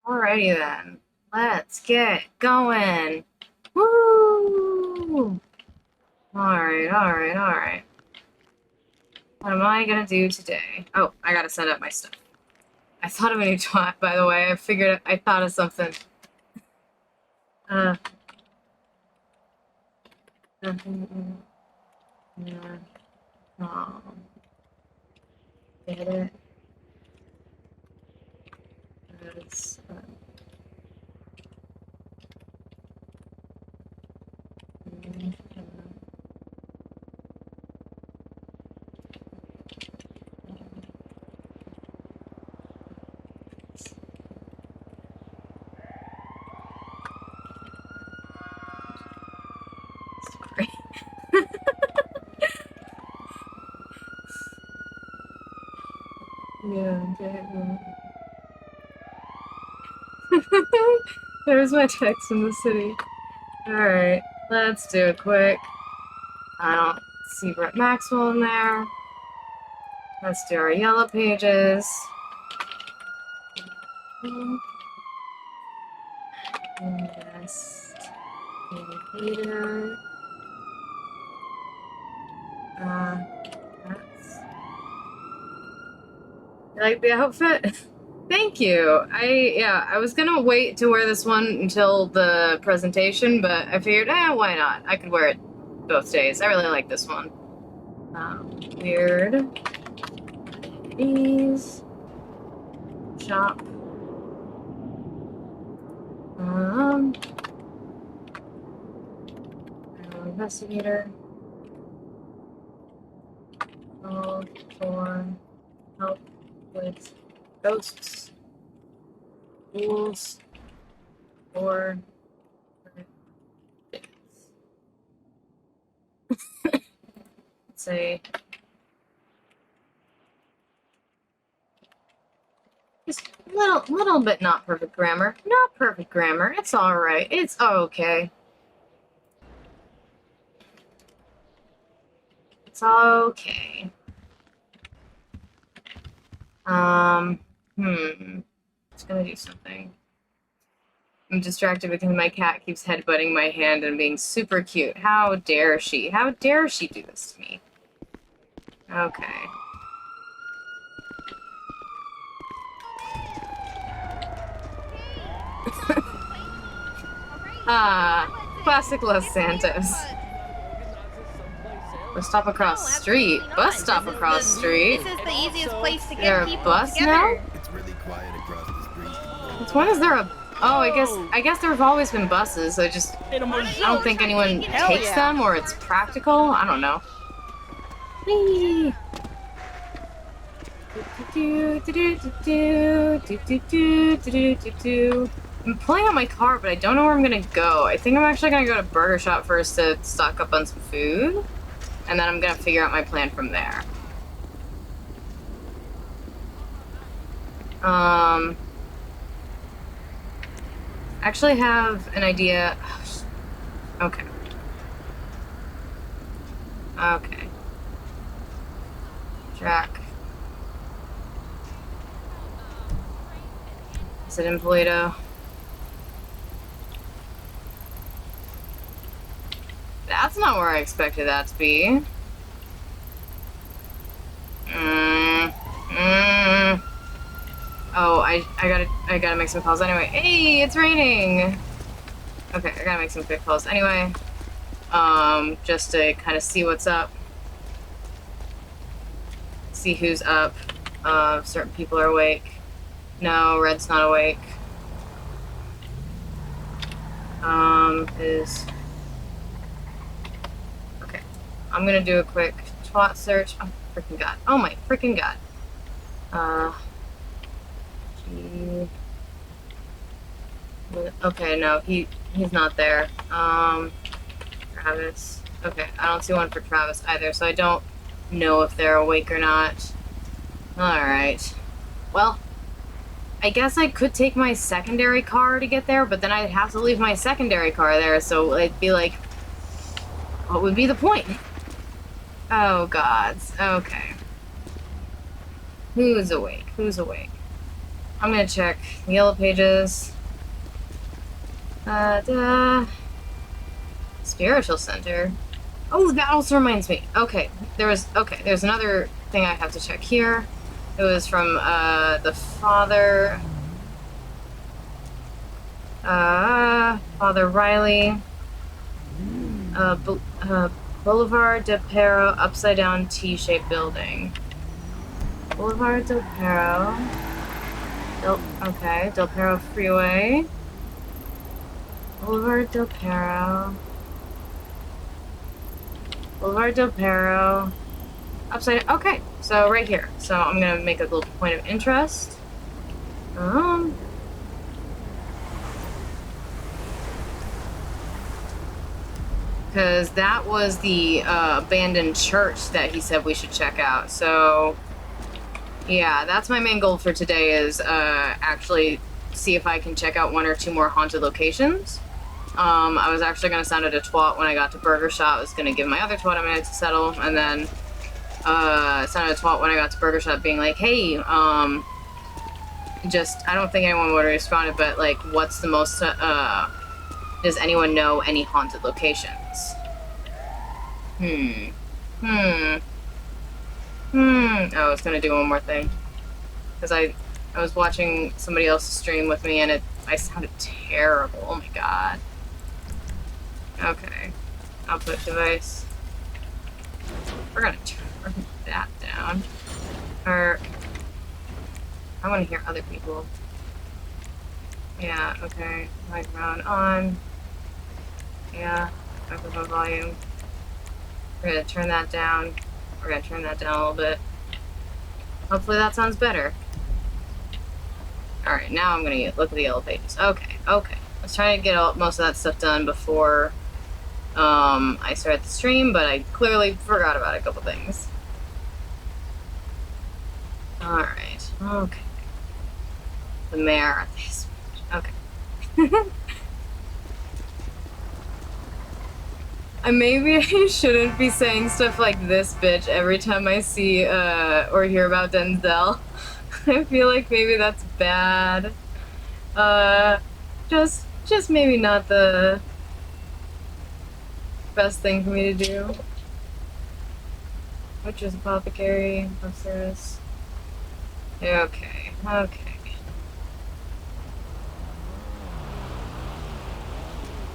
Alrighty then. Let's get going. Woo! Alright. What am I gonna do today? Oh, I gotta set up my stuff. I thought of a new twat, by the way. I thought of something. Get it? That's, sorry. Yeah, there's my text from the city. Alright, let's do it quick. I don't see Brett Maxwell in there. Let's do our yellow pages. Investigator. You like the outfit? Thank you. I was gonna wait to wear this one until the presentation, but I figured, why not? I could wear it both days. I really like this one. Weird. These. Shop. Investigator. Call for help with ghosts, ghouls, or let's say just little bit not perfect grammar. Not perfect grammar. It's all right. It's okay. It's okay. It's gonna do something. I'm distracted because my cat keeps headbutting my hand and being super cute. How dare she? How dare she do this to me? Okay. Classic Los Santos. Bus stop across the street. Bus stop across the street. This is the easiest place to There get a people bus together. now? It's really quiet across the street. Since when is there a... Oh, I guess there have always been buses. I don't think anyone takes them or it's practical. I don't know. Whee! I'm pulling out my car, but I don't know where I'm gonna go. I think I'm actually gonna go to Burger Shop first to stock up on some food, and then I'm gonna figure out my plan from there. Actually have an idea. Okay. Jack. Is it in Plato? That's not where I expected that to be. Oh, I gotta make some calls anyway. Hey, it's raining! Okay, I gotta make some quick calls anyway. Just to kind of see what's up. See who's up. Certain people are awake. No, Red's not awake. Okay. I'm gonna do a quick twat search. Oh, freaking god. Oh my freaking god. Okay, no, he's not there. Travis. Okay, I don't see one for Travis either, so I don't know if they're awake or not. Alright. Well, I guess I could take my secondary car to get there, but then I'd have to leave my secondary car there, so it'd be like, what would be the point? Oh, gods. Okay. Who's awake? Who's awake? I'm gonna check the Yellow Pages. Spiritual Center. Oh, that also reminds me. Okay, there's another thing I have to check here. It was from, the father... Father Riley. Boulevard de Pero, upside-down T-shaped building. Boulevard del Pero. Okay, Del Pero Freeway. Boulevard del Pero. Boulevard del Pero. Upside. Okay, so right here. So I'm gonna make a little point of interest. Because that was the abandoned church that he said we should check out. So, yeah, that's my main goal for today is actually see if I can check out 1 or 2 more haunted locations. I was actually going to sound at a twat when I got to Burger Shot. I was going to give my other twat a minute to settle, and then sounded a twat when I got to Burger Shot being like, hey, I don't think anyone would have responded, but, like, what's the most, does anyone know any haunted locations? Oh, I was gonna do one more thing. Because I was watching somebody else's stream with me and I sounded terrible. Oh my god. Okay. Output device. We're gonna turn that down. Or... I want to hear other people. Yeah, okay. Microphone on. Yeah, microphone volume. We're gonna turn that down. We're gonna turn that down a little bit. Hopefully that sounds better. Alright, now I'm gonna look at the Yellow Pages. Okay. Let's try to get most of that stuff done before I start the stream, but I clearly forgot about a couple things. Alright, okay. The mayor. Okay. Maybe I shouldn't be saying stuff like this bitch every time I see or hear about Denzel. I feel like maybe that's bad. Just maybe not the best thing for me to do. Butcher's Apothecary, upstairs. Okay.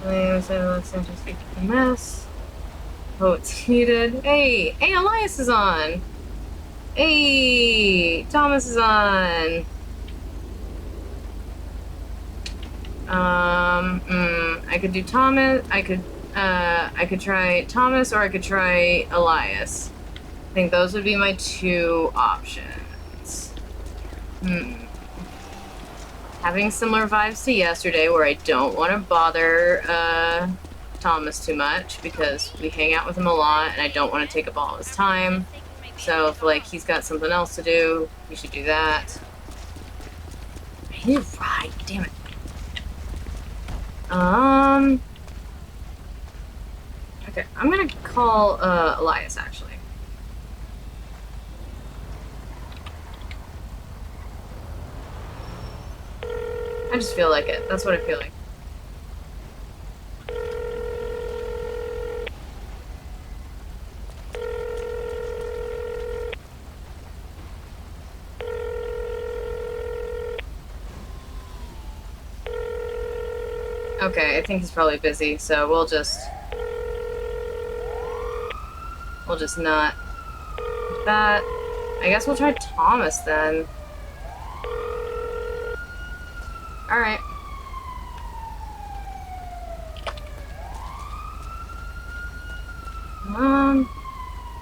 Let's just keep a mess. Oh, it's needed. Hey, Elias is on. Hey, Thomas is on. I could do Thomas. I could try Thomas, or I could try Elias. I think those would be my 2 options. Having similar vibes to yesterday, where I don't want to bother Thomas too much because we hang out with him a lot, and I don't want to take up all his time. So if like he's got something else to do, we should do that. You're right. Damn it. Okay, I'm gonna call Elias actually. I just feel like it. That's what I feel like. Okay, I think he's probably busy, so we'll just not that. I guess we'll try Thomas then. Alright. I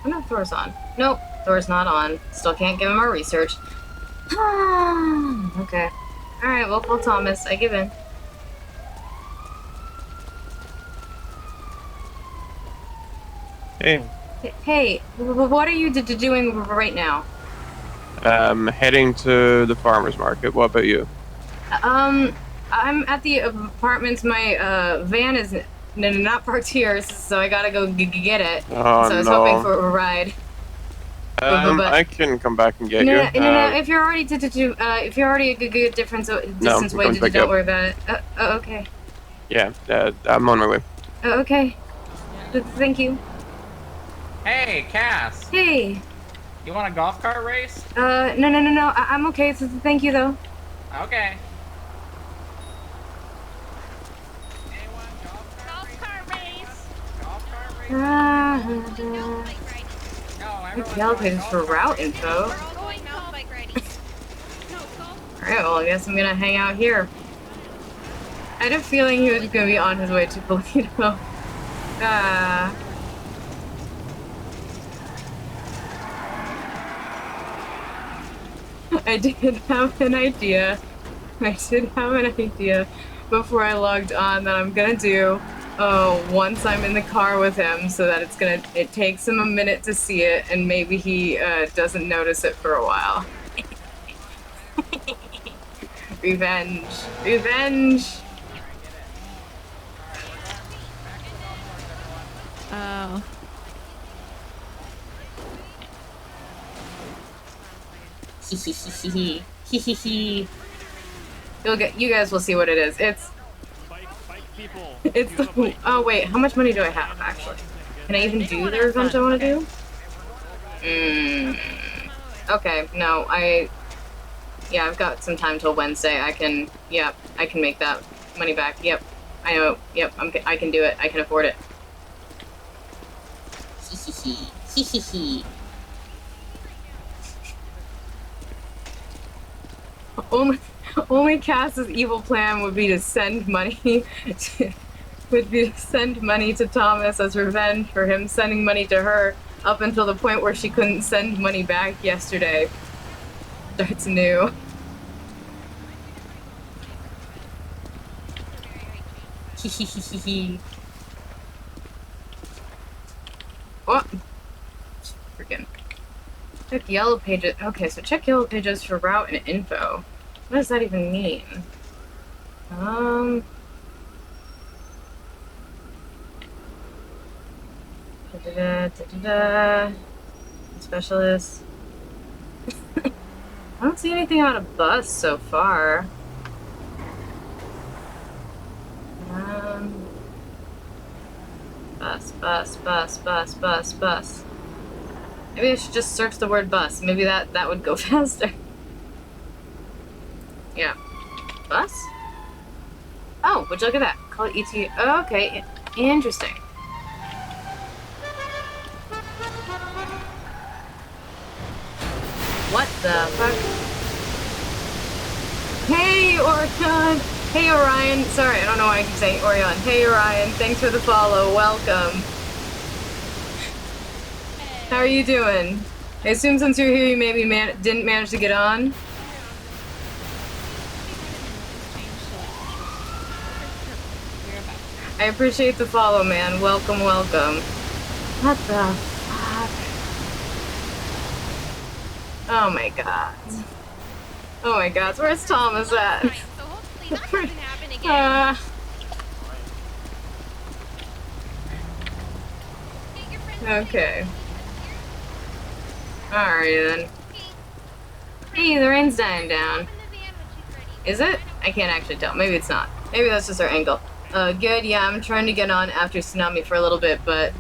wonder if Thor's on. Nope, Thor's not on. Still can't give him our research. Okay. Alright, we'll call Thomas. I give in. Hey. Hey, what are you doing right now? Heading to the farmer's market. What about you? I'm at the apartments. My van is not parked here, so I gotta go get it. Oh, so I was no. hoping for a ride. But I can come back and get no, you. no. If you're already if you're already a good distance away, I'm pick don't up. worry about it. Okay. Yeah, I'm on my way. Okay. Thank you. Hey, Cass. Hey. You want a golf cart race? No. I'm okay. Thank you though. Okay. Quick yellow pages for route info. Alright, well I guess I'm gonna hang out here. I had a feeling he was gonna be on his way to Polito. I did have an idea. Before I logged on that I'm gonna do once I'm in the car with him, so that it takes him a minute to see it, and maybe he doesn't notice it for a while. Revenge. Oh. You guys will see what it is. It's the, oh wait, how much money do I have actually? Can I even do the revenge I want to do? Okay, no, yeah, I've got some time till Wednesday. I can make that money back. Yep, I know. Yep, I can do it. I can afford it. Only Cass's evil plan would be to send money to Thomas as revenge for him sending money to her up until the point where she couldn't send money back yesterday. Starts new. What? Freaking. Check yellow pages. Okay, so check yellow pages for route and info. What does that even mean? Specialist. I don't see anything about a bus so far. Bus. Maybe I should just search the word bus. Maybe that would go faster. Yeah. Bus? Oh, would you look at that? Call it ET. Oh, okay. Interesting. What the fuck? Hey, Orion! Hey, Orion! Sorry, I don't know why I keep saying Orion. Hey, Orion. Thanks for the follow. Welcome. How are you doing? I assume since you're here, you maybe didn't manage to get on? I appreciate the follow, man. Welcome. What the fuck? Oh my god. Where's Thomas at? So hopefully that doesn't happen again. Okay. Alright then. Hey, the rain's dying down. Is it? I can't actually tell. Maybe it's not. Maybe that's just our angle. Good, yeah, I'm trying to get on after Tsunami for a little bit, but...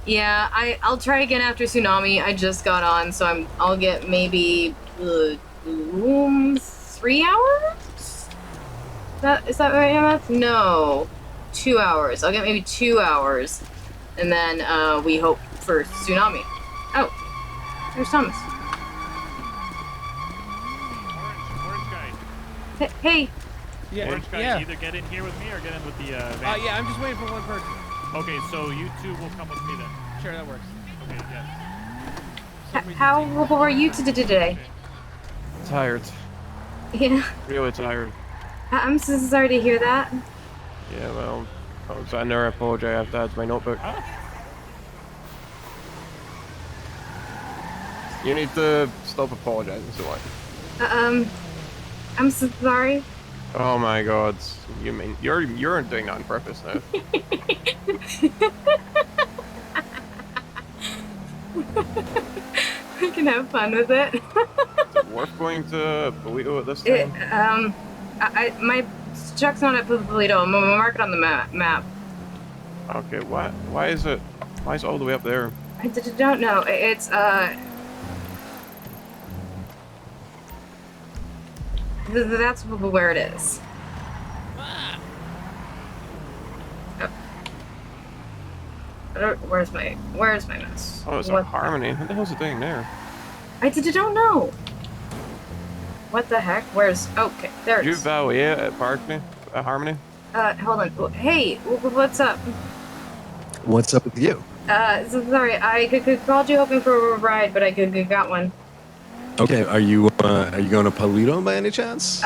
Yeah, I'll try again after Tsunami. I just got on, so I'll get maybe... 3 hours? Is that right, Emma? No. 2 hours. I'll get maybe 2 hours. And then, we hope for Tsunami. Oh. There's Thomas. Orange guy. Hey. Yeah, Orange guy, either get in here with me or get in with the van. Yeah, I'm just waiting for one person. Okay, so you two will come with me then. Sure, that works. Okay, yeah. How are you today? Tired. Yeah. Really tired. I'm so sorry to hear that. Yeah, well, I never apologize after that's my notebook. Huh? You need to stop apologizing so much. I'm so sorry. Oh my god. You mean you're doing that on purpose now. can have fun with it. Is it worth going to Polito at this It, time? my truck's not at Polito. I'm gonna mark it on the map. Okay, why is it all the way up there? I don't know. It's, that's where it is. Where's my mouse? Oh, it's What? a Harmony. What the hell's it doing there? I don't know. What the heck? Where's? Okay, there it You is. valet at Parkney? At Harmony? Hold on. Hey, what's up? What's up with you? Sorry, I called you hoping for a ride, but I got one. Okay, are you going to Polito by any chance?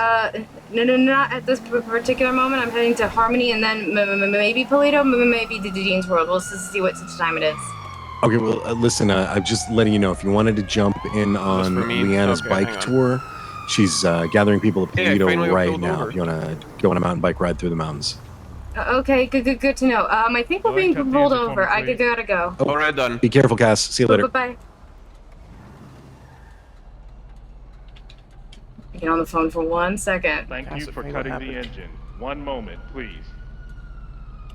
No, not at this particular moment. I'm heading to Harmony and then maybe Polito, maybe the Dean's World. We'll see what time it is. Okay, well, listen, I'm just letting you know, if you wanted to jump in on for me? Leanna's Okay, bike hang on. tour, she's gathering people at Yeah, I finally Polito got right pulled now. over. If you want to go on a mountain bike ride through the mountains. Okay, good to know. I think we're Go ahead, being cut the pulled engine for over. me, I please. gotta go. Oh. All right, done. Be careful, Cass. See you later. Bye. Get on the phone for 1 second. Thank That's you the for thing cutting that the happened. engine. One moment, please.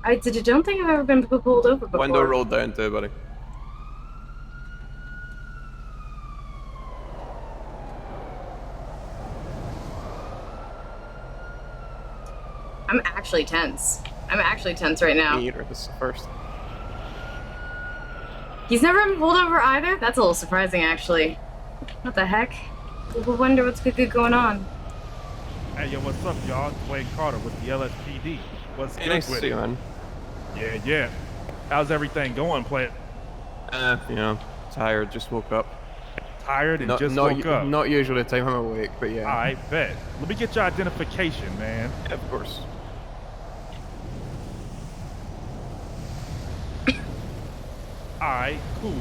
I don't think I've ever been pulled over before. Window rolled down too, buddy. I'm actually tense. Right now. Me either. This is the first. He's never been pulled over either? That's a little surprising, actually. What the heck? I wonder what's going on. Hey, yo, what's up, y'all? Wayne Carter with the LSPD. What's Hey, good nice to with see it? you, man. Yeah. How's everything going, Plant? You know, tired. Just woke up. Tired and just woke up. Not usually the time I'm awake, but yeah. I bet. Let me get your identification, man. Yeah, of course. Alright, cool.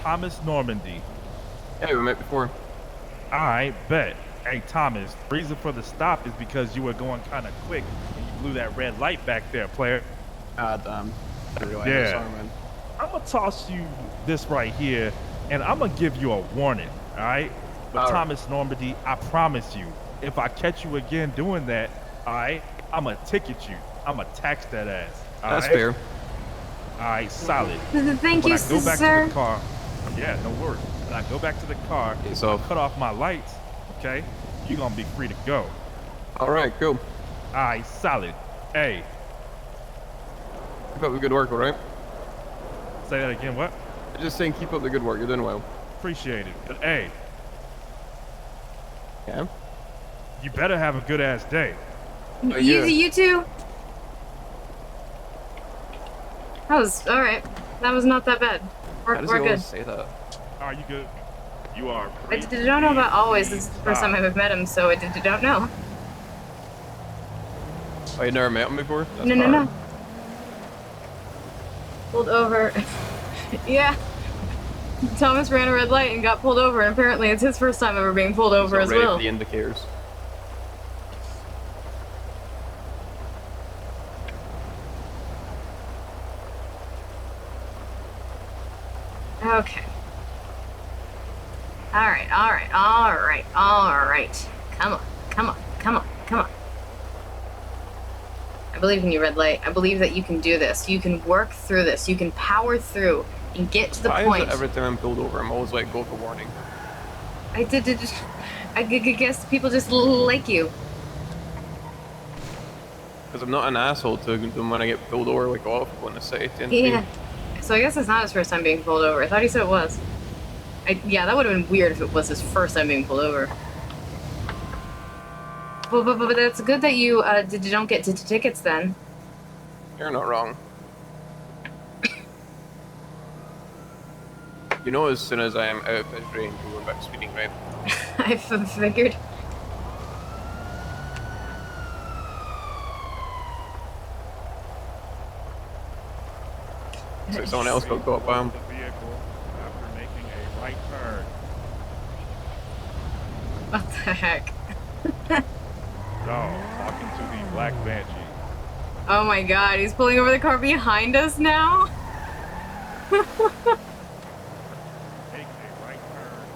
Thomas Normandy. Yeah, we met before. Alright, bet. Hey, Thomas, the reason for the stop is because you were going kind of quick and you blew that red light back there, player. Ah, damn. I realized. Yeah. Sorry, man. I'm gonna toss you this right here, and I'm gonna give you a warning, alright? But All right. Thomas Normandy, I promise you, if I catch you again doing that, alright, I'm gonna ticket you. I'm gonna tax that ass. That's alright? fair. Alright, solid. Thank When you, I go back sir. to the car, yeah, no worries. When I go back to the car, It's and I off. cut off my lights, okay? You're gonna be free to go. All right, cool. Alright, solid. Hey, Keep up the good work, all right? say that again, what? Just saying, keep up the good work. You're doing well. Appreciate it. But hey, Yeah. you better have a good ass day. You too. That was alright. That was not that bad. How does We're he good. always say that? Are you good? You are I free. don't know about always. This is the first time I've met him, so I don't know. Oh, you never met him before? That's No. hard. Pulled over. Yeah. Thomas ran a red light and got pulled over, and apparently it's his first time ever being pulled over He's as not ready well. for the indicators. Okay. Alright. Come on. I believe in you, red light. I believe that you can do this. You can work through this. You can power through and get to the Why point. is it every time I'm pulled over, I'm always like, go for warning? I guess people just like you. Because I'm not an asshole to them when I get pulled over, like, off going to safety and Yeah. So I guess it's not his first time being pulled over. I thought he said it was. Yeah, that would have been weird if it was his first time being pulled over. But that's good that you don't get tickets then. You're not wrong. You know, as soon as I am out of his range, we're going back to speeding, right? I figured. So someone else got caught by him. The vehicle after making a right turn. What the heck? No, talking to the Black Banshee. Oh my god, he's pulling over the car behind us now? Make a right turn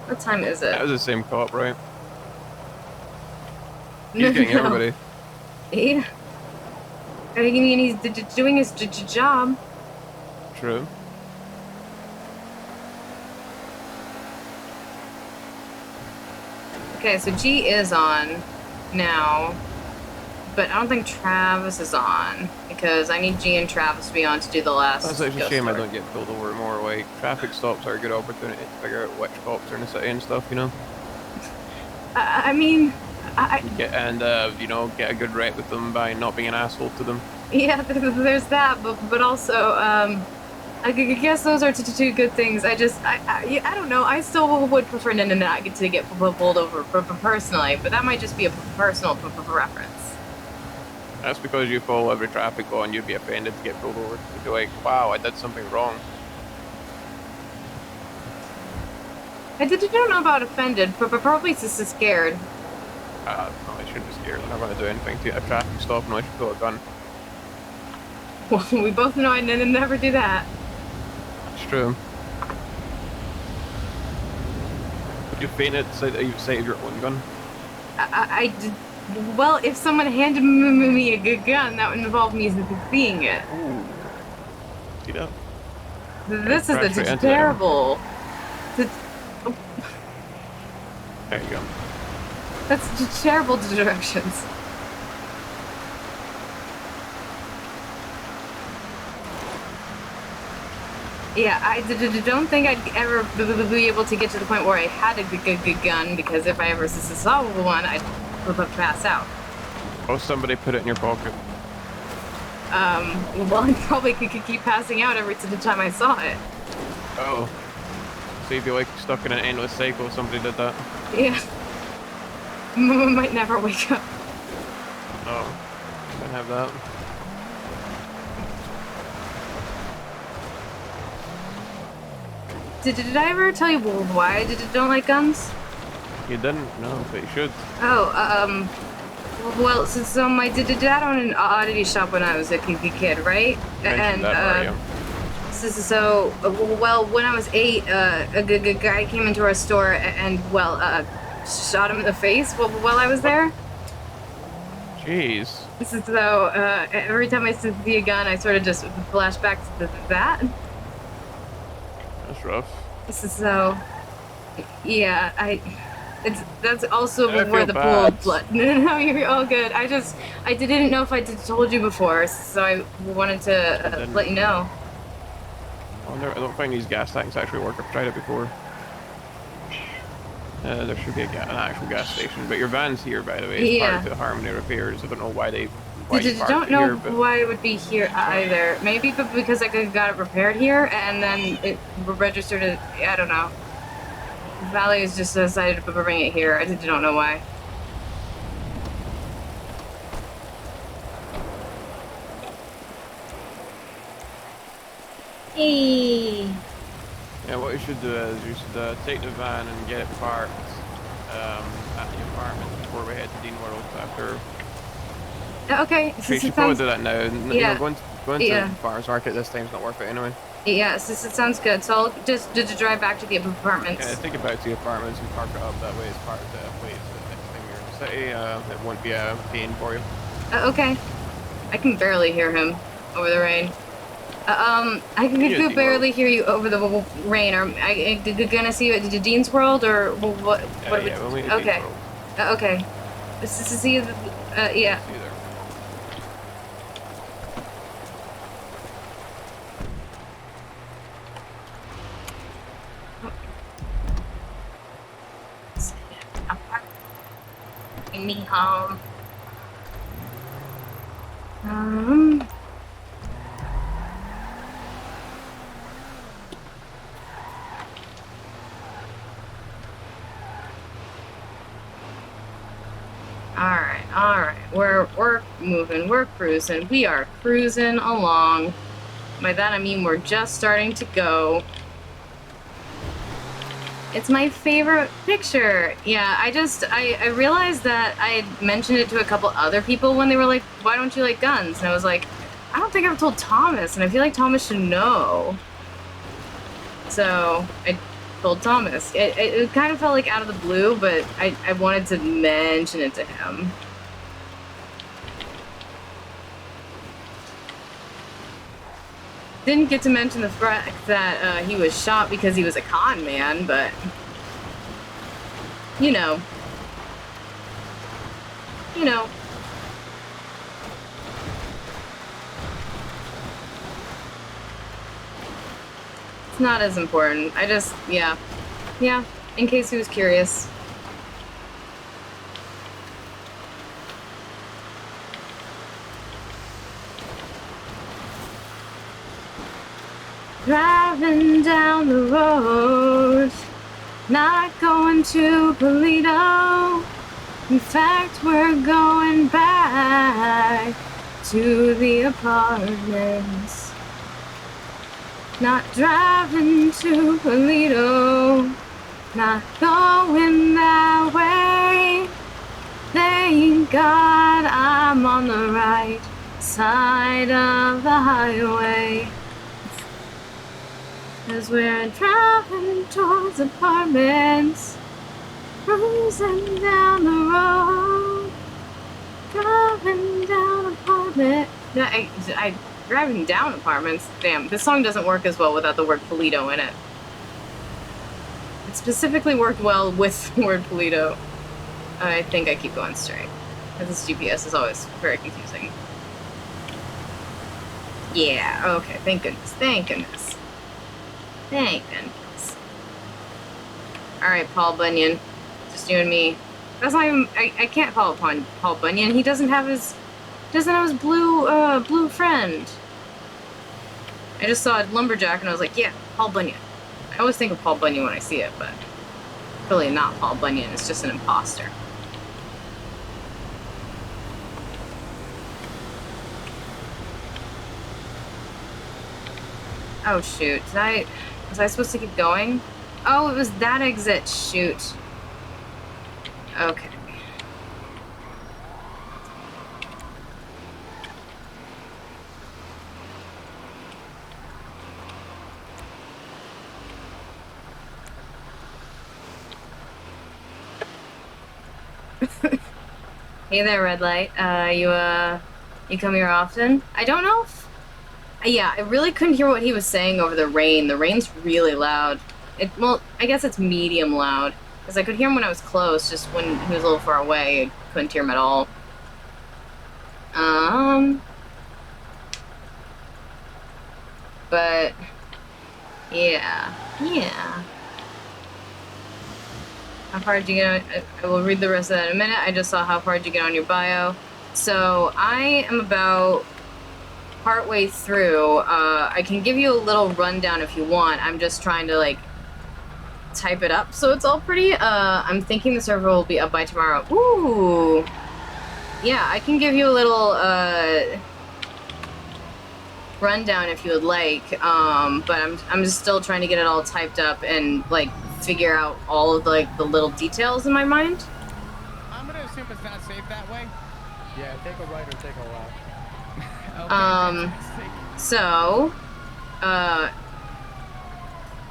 What time is it? That was the same cop, right? He's getting everybody. Yeah. I mean, he's doing his job. True. Okay, so G is on now, but I don't think Travis is on because I need G and Travis to be on to do the last. That's actually a ghost shame I story. don't get pulled over more. Like, traffic stops are a good opportunity to figure out which cops are in the city and stuff, you know? I mean, You know, get a good rep with them by not being an asshole to them. yeah, there's that, but also, I guess those are two good things. I don't know. I still would prefer not get to get pulled over personally, but that might just be a personal preference. That's because you follow every traffic law and you'd be offended to get pulled over. You'd be like, wow, I did something wrong. I don't know about offended, but probably just scared. No, I shouldn't be scared. I'm not going to do anything to get a traffic stop unless you pull a gun. Well, we both know I never do that. It's true. Would you faint at the sight that you sighted your own gun? I did. Well, if someone handed me a good gun, that would involve me seeing it. Ooh. See that? This crash is right a into terrible. There you go. That's terrible directions. Yeah, I don't think I'd ever be able to get to the point where I had a good gun, because if I ever saw one, I'd pass out. Oh, somebody put it in your pocket. Well, I probably could keep passing out every time I saw it. Oh. So you'd be like stuck in an endless cycle if somebody did that. Yeah. Might never wake up. Oh. Can't have that. Did I ever tell you why I don't like guns? You didn't? No, but you should. Oh, well, so my dad owned an oddity shop when I was a kid, right? Mentioned that part, well, when I was 8, a good guy came into our store and, shot him in the face while I was there. Jeez. So, every time I see a gun, I sort of just flash back to that. That's rough. So, yeah, that's also I where feel the bad. pool blood. No, you're all good. I didn't know if I told you before, so I wanted to let you know. I don't think these gas tanks actually work. I've tried it before. There should be an actual gas station, but your van's here, by the way. It's Yeah. part of the Harmony repairs. I don't know why you I parked don't it know here, but why it would be here either. Maybe because I got it repaired here, and then it registered it. I don't know. Valley's just decided to bring it here. I don't know why. Hey. yeah, what you should do is you should take the van and get it parked at the apartment before we head to Dean World after. Okay. You should probably do that now. Yeah. You know, going Yeah. to farmers market this time's not worth it anyway. Yes, it sounds good. So I'll just drive back to the apartments. Yeah, think about the apartments and park it up that way as part of the place. The next time you're in the city, it won't be a pain for you. Okay. I can barely hear him over the rain. I Yeah, can Dean barely hear you over the rain. Are I gonna see you at Dean's World or what? Yeah, we'll meet at Okay. Dean World. Okay. See you. Yeah. See you there. Me home. All right. We're moving. We're cruising. We are cruising along. By that I mean we're just starting to go. It's my favorite picture. Yeah, I realized that I had mentioned it to a couple other people when they were like, why don't you like guns? And I was like, I don't think I've told Thomas, and I feel like Thomas should know. So, told Thomas. It kind of felt like out of the blue, but I wanted to mention it to him. Didn't get to mention the fact that he was shot because he was a con man, but you know. You know. It's not as important. I just, yeah, in case he was curious. Driving down the road, not going to Polito. In fact, we're going back to the apartments. Not driving to Polito, not going that way. Thank God I'm on the right side of the highway. 'Cause we're driving towards apartments, cruising down the road, driving down apartment. No, driving down apartments. Damn, this song doesn't work as well without the word Polito in it. It specifically worked well with the word Polito. I think I keep going straight, because this GPS is always very confusing. Yeah. Okay. Thank goodness. Thank goodness. Thank goodness. Alright, Paul Bunyan. Just you and me. That's not even... I can't call upon Paul Bunyan. He doesn't have his blue friend. I just saw a lumberjack and I was like, yeah, Paul Bunyan. I always think of Paul Bunyan when I see it, but really not Paul Bunyan. It's just an imposter. Oh shoot, was I supposed to keep going? Oh, it was that exit, shoot. Okay. Hey there, red light. You come here often? I don't know if... Yeah, I really couldn't hear what he was saying over the rain. The rain's really loud. Well, I guess it's medium loud. Because I could hear him when I was close, just when he was a little far away, I couldn't hear him at all. But... Yeah. How far did you get on... I will read the rest of that in a minute. I just saw how far did you get on your bio. So, I am about partway through. I can give you a little rundown if you want. I'm just trying to, like, type it up so it's all pretty. I'm thinking the server will be up by tomorrow. Ooh! Yeah, I can give you a little, rundown if you would like. But I'm just still trying to get it all typed up and, like, figure out all of, like, the little details in my mind. I'm gonna assume it's not safe that way. Yeah, take a right or take a left. Okay, so,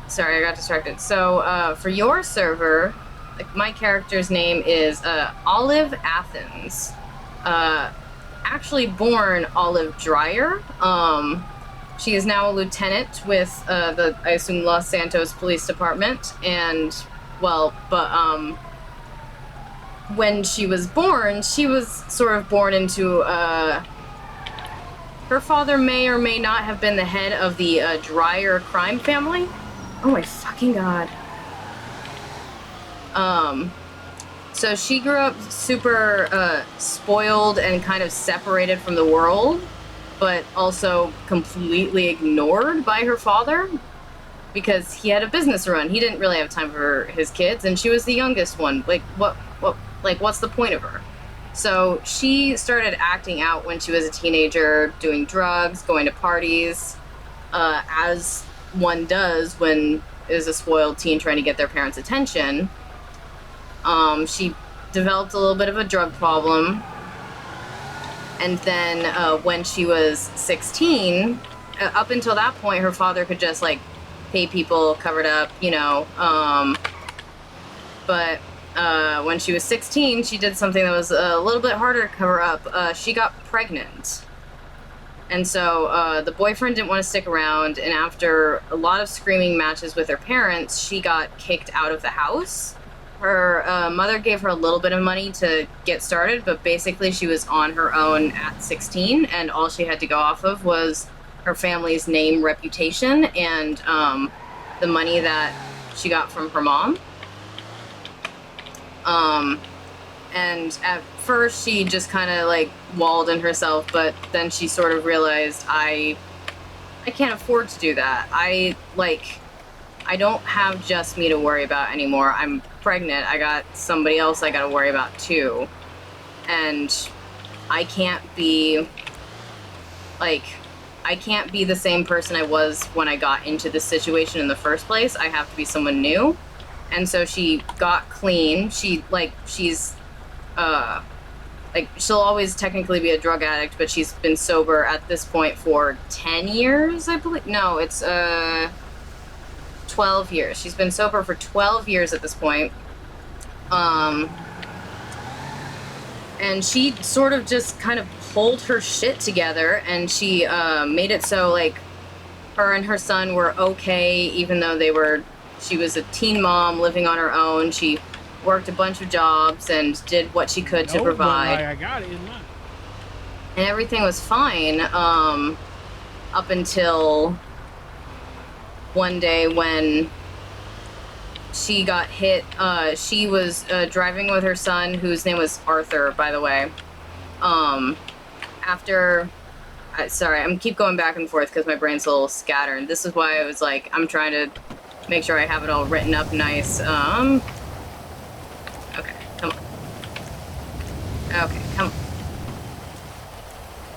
sorry, I got distracted. So, for your server, like, my character's name is, Olive Athens. Actually born Olive Dreyer. She is now a lieutenant with, I assume, Los Santos Police Department, and, well, but, when she was born, she was sort of born into, her father may or may not have been the head of the Dreyer crime family. Oh my fucking god. So she grew up super spoiled and kind of separated from the world, but also completely ignored by her father because he had a business to run. He didn't really have time for his kids, and she was the youngest one. Like, what's the point of her? So she started acting out when she was a teenager, doing drugs, going to parties, as one does when is a spoiled teen trying to get their parents' attention. She developed a little bit of a drug problem, and then when she was 16, up until that point, her father could just, like, pay people, cover it up, you know. But when she was 16, she did something that was a little bit harder to cover up. She got pregnant. And so the boyfriend didn't want to stick around, and after a lot of screaming matches with her parents, she got kicked out of the house. Her mother gave her a little bit of money to get started, but basically she was on her own at 16, and all she had to go off of was her family's name, reputation, and the money that she got from her mom. And at first she just kind of like walled in herself, but then she sort of realized I can't afford to do that. I don't have just me to worry about anymore. I'm pregnant. I got somebody else I gotta worry about too. And I can't be the same person I was when I got into this situation in the first place. I have to be someone new. And so she got clean. She's she'll always technically be a drug addict, but she's been sober at this point for 10 years, I believe. No, it's 12 years. She's been sober for 12 years at this point. And she sort of just kind of pulled her shit together, and she made it so like her and her son were okay, even though she was a teen mom living on her own. She worked a bunch of jobs and did what she could to provide. I got it in mind. And everything was fine up until one day when she got hit. She was driving with her son, whose name was Arthur, by the way. Sorry, I'm keep going back and forth because my brain's a little scattered. This is why I was like, I'm trying to make sure I have it all written up nice. Okay, come on. Okay, come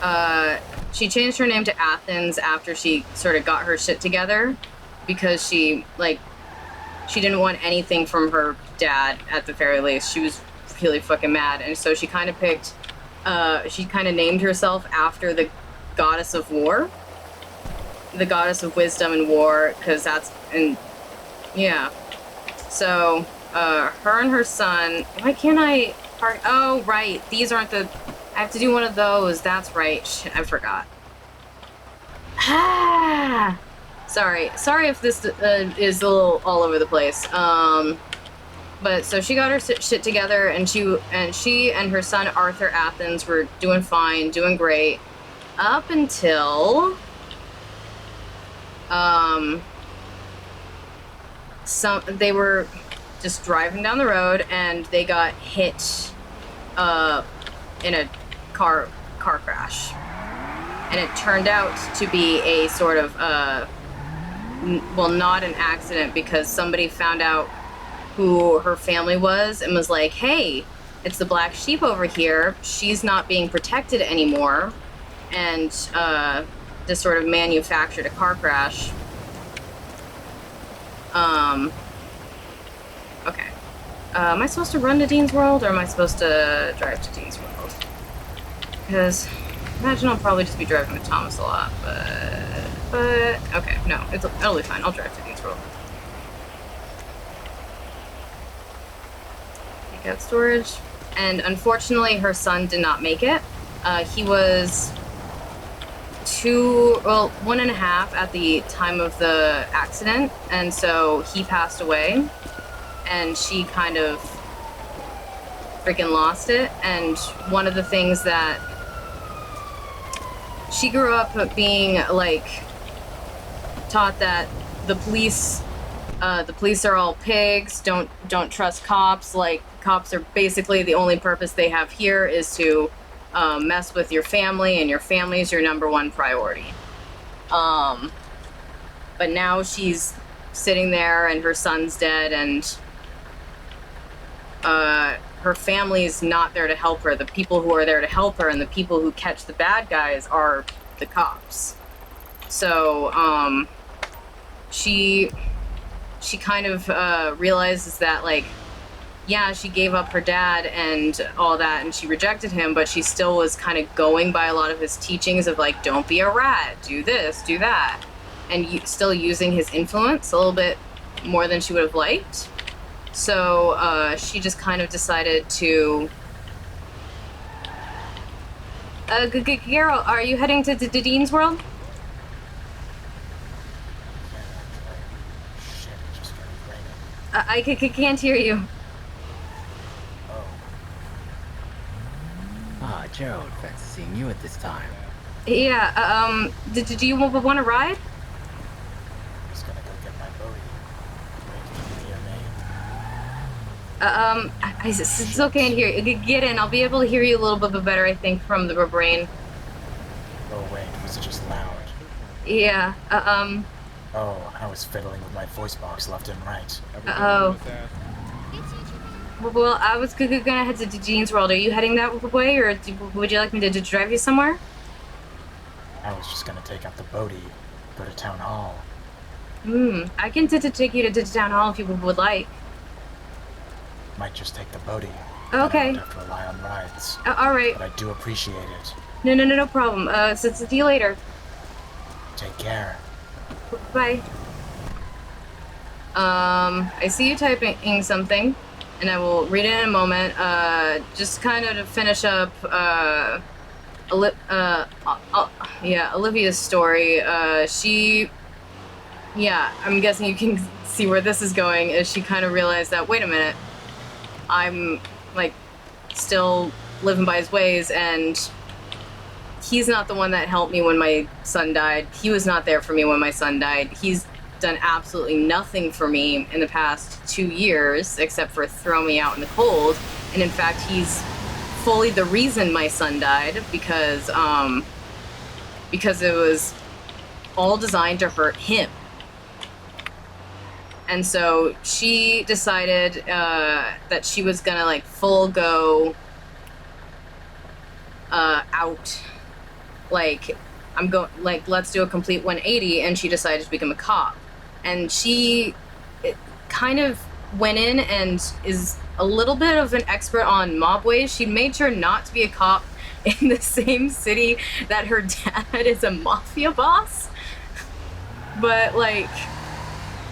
on. She changed her name to Athens after she sort of got her shit together, because she didn't want anything from her dad, at the very least. She was really fucking mad, and so she kind of named herself after the goddess of war, the goddess of wisdom and war, because yeah. So, her and her son, why can't I park? Oh, right, these aren't I have to do one of those, that's right. Shit, I forgot. Ah! Sorry if this is a little all over the place. But so she got her shit together, and she and her son Arthur Athens were doing fine, doing great, up until they were just driving down the road, and they got hit in a car crash, and it turned out to be a sort of well, not an accident, because somebody found out who her family was and was like, hey, it's the black sheep over here, she's not being protected anymore, and just sort of manufactured a car crash. Okay. Am I supposed to run to Dean's World, or am I supposed to drive to Dean's World? Because I imagine I'll probably just be driving with Thomas a lot, but okay, no, it'll be fine. I'll drive to Dean's World. Take out storage. And unfortunately, her son did not make it. He was 1.5 at the time of the accident, and so he passed away, and she kind of freaking lost it. And one of the things that she grew up being like taught that the police are all pigs, don't trust cops, like cops are basically the only purpose they have here is to mess with your family, and your family is your number one priority. But now she's sitting there, and her son's dead, and her family is not there to help her. The people who are there to help her and the people who catch the bad guys are the cops. So she kind of realizes that, like, yeah, she gave up her dad and all that, and she rejected him, but she still was kind of going by a lot of his teachings of, like, don't be a rat, do this, do that. and still using his influence a little bit more than she would have liked. So she just kind of decided to. Geralt, are you heading to Dean's World? Shit, it just started raining. I can't hear you. Oh. Ah, Gerald, fancy seeing you at this time. Yeah, do you want to ride? I'm just gonna go get my Bodhi. Wait for your name. I still can't hear you. Get in. I'll be able to hear you a little bit better, I think, from the brain. Oh wait, was it just loud? Yeah, Oh, I was fiddling with my voice box left and right. oh. Well, I was gonna head to Dean's World. Are you heading that way, or would you like me to drive you somewhere? I was just gonna take out the Bodhi, go to town hall. I can take you to town hall if you would like. Might just take the Bodhi. Okay. I don't have to rely on rides. All right. But I do appreciate it. No problem. So see you later. Take care. Bye. I see you typing something, and I will read it in a moment. Just kind of to finish up, Olivia's story. I'm guessing you can see where this is going, is she kind of realized that, wait a minute, I'm, like, still living by his ways, and he's not the one that helped me when my son died. He was not there for me when my son died. He's done absolutely nothing for me in the past 2 years, except for throw me out in the cold, and in fact, he's fully the reason my son died, because it was all designed to hurt him. And so she decided that she was gonna like full go out, like let's do a complete 180, and she decided to become a cop. And she kind of went in and is a little bit of an expert on mob ways. She made sure not to be a cop in the same city that her dad is a mafia boss. But like,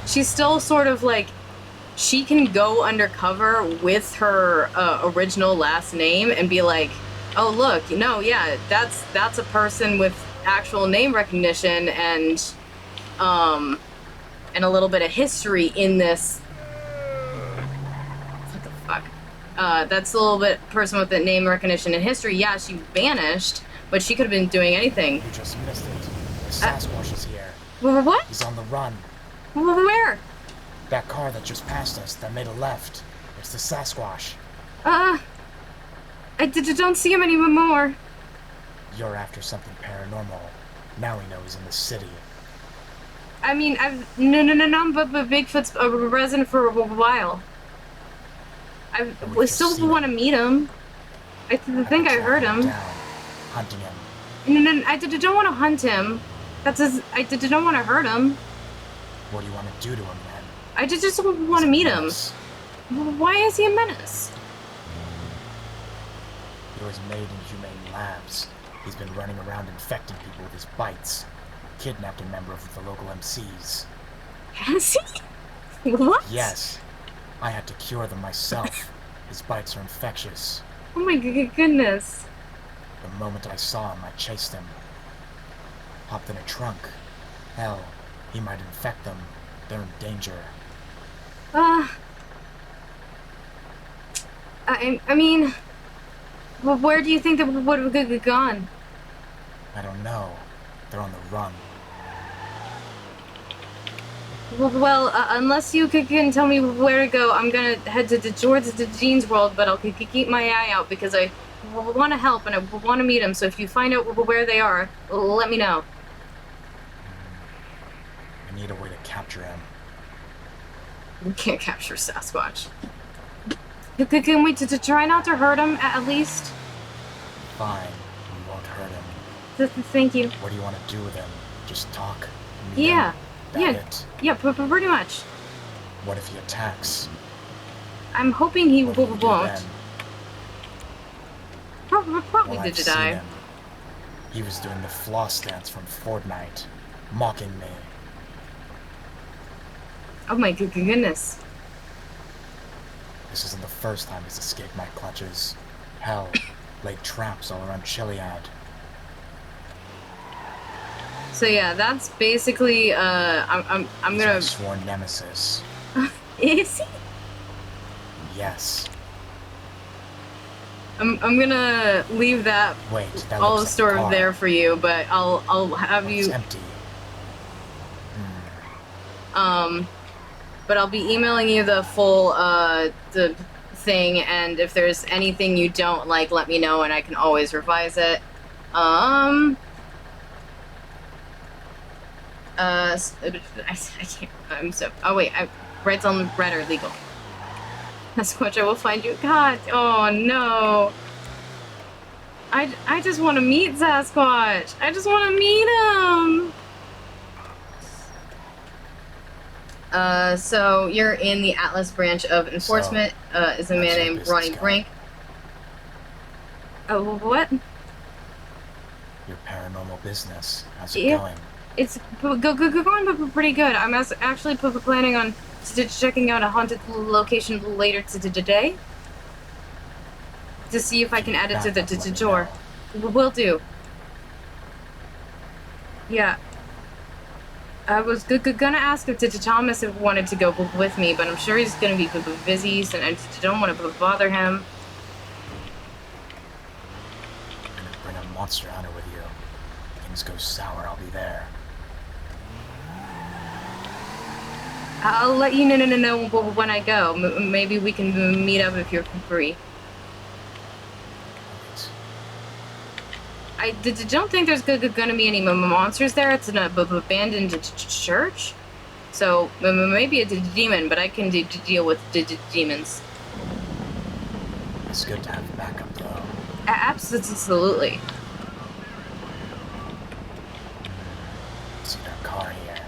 she's still sort of like, she can go undercover with her original last name and be like, oh look, yeah, that's a person with actual name recognition and a little bit of history in this. What the fuck? That's a little bit person with the name recognition and history. Yeah, she vanished, but she could have been doing anything. You just missed it. The Sasquatch is here. What? He's on the run. Where? That car that just passed us, that made a left. It's the Sasquatch. I don't see him anymore. You're after something paranormal. Now we know he's in the city. I mean, no, but Bigfoot's a resident for a while. I still want to meet him. I think I heard him. Down, hunting him. No, I don't want to hunt him. I don't want to hurt him. What do you want to do to him, then? I just want to meet him. Why is he a menace? He was made in humane labs. He's been running around infecting people with his bites. Kidnapped a member of the local MCs. Has he? What? Yes. I had to cure them myself. His bites are infectious. Oh my goodness. The moment I saw him, I chased him. Hopped in a trunk. Hell, he might infect them. They're in danger. I mean, well, where do you think that would have gone? I don't know. They're on the run. Well, unless you can tell me where to go, I'm gonna head towards the Dean's World, but I'll keep my eye out because I want to help and I want to meet him. So if you find out where they are, let me know. I need a way to capture him. We can't capture Sasquatch. Can we try not to hurt him at least? Fine, we won't hurt him. Thank you. What do you want to do with him? Just talk? Yeah. It? Yeah, pretty much. What if he attacks? I'm hoping he What will you do won't. then? Probably Well, did I've to seen die. him. He was doing the floss dance from Fortnite, mocking me. Oh my goodness. This isn't the first time he's escaped my clutches. Hell, laid traps all around Chiliad. So yeah, that's basically I'm He's gonna. my sworn nemesis. Is he? Yes. I'm gonna leave that Wait, that all looks like sort a of car. there for you, but I'll have But you it's empty. but I'll be emailing you the full the thing, and if there's anything you don't like, let me know and I can always revise it. I can't. I'm so. Oh wait, rights on red are legal. Sasquatch, I will find you. God, oh no. I just want to meet Sasquatch. I just want to meet him. So you're in the Atlas branch of enforcement. Is a man how's your named business Ronnie going? Brink. Oh, what? Your paranormal business. How's it Yeah. going? It's going pretty good. I'm actually planning on checking out a haunted location later today to see if I can add it to the tour. Will do. Yeah. I was gonna ask if Thomas wanted to go with me, but I'm sure he's gonna be busy, so I don't want to bother him. I'm gonna bring a monster hunter with you. Things go sour, I'll be there. I'll let you know when I go. Maybe we can meet up if you're free. I don't think there's gonna be any monsters there. It's an abandoned church, so maybe it's a demon, but I can deal with demons. It's good to have backup, though. Absolutely. See their car here.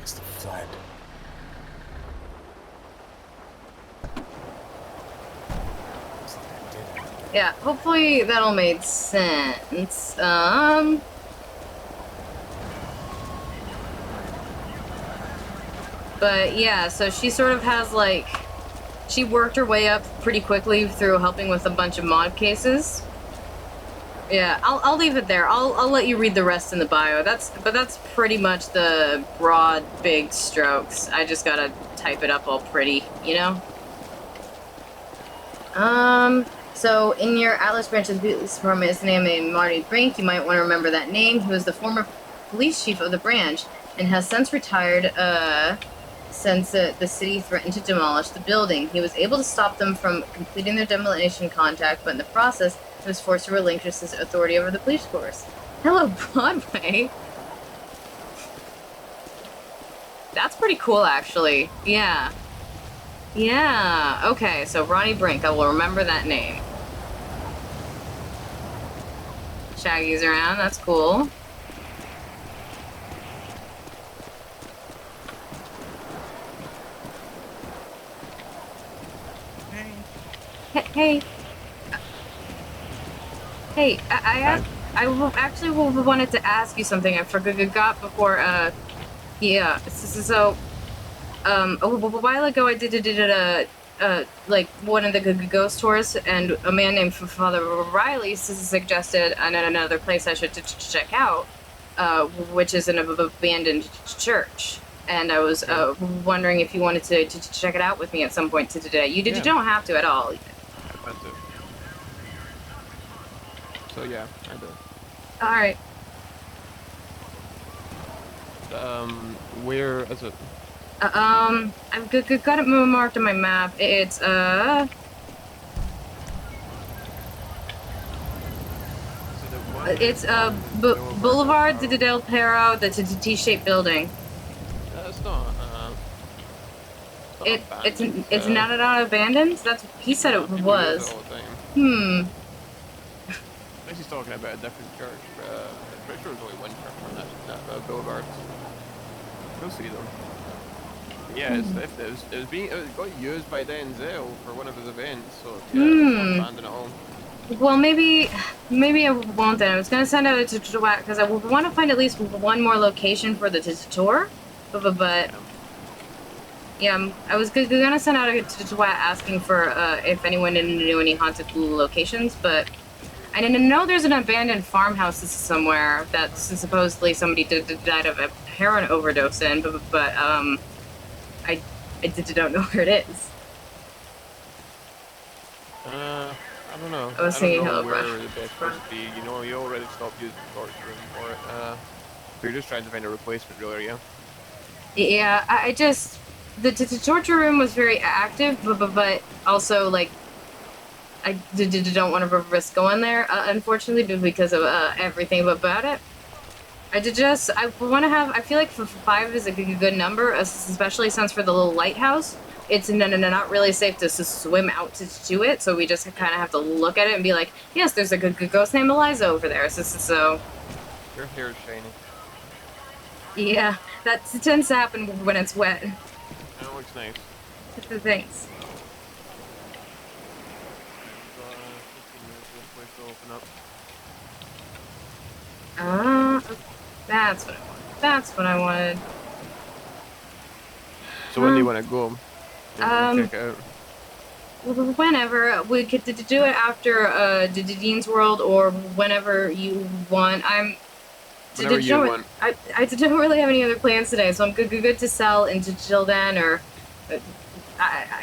It's the flood. Looks like I did it. Yeah, hopefully that'll make sense. But yeah, so she sort of has like, she worked her way up pretty quickly through helping with a bunch of mod cases. Yeah, I'll leave it there. I'll let you read the rest in the bio. That's pretty much the broad, big strokes. I just gotta type it up all pretty, you know? So in your Atlas branch of the police department is the name Marty Brink. You might want to remember that name. He was the former police chief of the branch and has since retired, since the city threatened to demolish the building. He was able to stop them from completing their demolition contract, but in the process, he was forced to relinquish his authority over the police force. Hello, Broadway! That's pretty cool, actually. Yeah. Yeah, okay, so Ronnie Brink, I will remember that name. Shaggy's around, that's cool. Hey. Hey, I actually wanted to ask you something. I forgot before, yeah, so, a while ago I did like one of the ghost tours, and a man named Father Riley suggested another place I should check out, which is an abandoned church. And I was wondering if you wanted to check it out with me at some point today. You don't have to at all. I do. So yeah, I do. All right. Where is it? I've got it marked on my map. It's Boulevard del Perro, the T-shaped building. It's not. It's not abandoned. That's he said it was. Unless he's talking about a different church. I'm pretty sure there's only one church on that boulevard. Go see them. Yeah, it got used by Denzel for one of his events, so yeah, it's not abandoned at all. Well, maybe I won't then. I was gonna send out a tutor because I want to find at least one more location for the tour, but yeah, I was gonna send out a tutor asking for if anyone knew any haunted locations, but I didn't know there's an abandoned farmhouse somewhere that supposedly somebody died of a heroin overdose in, but I don't know where it is. I don't know. I was I thinking don't know hello, where brush. the best place to be. You know, you already stopped using the torture room for it. So you're just trying to find a replacement, really, yeah? Yeah, I just the torture room was very active, but also like I don't want to risk going there, unfortunately, because of everything about it. I want to have. I feel like 5 is a good number, especially since for the little lighthouse, it's not really safe to swim out to it. So we just kind of have to look at it and be like, yes, there's a good ghost named Eliza over there. So Your hair is shiny. yeah, that tends to happen when it's wet. That looks nice. Thanks. 15 minutes for this place to open up. That's what I wanted. That's what I wanted. So when do you want to go? Check it out. Whenever we could do it after Dean's World or whenever you want. Whenever you want. I don't really have any other plans today, so I'm good to sell until then. Or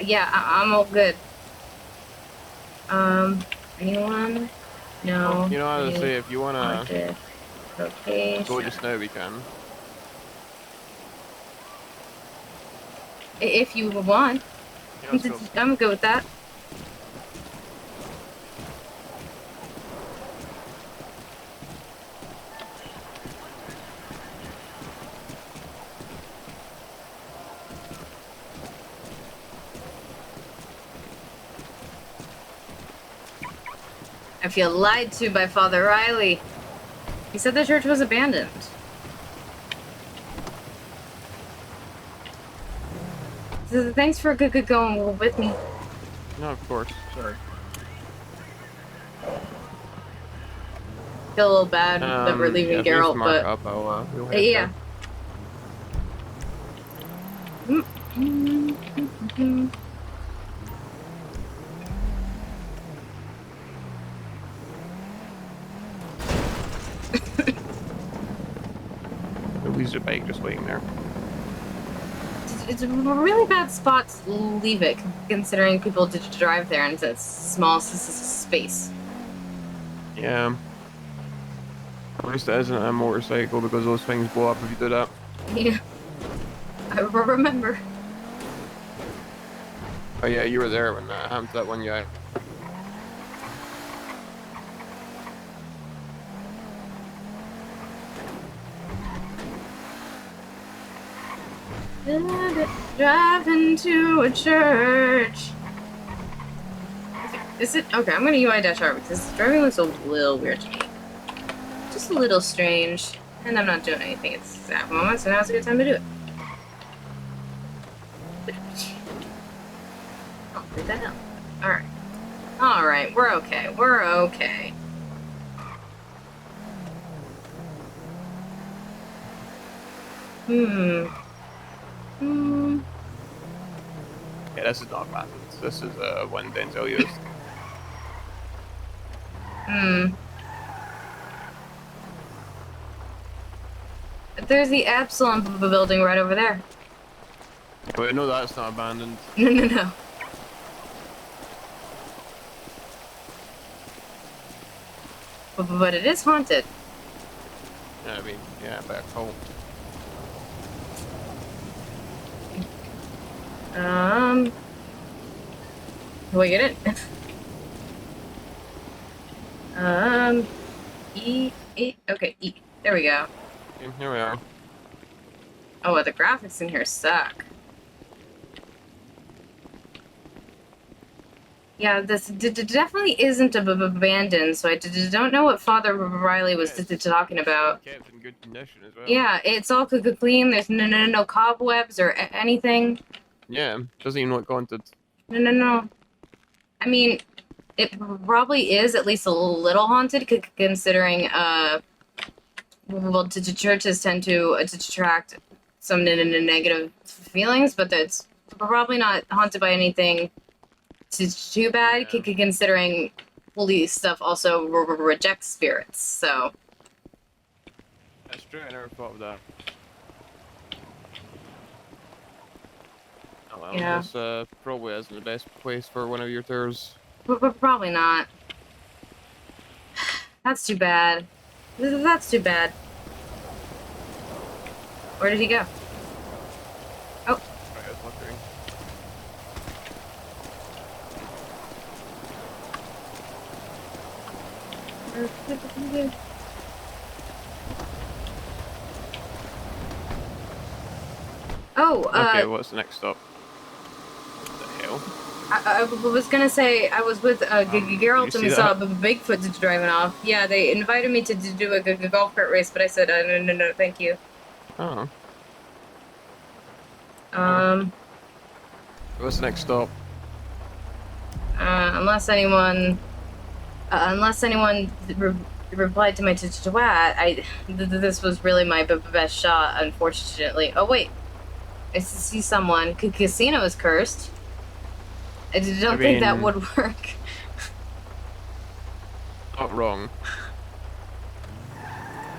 yeah, I'm all good. Anyone? No. Well, you know how to say if you wanna okay. go just now, we can. If you want, Yeah, let's go. I'm good with that. I feel lied to by Father Riley. He said the church was abandoned. So thanks for going with me. No, of course. Sorry. Feel a little bad that we're leaving if you Geralt, mark but up, we'll head yeah. Louise a bike just waiting there. It's a really bad spot to leave it, considering people drive there and it's a small space. Yeah. At least it isn't a motorcycle because those things blow up if you do that. Yeah. I remember. Oh yeah, you were there when that happened to that one guy. Driving to a church. Is it? Okay, I'm gonna UI-R because driving looks a little weird to me. Just a little strange. And I'm not doing anything at this exact moment, so now's a good time to do it. Oh, what the hell? Alright. Alright, we're okay. We're okay. Yeah, this is not Athens. This is one Denzel used. There's the Epsilon building right over there. But no, that's not abandoned. No. But it is haunted. Yeah, I mean, yeah, back home. Do I get it? E. Okay, E. There we go. Okay, here we are. Oh, the graphics in here suck. Yeah, this definitely isn't abandoned, so I don't know what Father Riley was talking about. Kept in good condition as well. Yeah, it's all clean. There's no cobwebs or anything. Yeah, doesn't even look haunted. No. I mean, It probably is at least a little haunted, considering, well, churches tend to attract some negative feelings, but that's probably not haunted by anything too bad, Yeah. considering police stuff also rejects spirits, so. That's true, I never thought of that. Oh well, Yeah. this probably isn't the best place for one of your tours. Probably not. That's too bad. That's too bad. Where did he go? Oh. Right, I was wondering. Oh, Okay, what's the next stop? What the hell? I was gonna say, I was with Geralt you and we see saw that? Bigfoot driving off. Yeah, they invited me to do a golf cart race, but I said, no, thank you. Oh. What's the next stop? Unless anyone replied to my twat, this was really my best shot, unfortunately. Oh, wait. I see someone. Casino is cursed. I don't think that mean- would work. Not wrong.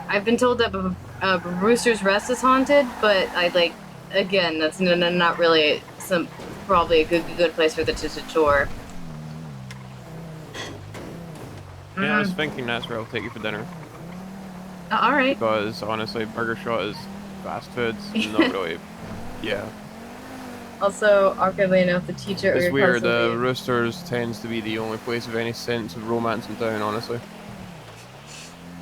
I've been told that Brewster's Rest is haunted, but again, that's not really probably a good place for the tour. Yeah, I was thinking that's where I'll take you for dinner. All right. Because honestly, Burger Shot is fast food, not really. Yeah. Also, awkwardly enough, the teacher. It's weird, Roosters tends to be the only place of any sense of romance in town, honestly.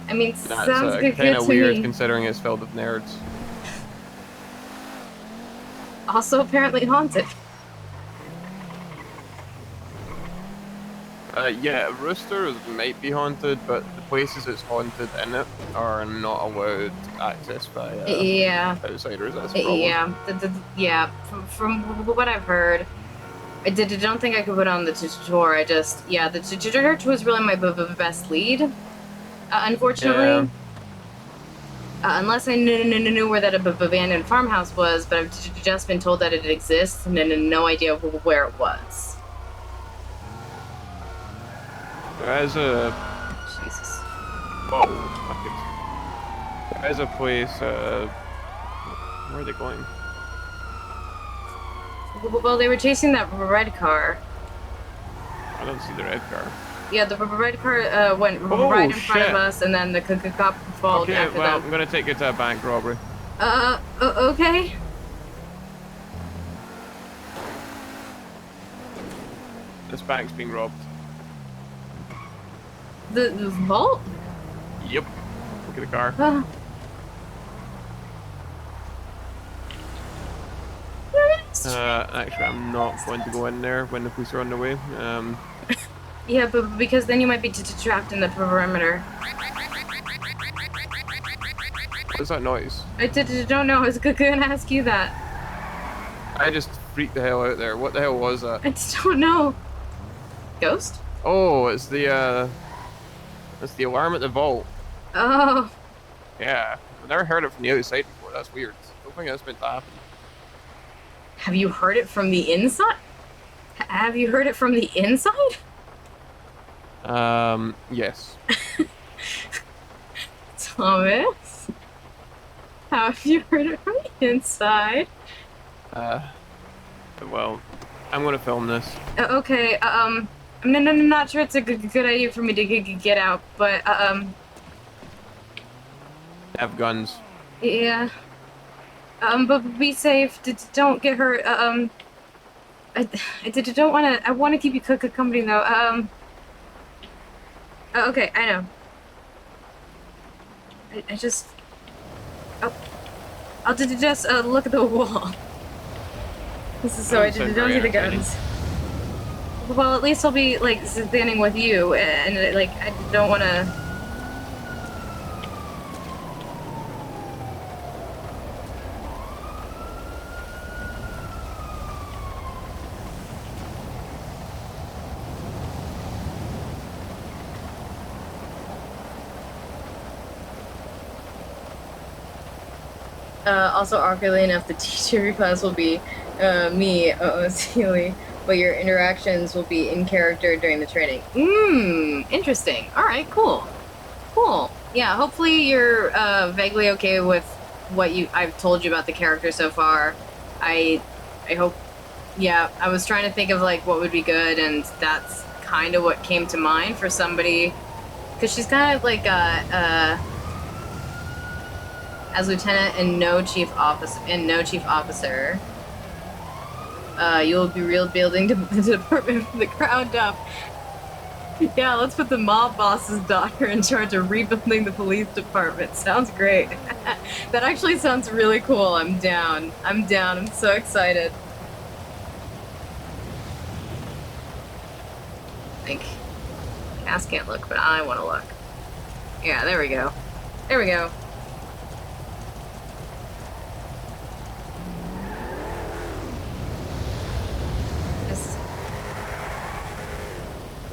I mean, That's sounds good kind of to weird me. considering it's filled with nerds. Also, apparently haunted. Yeah, Roosters might be haunted, but the places it's haunted in it are not allowed access by Yeah. outsiders. That's the problem. Yeah. Yeah. From what I've heard, I don't think I could put on the tour. The church was really my best lead. Unfortunately. Unless I knew where that abandoned farmhouse was, but I've just been told that it exists and no idea where it was. There's a... Jesus. Oh, there's a place, where are they going? Well, they were chasing that red car. I don't see the red car. Yeah, the red car went right in front of us, and then the cop followed Okay, after well, them. I'm gonna take you to a bank robbery. Okay. This bank's being robbed. The vault? Yep. Look at the car. Actually, I'm not going to go in there when the police are on their way. Yeah, but because then you might be trapped in the perimeter. What's that noise? I don't know. I was gonna ask you that. I just freaked the hell out there. What the hell was that? I just don't know. Ghost? Oh, it's the alarm at the vault. Oh. Yeah, I've never heard it from the outside before. That's weird. I don't think that's meant to happen. Have you heard it from the inside? Have you heard it from the inside? Yes. Thomas? How have you heard it from the inside? Well, I'm gonna film this. Okay, I'm not sure it's a good idea for me to get out, but, Have guns. yeah. But be safe. Don't get hurt. I don't wanna. I wanna keep you company though. Okay, I know. I just. Oh, I'll just look at the wall. This is so I Sounds don't very see the entertaining. guns. Well, at least I'll be like standing with you, and like I don't wanna. Also, awkwardly enough, the teacher class will be me, Sealy, but your interactions will be in character during the training. Interesting. Alright, cool. Cool. Yeah, hopefully you're vaguely okay with what I've told you about the character so far. I hope. Yeah, I was trying to think of like what would be good, and that's kind of what came to mind for somebody, because she's kind of like as lieutenant and no chief officer. You will be rebuilding the department from the ground up. Yeah, let's put the mob boss's daughter in charge of rebuilding the police department. Sounds great. That actually sounds really cool. I'm down. I'm so excited. Like, Cass can't look, but I want to look. Yeah, there we go. There we go.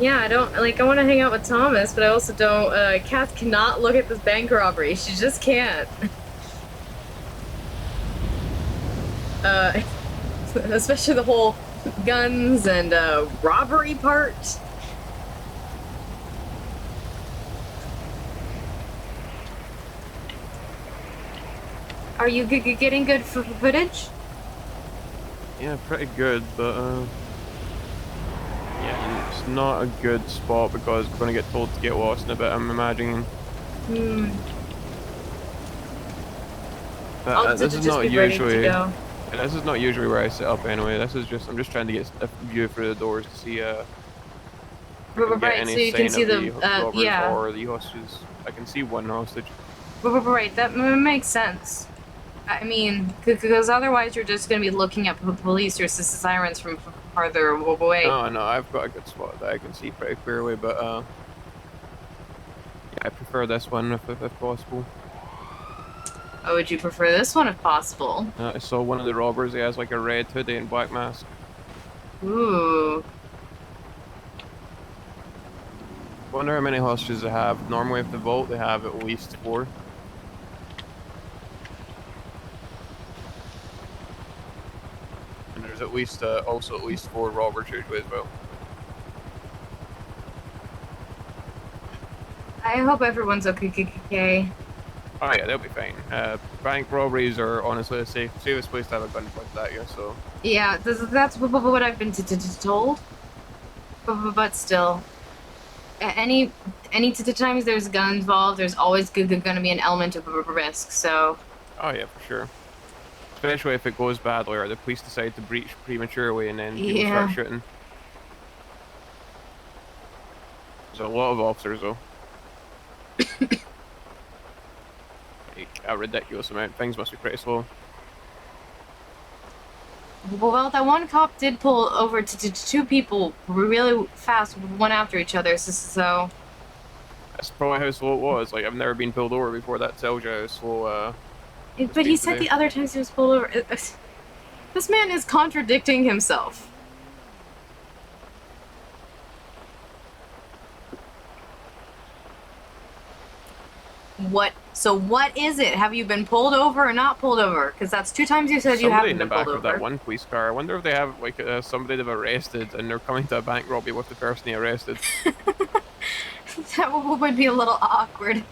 Yeah, I don't, like, I want to hang out with Thomas, but I also don't, Cass cannot look at this bank robbery. She just can't. Especially the whole guns and, robbery part. Are you getting good footage? Yeah, pretty good, but yeah, it's not a good spot because we're gonna get told to get lost in a bit, I'm imagining. This is not usually. This is not usually where I set up anyway. This is just, I'm just trying to get a view through the doors to see Right, so you can see the yeah, or the hostages. I can see one hostage. Right, that makes sense. I mean, because otherwise you're just going to be looking at police or sirens from farther away. Oh, no, I've got a good spot that I can see pretty clearly, but yeah, I prefer this one if possible. Oh, would you prefer this one if possible? I saw one of the robbers, he has like a red hoodie and black mask. Ooh. Wonder how many hostages they have. Normally with the vault they have at least 4. And there's at least also at least 4 robbers usually as well. I hope everyone's okay. Oh yeah, they'll be fine. Bank robberies are honestly the safest place to have a gun pointed at you, so... Yeah, that's what I've been told. But still, any times there's a gun involved, there's always going to be an element of risk, so... Oh yeah, for sure. Especially if it goes badly or the police decide to breach prematurely and then people start shooting. There's a lot of officers though. A ridiculous amount. Things must be pretty slow. Well, that one cop did pull over to 2 people really fast, one after each other, so... That's probably how slow it was. Like, I've never been pulled over before. That tells you how slow, But he said the other times he was pulled over... This man is contradicting himself. What? So what is it? Have you been pulled over or not pulled over? Because that's 2 times you said you haven't been pulled over. Somebody in the back of that one police car. I wonder if they have like somebody they've arrested and they're coming to a bank robbery with the person they arrested. That would be a little awkward.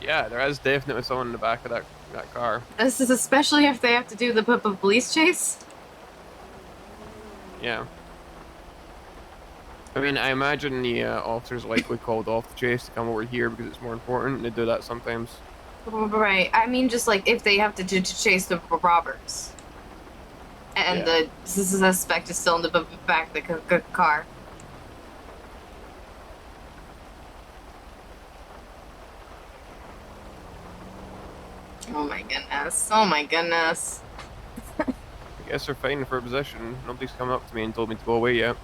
Yeah, there is definitely someone in the back of that car. This is especially if they have to do the police chase. Yeah. I mean, I imagine the officers likely called off the chase to come over here because it's more important. They do that sometimes. Right. I mean, just like if they have to chase the robbers. And the suspect is still in the back of the car. Oh my goodness. Oh my goodness. I guess they're fighting for a position. Nobody's come up to me and told me to go away yet.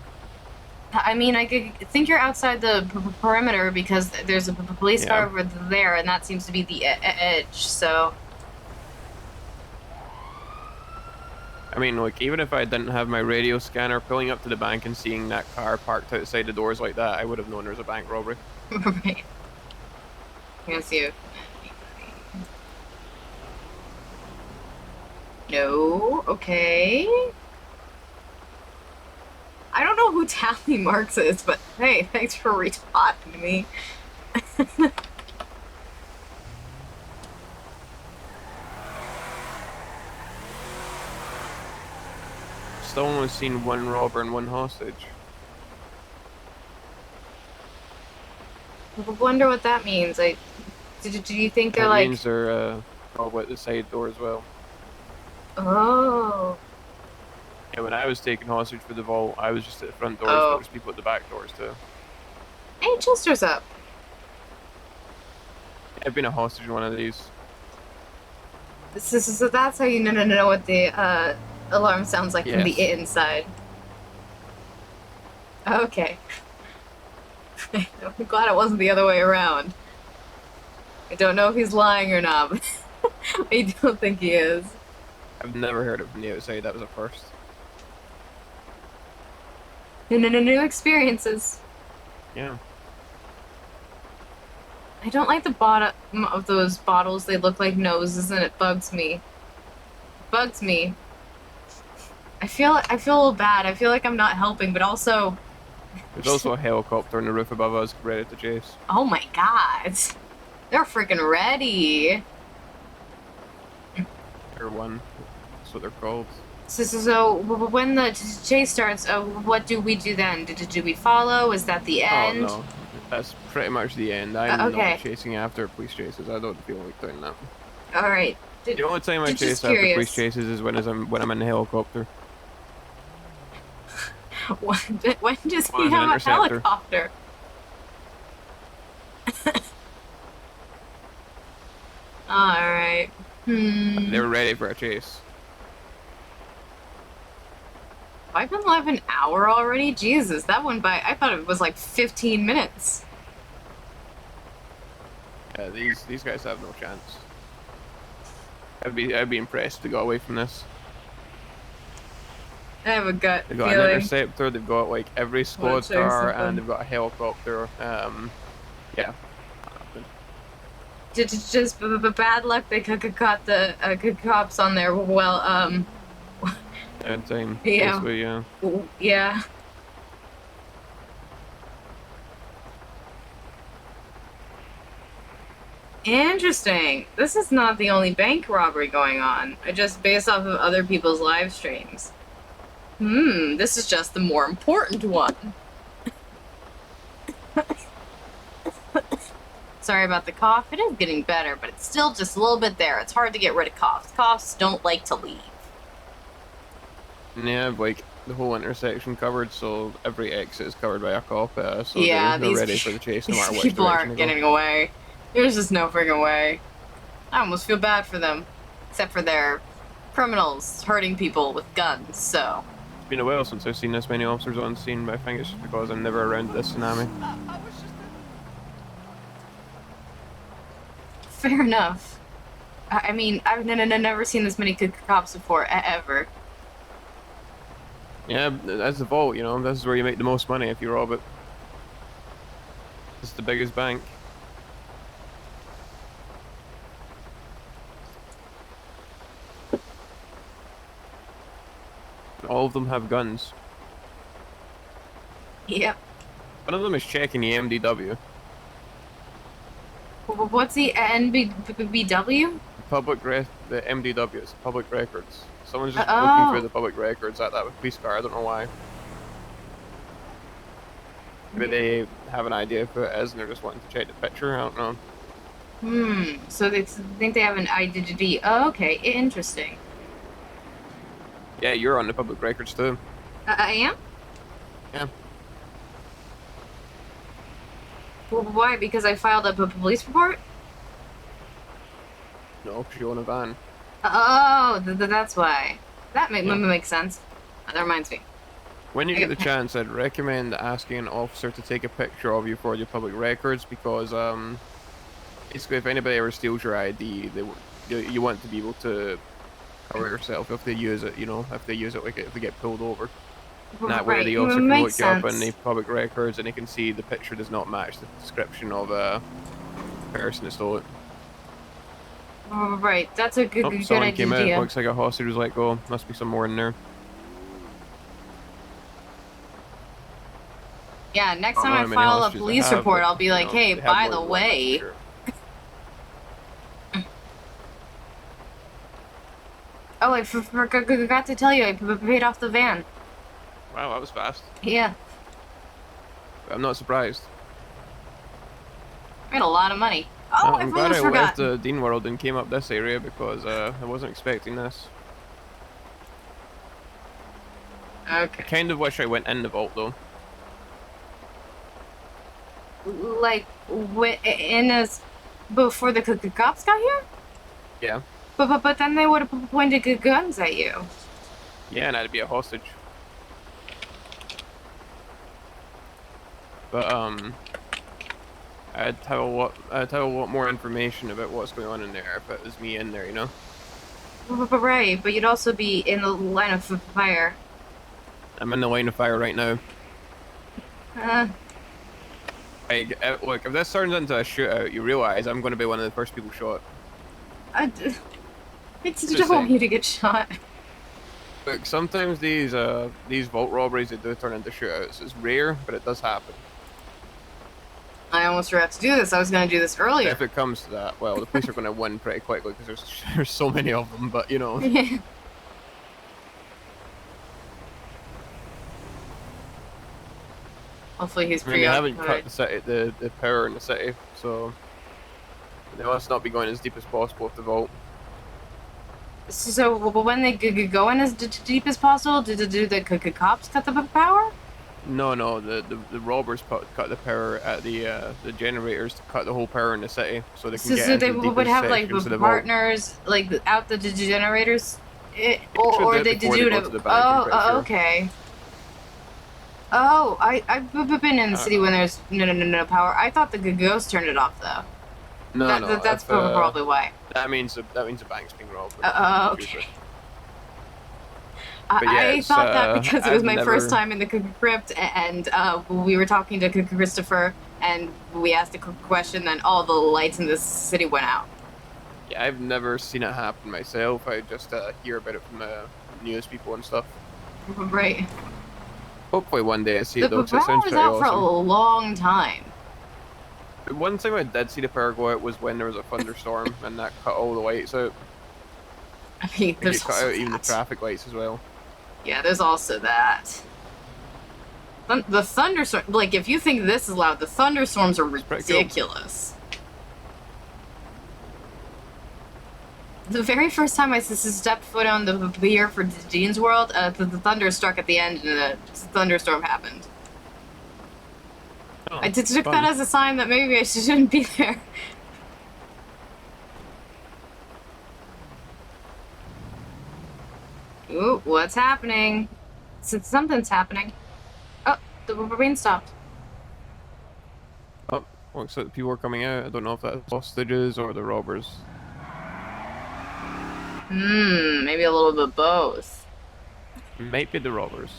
I mean, I think you're outside the perimeter because there's a police car over there, and that seems to be the edge, so... I mean, like, even if I didn't have my radio scanner, pulling up to the bank and seeing that car parked outside the doors like that, I would have known there was a bank robbery. Right. I see you. No. Okay. I don't know who Tally Marks is, but hey, thanks for responding to me. Still only seen one robber and one hostage. I wonder what that means. Do you think they're That like? means they're probably at the side door as well. Oh. Yeah, when I was taking hostage for the vault, I was just at the front doors, Oh. but there's people at the back doors too. Hey, Chester's up. I've been a hostage in one of these. So that's how you know what the alarm sounds like from the Yes. inside. Okay. I'm glad it wasn't the other way around. I don't know if he's lying or not, but I don't think he is. I've never heard it from the outside, that was a first. New experiences. Yeah. I don't like the bottom of those bottles. They look like noses, and it bugs me. It bugs me. I feel a little bad. I feel like I'm not helping, but also, There's also a helicopter on the roof above us, ready to chase. oh my god, they're freaking ready. Tier 1. That's what they're called. So when the chase starts, what do we do then? Do we follow? Is that the end? Oh no. That's pretty much the end. I'm okay. not chasing after police chases. I don't feel like doing that. All right. The only time I just chase after curious. police chases is when I'm in the helicopter. When does Well, he an have a interceptor. helicopter? All right. They're ready for a chase. I've been live an hour already? Jesus, that went by. I thought it was like 15 minutes. Yeah, these guys have no chance. I'd be impressed if they got away from this. I have a gut They've got an feeling. interceptor, they've got like every squad check car, something. and they've got a helicopter. Yeah. Just bad luck. They caught the cops on there. Well, At time. Yeah. Basically, yeah. yeah. Interesting. This is not the only bank robbery going on. Just based off of other people's live streams. This is just the more important one. Sorry about the cough. It is getting better, but it's still just a little bit there. It's hard to get rid of coughs. Coughs don't like to leave. And they have like the whole intersection covered, so every exit is covered by a cop. So Yeah, they're these ready for the chase no These matter which people direction aren't they go. getting away. There's just no friggin' way. I almost feel bad for them. Except for they're criminals hurting people with guns, so. It's been a while since I've seen this many officers on scene, but I think it's just because I'm never around this tsunami. Fair enough. I mean, I've never seen this many cops before, ever. Yeah, that's the vault, you know. This is where you make the most money if you rob it. It's the biggest bank. All of them have guns. Yep. One of them is checking the MDW. What's the NBW? The MDW is public records. Someone's just Oh. looking through the public records at that police car. I don't know why. Maybe they have an idea of who it is and they're just wanting to check the picture. I don't know. So they think they have an identity. Oh, okay, interesting. Yeah, you're on the public records too. I am? Yeah. Well, why? Because I filed a police report? No, because you own a van. Oh, that's why. That makes sense. That reminds me. When you get the chance, I'd recommend asking an officer to take a picture of you for your public records because, basically, if anybody ever steals your ID, you want to be able to cover yourself if they use it, you know, if they use it, like if they get pulled over. And that way, the officer can look you up in the public records and they can see the picture does not match the description of a person that stole it. Right, that's a good, Oh, good someone came out. idea. Looks like a hostage was let go. Must be some more in there. Yeah, next I don't time know I how many file a hostages they police have, report, but, I'll be like, you know, hey, they have by more the than one, that's for way. sure. Oh, I forgot to tell you, I paid off the van. Wow, that was fast. Yeah, I'm not surprised. I made a lot of money. Oh, I'm I glad I almost left forgot. Dean World and came up this area because I wasn't expecting this. I Okay. kind of wish I went in the vault though. Like, in as before the cops got here? Yeah. But then they would have pointed guns at you. Yeah, and I'd be a hostage. But I'd have a lot more information about what's going on in there if it was me in there, you know. Right, but you'd also be in the line of fire. I'm in the line of fire right now. Look, if this turns into a shootout, you realize I'm going to be one of the first people shot. I Just don't want saying. you to get shot. Look, sometimes these vault robberies they do turn into shootouts. It's rare, but it does happen. I almost forgot to do this. I was going to do this earlier. If it comes to that, well, the police are going to win pretty quickly because there's so many of them. But you know, Hopefully he's I mean, they haven't cut preoccupied. the power in the city, so they must not be going as deep as possible with the vault. So when they go in as deep as possible, do the cops cut the power? No, the robbers cut the power at the generators to cut the whole power in the city, so they can So get into they the would deepest have like sections of the vault. partners like out the generators, Should or do they it before they do go it. to the bank, I'm pretty sure. Okay. Oh, I've been in the city when there's no power. I thought the ghost turned it off though. No, That's if, probably why. That means the bank's being robbed. Okay. But yeah, I thought that because it was I've my first never- time in the crypt, and we were talking to Christopher, and we asked a question, then all the lights in the city went out. Yeah, I've never seen it happen myself. I just hear about it from news people and stuff. Right. Hopefully one day I see it though, The 'cause it power sounds was pretty out for a awesome. long time. One time I did see the power go out was when there was a thunderstorm, and that cut all the lights out. I mean, It there's cut also out even the that. traffic lights as well. Yeah, there's also that. The thunderstorm, like, if you think this is loud, the thunderstorms are pretty cool. ridiculous. The very first time I stepped foot on the pier for Dean's World, the thunder struck at the end and a thunderstorm happened. Oh, I took fun. that as a sign that maybe I shouldn't be there. Ooh, what's happening? Something's happening. Oh, the rain stopped. Oh, looks like people are coming out. I don't know if that's hostages or the robbers. Maybe a little bit both. Might be the robbers.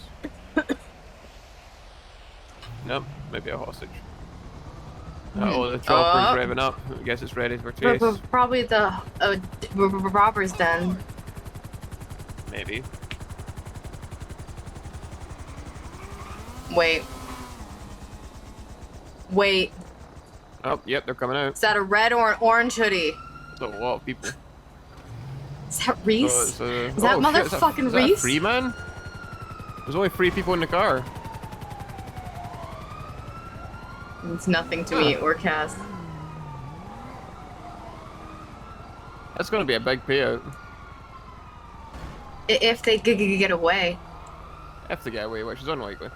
Nope, maybe a hostage. Oh, the chopper's revving up. I guess it's ready for chase. Probably the robbers then. Maybe. Wait. Wait. Oh, yep, they're coming out. Is that a red or an orange hoodie? There's a lot of people. Is that Reese? So Is that motherfucking is that Reese? free man? There's only 3 people in the car. It's nothing to me or Cass. That's gonna be a big payout. If they get away. If they get away, which is unlikely.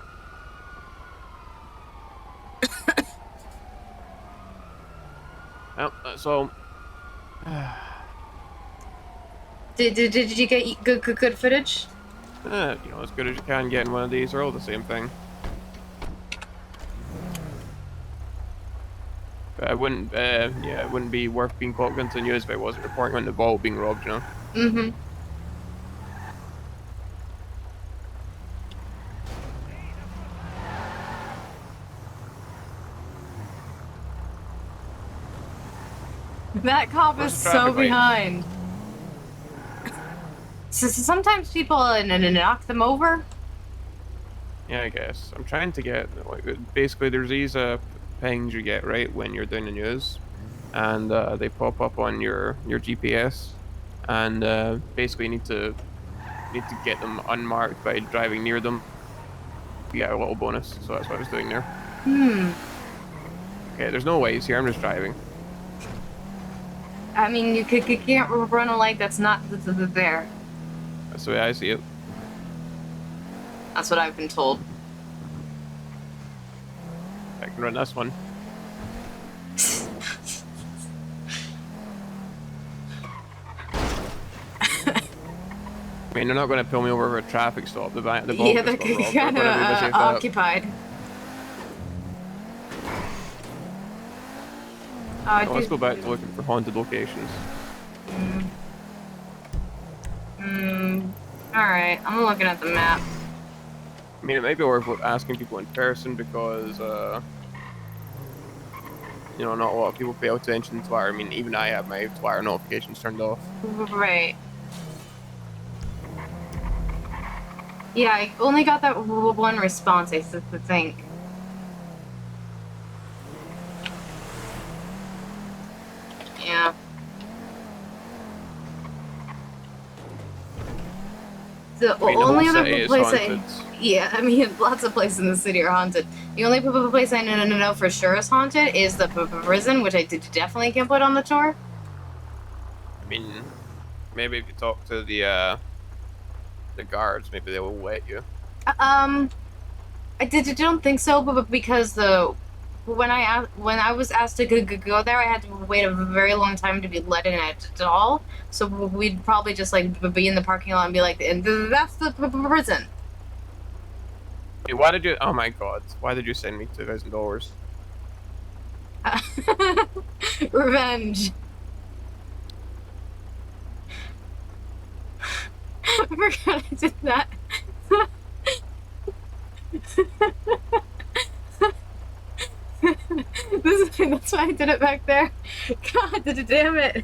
Well, that's all. Did you get good footage? You know, as good as you can get in one of these. They're all the same thing. But it wouldn't, yeah, it wouldn't be worth being caught into the news if it wasn't reporting on the vault being robbed, you know? Mm-hmm. That cop Where's is the so traffic light? behind. So sometimes people knock them over. Yeah, I guess. I'm trying to get, like, basically there's these pings you get, right, when you're doing the news, and they pop up on your GPS, and basically you need to get them unmarked by driving near them. You get a little bonus, so that's what I was doing there. Okay, there's no ways here, I'm just driving. I mean, you can't run a light that's not there. That's the way I see it. That's what I've been told. I can run this one. I mean, they're not going to pull me over for a traffic stop. The vault Yeah, they're just got robbed. They're kind gonna be busy of with that. occupied. Oh, let's go back to looking for haunted locations. Alright, I'm looking at the map. I mean, it might be worth asking people in person because, you know, not a lot of people pay attention to Twitter. I mean, even I have my Twitter notifications turned off. Right. Yeah, I only got that one response, I think. Yeah. The I mean, the only whole other city is place haunted. yeah, I mean, lots of places in the city are haunted. The only place I know for sure is haunted is the prison, which I definitely can put on the tour. I mean, maybe if you talk to the guards, maybe they will let you. I don't think so, but because when I was asked to go there, I had to wait a very long time to be let in at all. So we'd probably just like be in the parking lot and be like, and that's the prison. Wait, why did you? Oh my God! Why did you send me $2,000? Revenge. I forgot I did that. That's why I did it back there. God, damn it.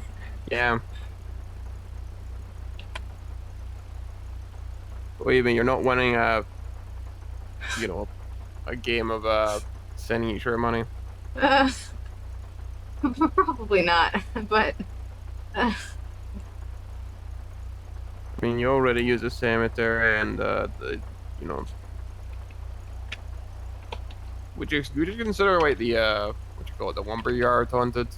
Yeah. What do you mean? You're not winning you know, a game of sending each other money? Probably not, but. I mean, you already use a cemetery and you know. Would you consider like the what you call it, the lumber yard haunted?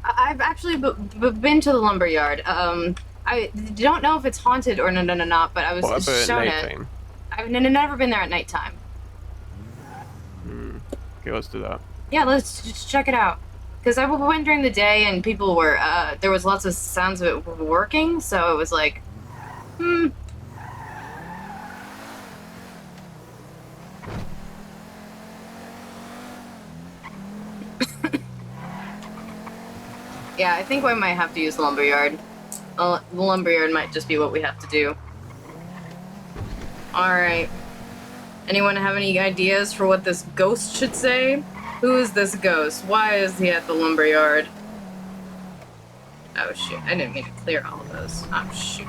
I've actually been to the lumber yard. I don't know if it's haunted or not, but I was What about shown at it. nighttime? I've never been there at nighttime. Okay, let's do that. Yeah, let's just check it out. Because I went during the day and people were, there was lots of sounds of it working, so it was like, Yeah, I think we might have to use the lumberyard. The lumberyard might just be what we have to do. Alright. Anyone have any ideas for what this ghost should say? Who is this ghost? Why is he at the lumberyard? Oh shoot, I didn't mean to clear all of those. Oh shoot.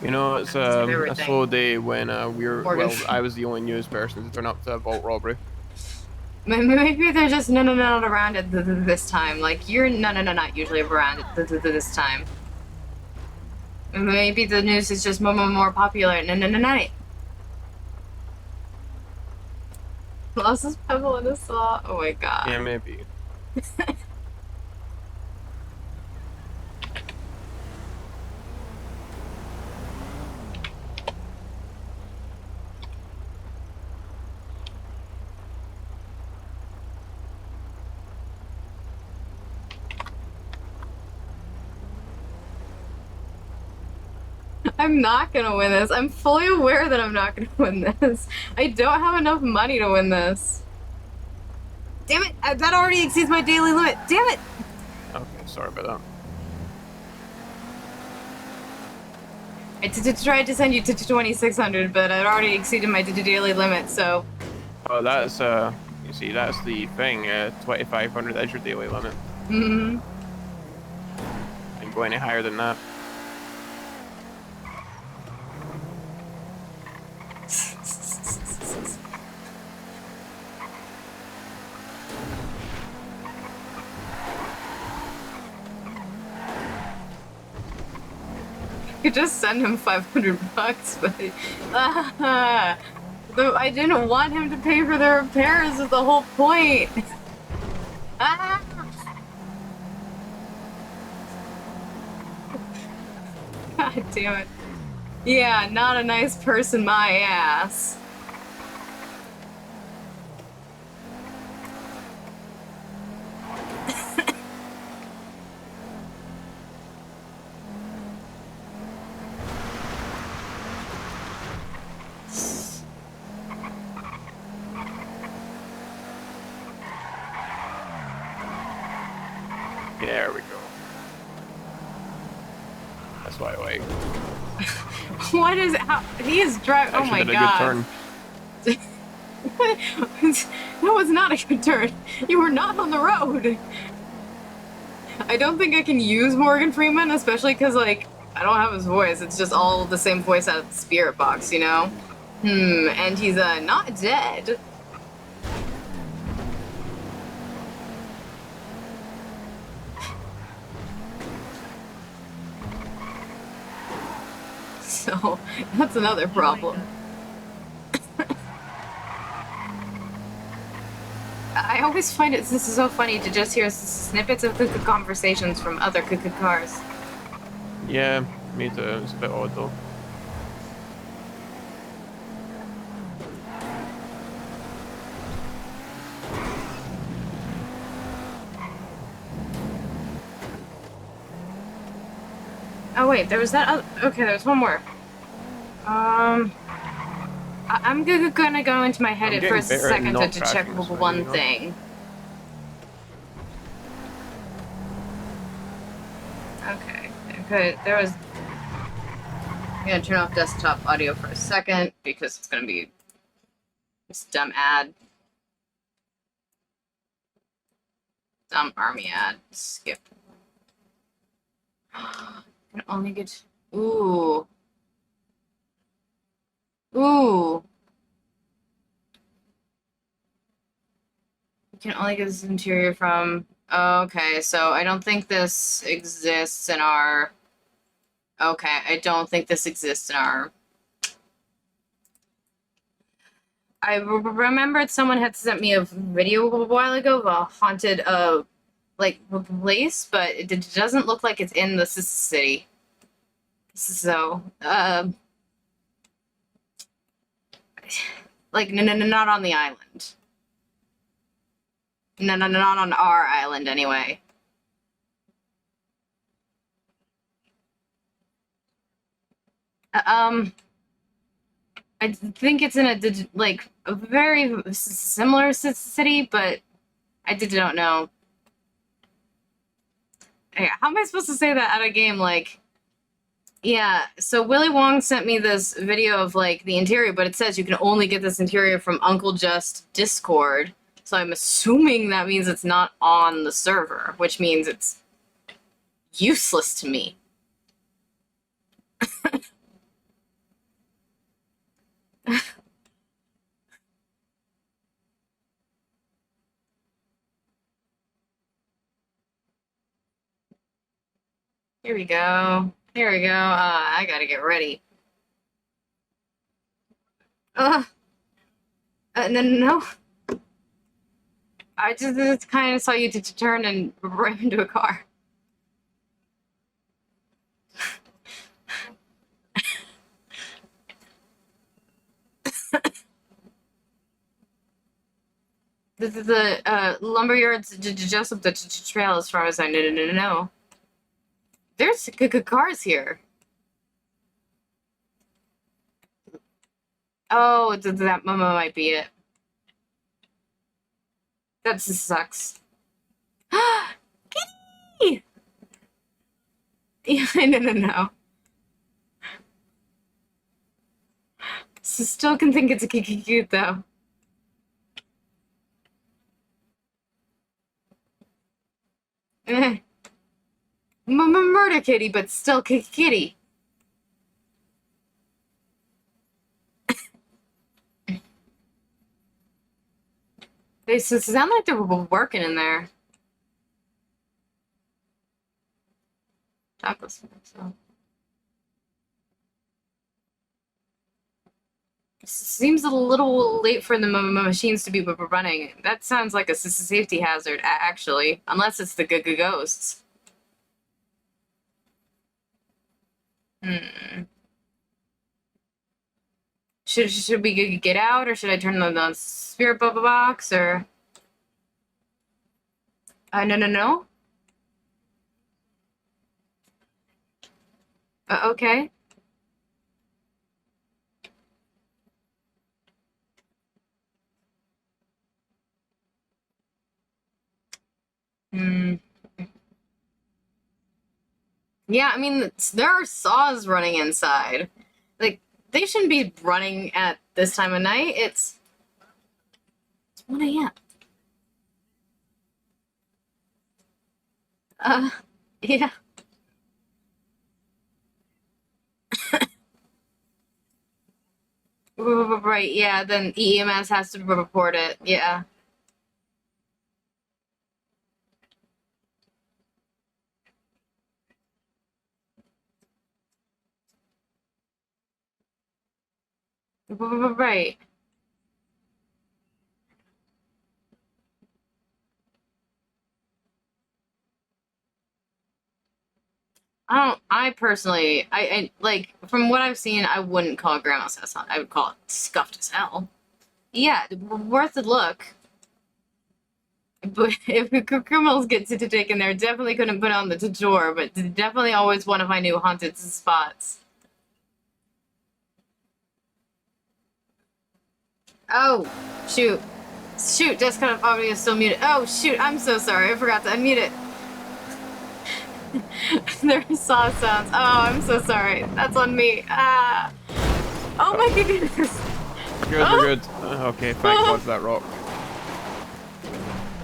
You know, it's a slow day when well, I was the only news person to turn up to a vault robbery. Maybe they're just not around at this time. Like, you're not usually around at this time. Maybe the news is just more popular at night. Lost his pebble in a saw. Oh my god. Yeah, maybe. I'm not gonna win this. I'm fully aware that I'm not gonna win this. I don't have enough money to win this. Damn it! That already exceeds my daily limit. Damn it! Okay, sorry about that. I tried to send you to 2,600, but I'd already exceeded my daily limit, so... Oh, that's, you see, that's the thing, 2,500, that's your daily limit. Mm-hmm. go any higher than that. You could just send him $500, but I didn't want him to pay for the repairs. Is the whole point. Ah! God damn it. Yeah, not a nice person, my ass. There we go. That's why I like. What is how he is driving? Oh my Actually did a god! good turn. That was not a good turn. You were not on the road. I don't think I can use Morgan Freeman, especially because like I don't have his voice. It's just all the same voice out of the spirit box, you know. And he's not dead. So that's another problem. I always find this is so funny to just hear snippets of the conversations from other cars. Yeah, me too. It's a bit odd though. Oh wait, there was that other, okay, there's one more. I'm gonna go into my head for a second to check one thing. Okay, there was... I'm gonna turn off desktop audio for a second because it's gonna be this dumb ad. Dumb army ad. Skip. Can only get... Ooh. Ooh. You can only get this interior from... Okay, so I don't think this exists in our... Okay, I don't think this exists in our... I remembered someone had sent me a video a while ago of a haunted, like, place, but it doesn't look like it's in the city. So, like, no, not on the island. No, not on our island, anyway. I think it's in a, like, a very similar city, but I don't know. Hey, how am I supposed to say that at a game? Like, yeah, so Willy Wong sent me this video of, like, the interior, but it says you can only get this interior from Uncle Just Discord. So I'm assuming that means it's not on the server, which means it's useless to me. Here we go. Here we go. I gotta get ready. No. I just kind of saw you to turn and ram into a car. The lumberyard's just up the trail as far as I know. There's good cars here. Oh, that mama might be it. That just sucks. Kitty! Yeah, no. Still can think it's cute though. murder kitty, but still kitty. They sound like they're working in there. Chocolate so. Seems a little late for the machines to be running. That sounds like a safety hazard, actually. Unless it's the ghosts. Should we get out, or should I turn on the spirit box, or... No. Okay. Yeah, I mean, there are saws running inside. Like, they shouldn't be running at this time of night. It's 1 a.m. Yeah. Right, yeah, then EMS has to report it, yeah. Right. I personally, like, from what I've seen, I wouldn't call it Grandma's house. I would call it scuffed as hell. Yeah, worth a look. But if criminals get to take in there, definitely couldn't put on the door, but definitely always one of my new haunted spots. Oh, shoot. Shoot, desktop audio is still muted. Oh, shoot, I'm so sorry. I forgot to unmute it. There are saw sounds. Oh, I'm so sorry. That's on me. Ah. Oh my goodness. We're good. Okay, thank God for that rock.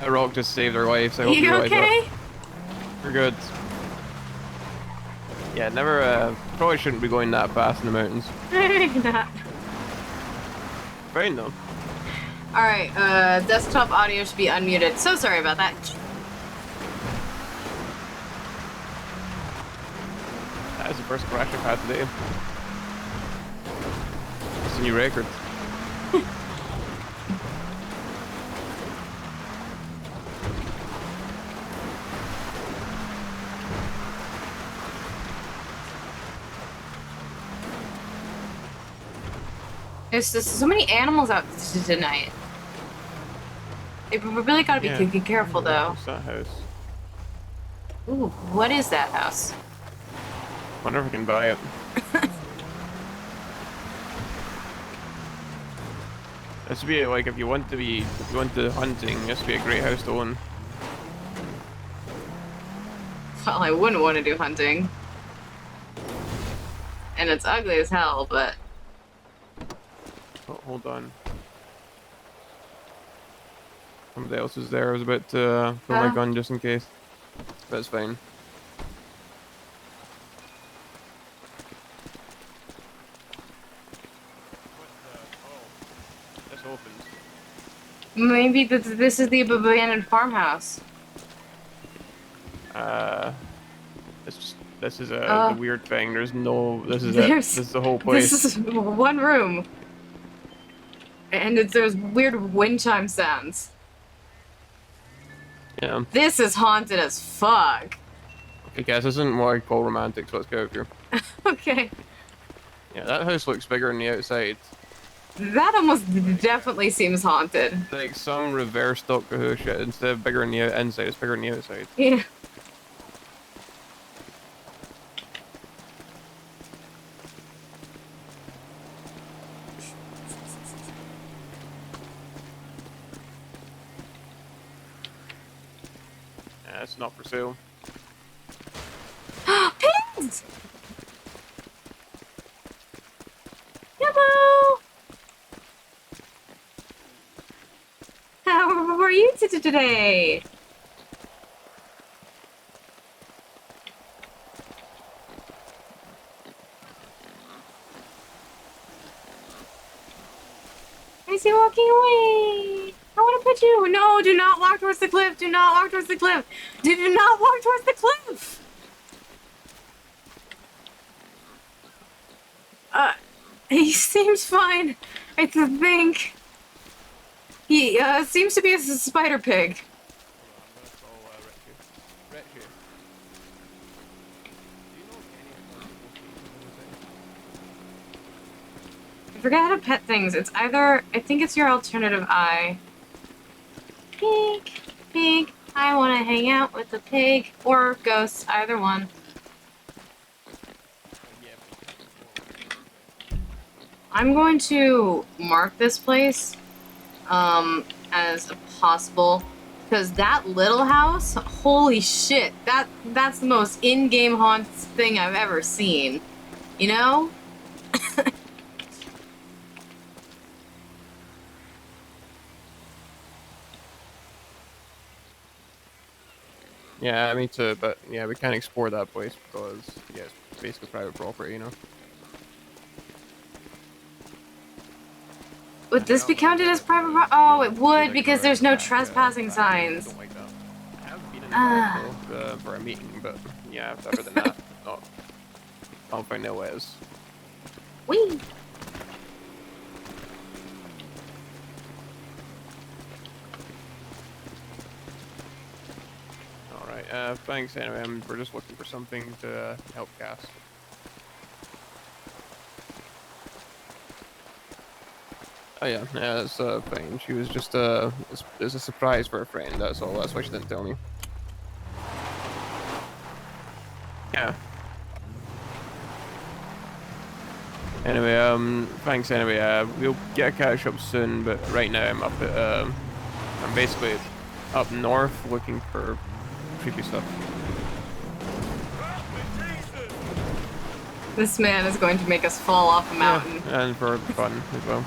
That rock just saved our lives. I hope you realize okay? that. We're good. Yeah, never, probably shouldn't be going that fast in the mountains. Maybe not. Fine though. Alright, desktop audio should be unmuted. So sorry about that. That is the first crash I've had today. It's a new record. There's just so many animals out tonight. We really gotta be careful, though. What's that house? Ooh, what is that house? Wonder if we can buy it. This would be like if you want to hunting, this would be a great house to own. Well, I wouldn't want to do hunting. And it's ugly as hell, but... Oh, hold on. Somebody else was there. I was about to pull my gun just in case. That's fine. This opens. Maybe this is the abandoned farmhouse. This is a weird thing. There's no. This is it. This is the whole place. This is one room. And there's weird wind chime sounds. Yeah. This is haunted as fuck. Okay, guys, this isn't what I call romantic, so let's go over here. Okay. Yeah, that house looks bigger on the outside. That almost definitely seems haunted. Like some reverse Doctor Who shit. Instead of bigger on the inside, it's bigger on the outside. Yeah. It's not for sale. Pigs! Hello! How are you today? is he walking away? I want to pet you. No, do not walk towards the cliff. Do not walk towards the cliff. Do not walk towards the cliff. He seems fine, I think. He, seems to be a spider pig. I forget how to pet things. It's either, I think it's your alternative eye. Pig, pig, I want to hang out with the pig. Or ghosts, either one. I'm going to mark this place as a possible, because that little house, holy shit, that's the most in-game haunted thing I've ever seen. You know? Yeah, me too, but yeah, we can't explore that place because, yeah, it's basically private property, you know? Would this be counted as private Oh, it would, because there's no trespassing signs. Don't like that. I have been in the though, for a meeting, but yeah, other than that, not. I don't find no ways. Whee! Alright, thanks anyway. We're just looking for something to help Cass. Oh yeah, that's fine. She was just it's a surprise for a friend. That's all. That's why she didn't tell me. Yeah. Anyway, thanks anyway. We'll get a catch up soon, but right now I'm up at I'm basically up north looking for creepy stuff. This man is going to make us fall off a mountain. Yeah, and for fun as well.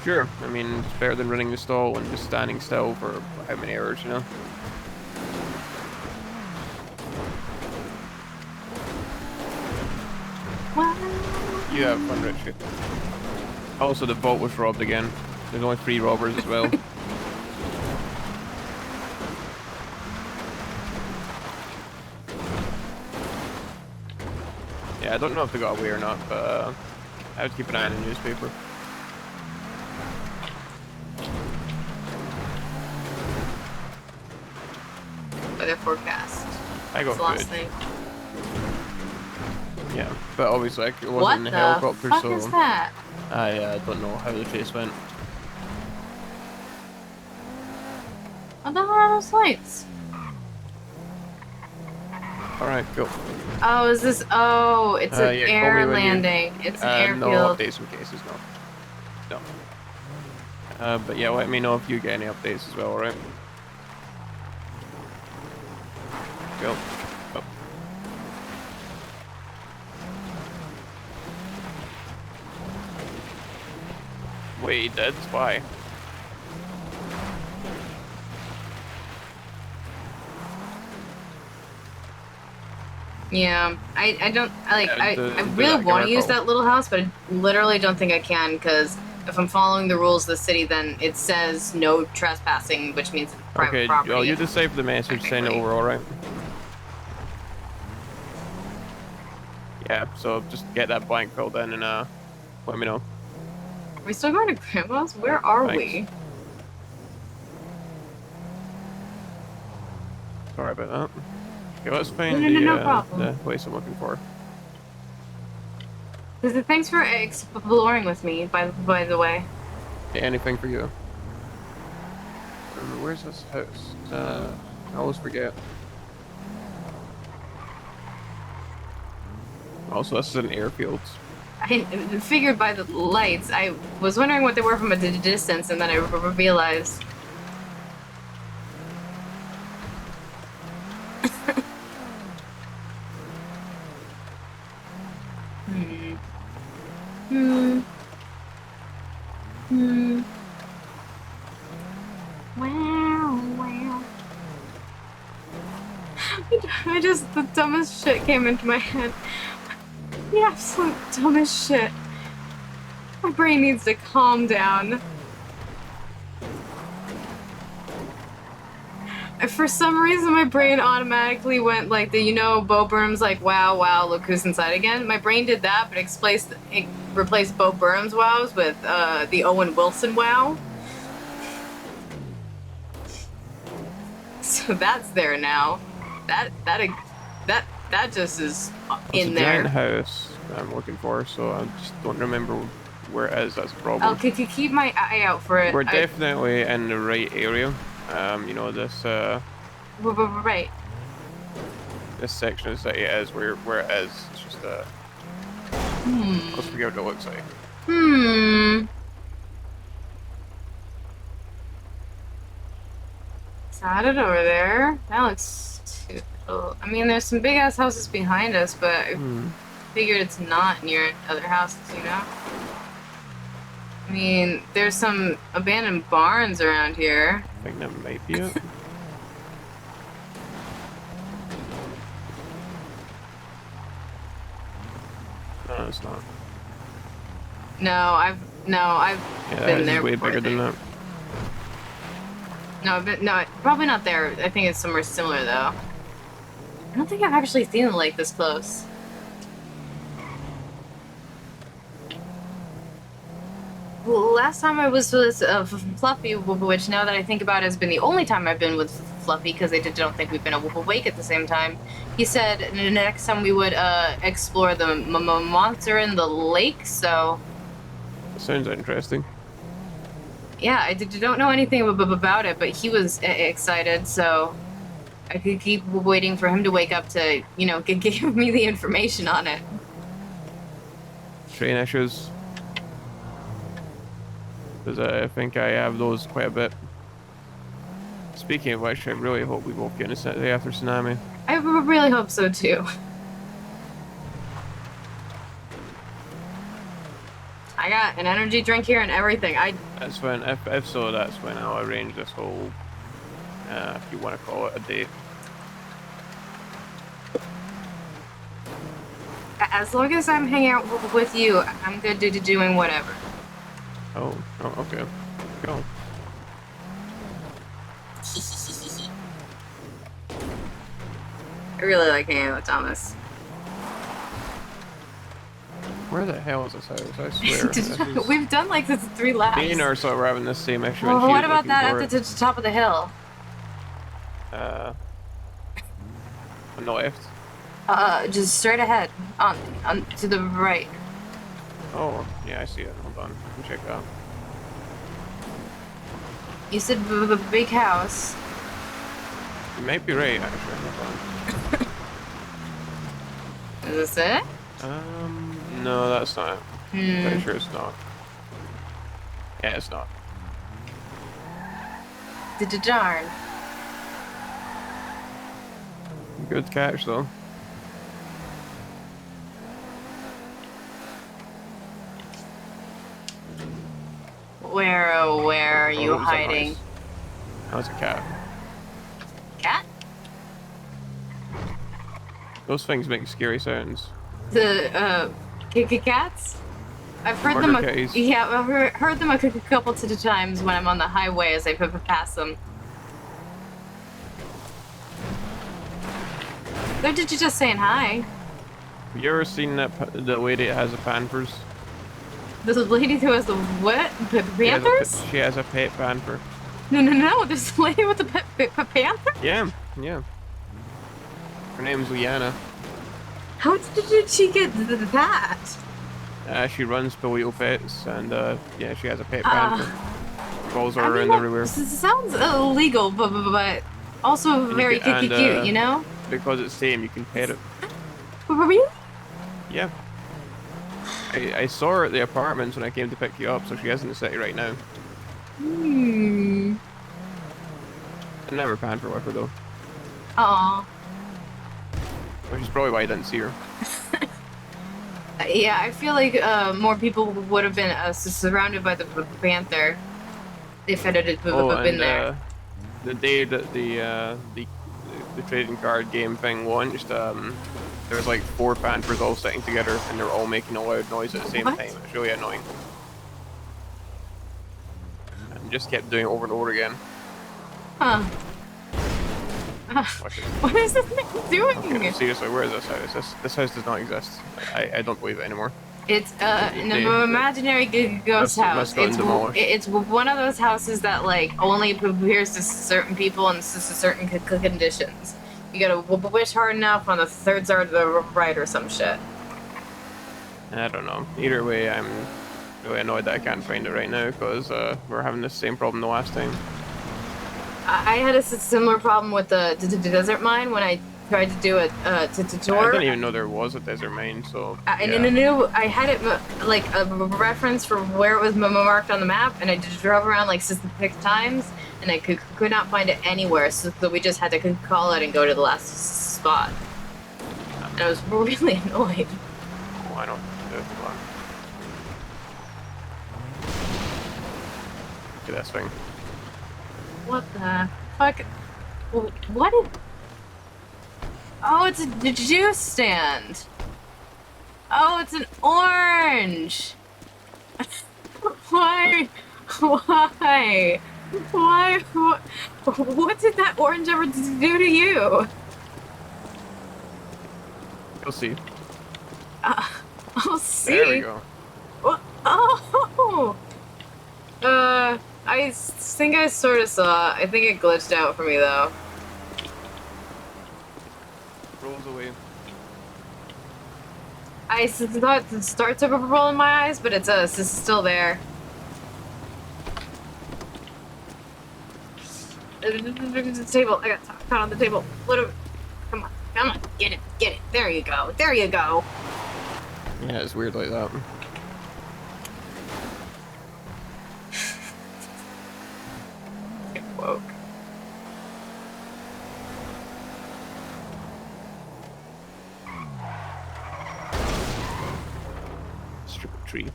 Sure, I mean, it's better than running the stall and just standing still for how many hours, you know? You have fun, Richie. Also, the vault was robbed again. There's only 3 robbers as well. Yeah, I don't know if they got away or not, but I would keep an eye on the newspaper. Weather forecast. I got That's the last good. thing. Yeah, but obviously it What wasn't the a helicopter, fuck so is that? I don't know how the chase went. What the hell are those lights? Alright, go. Oh, is this? Oh, it's an yeah, call me air when you- landing. It's an No airfield. updates in cases, no. No. But yeah, let me know if you get any updates as well, alright? Go. Go. Wait, he did? Why? Yeah, I don't I Yeah, really give want her to a use call. that little house, but I literally don't think I can because if I'm following the rules of the city, then it says no trespassing, which means it's private Okay, property. well, you decipher the message, send it technically. over, alright? Yeah, so just get that blank filled in and let me know. Are we still going to Grandma's? Where are Thanks. we? Sorry about that. Okay, let's find No the problem. place I'm looking for. Thanks for exploring with me, by the way. Hey, anything for you. Where's this house? I always forget. Also, this is an airfield. I figured by the lights. I was wondering what they were from a distance, and then I realized. Wow. The dumbest shit came into my head. The absolute dumbest shit. My brain needs to calm down. For some reason, my brain automatically went like the, Bo Burnham's like, wow, wow, look who's inside again. My brain did that, but it replaced Bo Burnham's wows with the Owen Wilson wow. So that's there now. That just is It's in a there. giant house that I'm looking for, so I just don't remember where it is. That's a problem. I'll keep my eye out for it. We're definitely in the right area. This Right. this section of the city is where it is. It's just let's forget what it looks like. It's not it over there. That looks too. I mean, there's some big ass houses behind us, but I figured it's not near other houses, I mean, there's some abandoned barns around here. I think that might be it. No, it's not. No, I've Yeah, been it's there way before, bigger than I that. think. No, probably not there. I think it's somewhere similar though. I don't think I've actually seen the lake this close. Well, last time I was with Fluffy, which now that I think about it has been the only time I've been with Fluffy because I don't think we've been awake at the same time. He said the next time we would explore the monster in the lake, so... Sounds interesting. Yeah, I don't know anything about it, but he was excited, so I could keep waiting for him to wake up to, give me the information on it. Train issues. Because I think I have those quite a bit. Speaking of which, I really hope we both get in a day after tsunami. I really hope so, too. I got an energy drink here and everything. That's when, if so, that's when I'll arrange this whole, if you want to call it a date. As long as I'm hanging out with you, I'm good to doing whatever. Oh, okay. Go. I really like hanging out with Thomas. Where the hell is this house? I swear. This is... We've done like this 3 laps. Me and her sort of were having the same issue. Well, and she what was about looking that for at the top of the hill? On the left. Just straight ahead, on to the right. Oh, yeah, I see it. Hold on. Let me check it out. You said the big house. You might be right, actually. Hold Is this it? on. No, that's not it. Pretty sure it's not. Yeah, it's not. Darn. Good catch, though. Where are you that was hiding? nice. How's a cat? Cat? Those things make scary sounds. The cats? I've heard Murder them. kitties. Yeah, I've heard them a couple of times when I'm on the highway as I pass them. They're just saying hi. Have you ever seen that the lady that has the panthers? This lady who has the what? The panthers? She has a pet panther. No. There's a lady with a panther? Yeah. Her name's Liana. How did she get that? She runs Paleo Pets, and yeah, she has a pet panther. Follows her around everywhere. Sounds illegal, but also very cute, you know? Because it's tame, you can pet it. Really? Yeah. I saw her at the apartments when I came to pick you up, so she is in the city right now. I never panther with her though. Aw. Which is probably why I didn't see her. Yeah, I feel like more people would have been surrounded by the panther if it had been there. The day that the the trading card game thing once. There was like 4 panthers all sitting together, and they were all making a loud noise at the same What? time. It was really annoying. And just kept doing it over and over again. Huh. Watch it. What is this thing doing? Okay, seriously, where is this house? This house does not exist. I don't believe it anymore. It's an imaginary ghost house. Must gotten demolished. It's one of those houses that like only appears to certain people in certain conditions. You gotta wish hard enough on the third side of the right or some shit. I don't know. Either way, I'm really annoyed that I can't find it right now because we're having the same problem the last time. I had a similar problem with the desert mine when I tried to do a tour. I didn't even know there was a desert mine, so. I knew I had it like a reference for where it was marked on the map, and I just drove around like 6 times, and I could not find it anywhere. So we just had to call it and go to the last spot. And I was really annoyed. Oh, I don't know. Hold on. Look at this thing. What the fuck? What is... Oh, it's a juice stand. Oh, it's an orange. Why? Why? Why? What did that orange ever do to you? You'll see. I'll see. There we go. Oh! I think I sort of saw. I think it glitched out for me though. Rolls away. I thought it starts to roll in my eyes, but it's still there. The table. I got caught on the table. Come on, get it. There you go. Yeah, it's weird like that. Get woke. Strip a tree.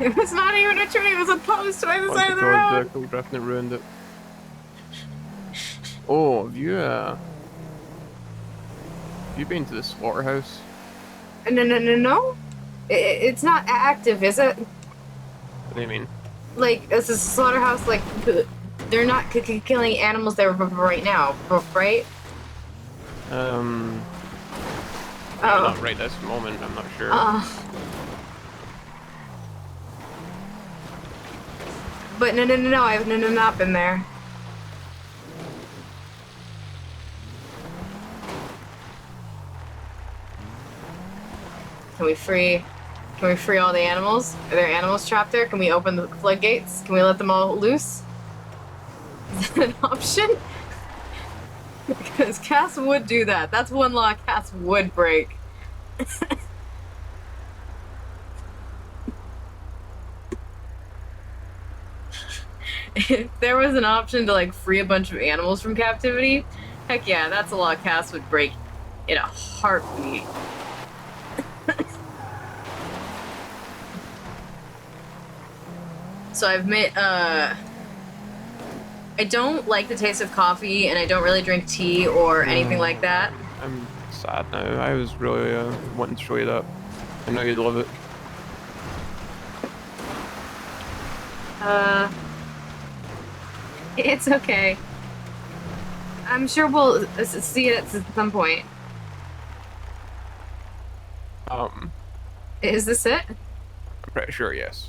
It was not even a tree. It was a post by the Bunch side of of the road. vehicle drifting it ruined it. Oh, have you been to the slaughterhouse? No. It's not active, is it? What do you mean? Like, it's a slaughterhouse, like, they're not killing animals there right now, right? Not right this moment, I'm not sure. But no, I've not been there. Can we free all the animals? Are there animals trapped there? Can we open the floodgates? Can we let them all loose? Is that an option? Because Cass would do that. That's one law Cass would break. If there was an option to like free a bunch of animals from captivity, heck yeah, that's a law Cass would break in a heartbeat. So I've made, I don't like the taste of coffee, and I don't really drink tea or anything like that. I'm sad now. I was really wanting to show you that. I know you'd love it. It's okay. I'm sure we'll see it at some point. Is this it? I'm pretty sure, yes.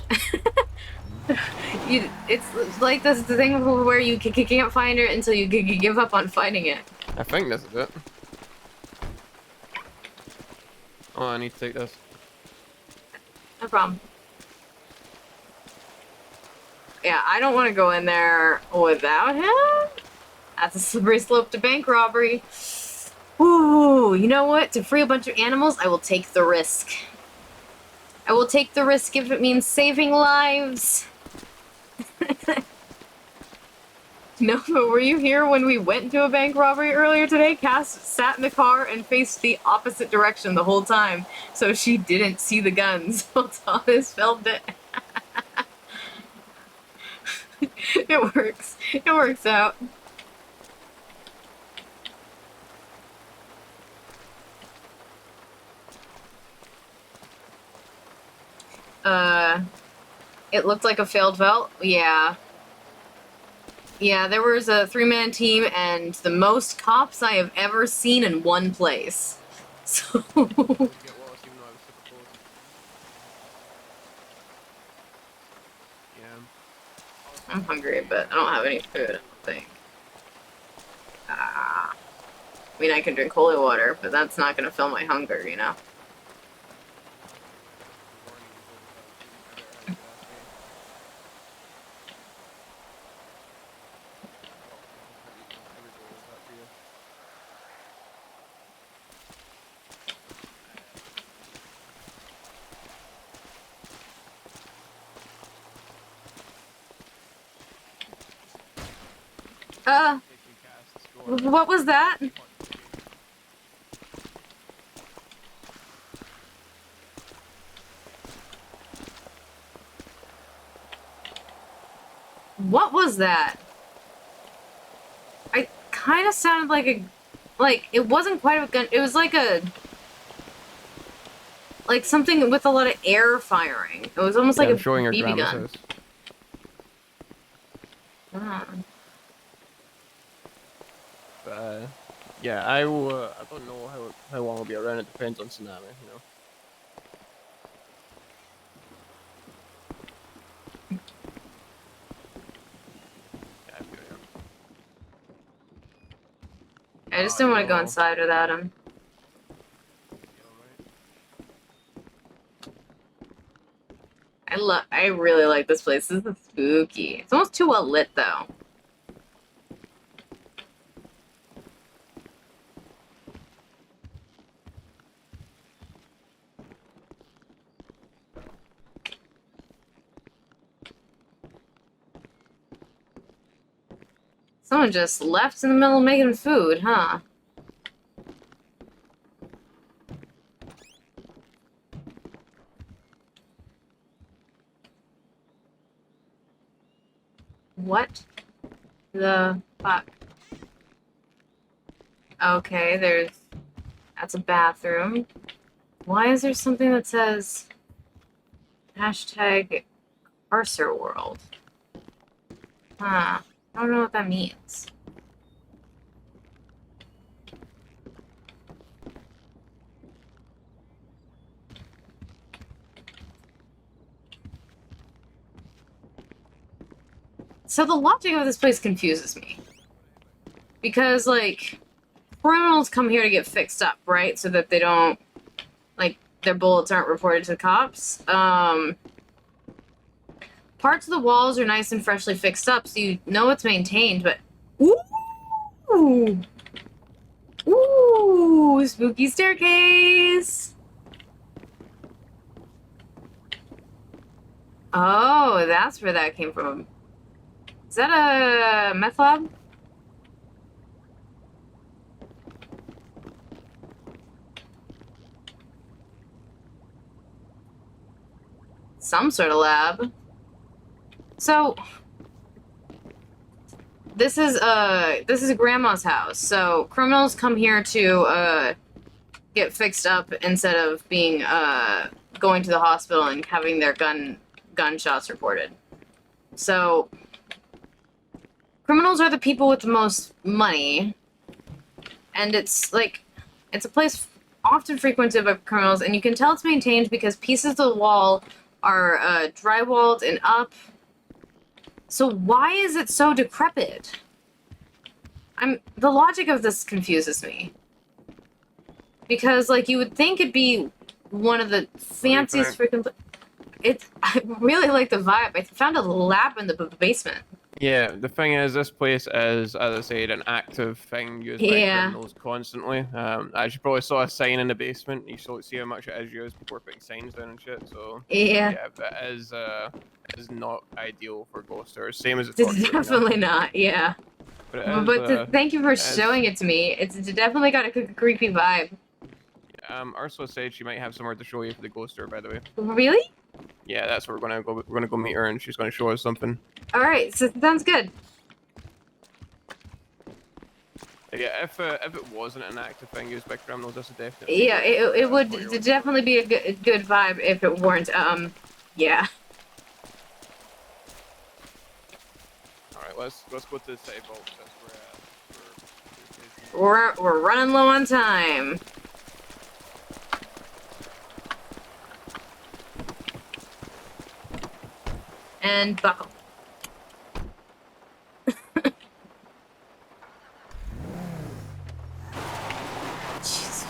It's like this the thing where you can't find it until you give up on finding it. I think this is it. Oh, I need to take this. No problem. Yeah, I don't want to go in there without him. That's a slippery slope to bank robbery. Ooh, you know what? To free a bunch of animals, I will take the risk. I will take the risk if it means saving lives. No, but were you here when we went into a bank robbery earlier today? Cass sat in the car and faced the opposite direction the whole time, so she didn't see the guns while Thomas filmed it. It works. It works out. It looked like a failed vault. Yeah. Yeah, there was a 3-man team and the most cops I have ever seen in one place. So. Get lost even though I was super close. Yeah. I'm hungry, but I don't have any food, I don't think. I mean, I can drink holy water, but that's not gonna fill my hunger, you know? What was that? What was that? I kind of sounded like a, it wasn't quite a gun, it was like a, like something with a lot of air firing. It was almost like a showing your BB grandma's gun. house. Ah. But, yeah, I don't know how long I'll be around. It depends on tsunami, you know. Yeah, I feel you. I just didn't want to go inside without him. I really like this place. This is spooky. It's almost too well lit though. Someone just left in the middle of making food, huh? What the fuck? Okay, that's a bathroom. Why is there something that says hashtag Parser World? Huh. I don't know what that means. So the logic of this place confuses me. Because, like, criminals come here to get fixed up, right? So that they don't, like, their bullets aren't reported to the cops. Parts of the walls are nice and freshly fixed up, so you know it's maintained, but... Ooh! Ooh! Spooky staircase! Oh, that's where that came from. Is that a meth lab? Some sort of lab. So this is grandma's house. So criminals come here to get fixed up instead of being going to the hospital and having their gunshots reported. So criminals are the people with the most money, and it's like it's a place often frequented by criminals, and you can tell it's maintained because pieces of the wall are drywalled and up. So why is it so decrepit? The logic of this confuses me. Because, like, you would think it'd be one of the fanciest freaking... I really like the vibe. I found a lab in the basement. Yeah, the thing is, this place is, as I said, an active thing used by criminals constantly. I actually probably saw a sign in the basement. You see how much it is used. People are putting signs down and shit. So yeah, but it is not ideal for ghosters. Same as it's definitely not. Yeah, but thank you for showing it to me. It's definitely got a creepy vibe. Ursula said she might have somewhere to show you for the ghost tour, by the way. Really? Yeah, that's where we're gonna go. We're gonna go meet her, and she's gonna show us something. All right, so sounds good. Yeah, if it wasn't an active thing used by criminals, this would definitely. Yeah, it would definitely be a good vibe if it weren't. Yeah. All right, let's go to the safe vault because we're We're running low on time. And buckle. Jeez.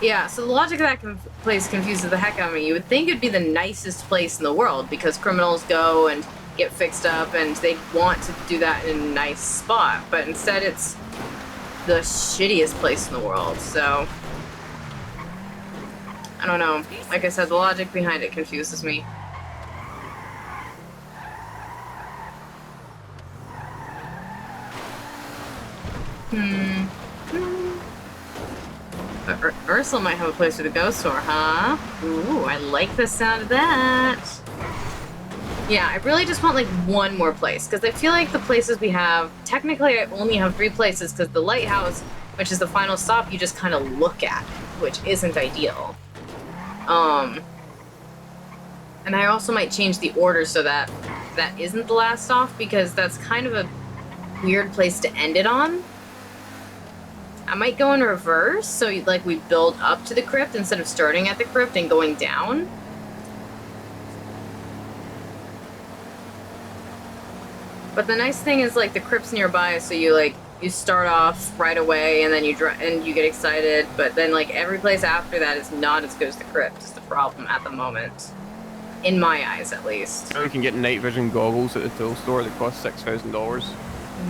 Yeah, so the logic of that place confuses the heck out of me. You would think it'd be the nicest place in the world because criminals go and get fixed up and they want to do that in a nice spot, but instead it's the shittiest place in the world, so I don't know. Like I said, the logic behind it confuses me. But Ursula might have a place for the ghost store, huh? Ooh, I like the sound of that. Yeah, I really just want like one more place because I feel like the places we have, technically I only have 3 places because the lighthouse, which is the final stop, you just kind of look at, which isn't ideal. And I also might change the order so that that isn't the last stop because that's kind of a weird place to end it on. I might go in reverse, so like we build up to the crypt instead of starting at the crypt and going down. But the nice thing is like the crypt's nearby, so you start off right away and then you get excited, but then like every place after that is not as good as the crypt. Is the problem at the moment, in my eyes at least. You can get night vision goggles at the tool store that cost $6,000.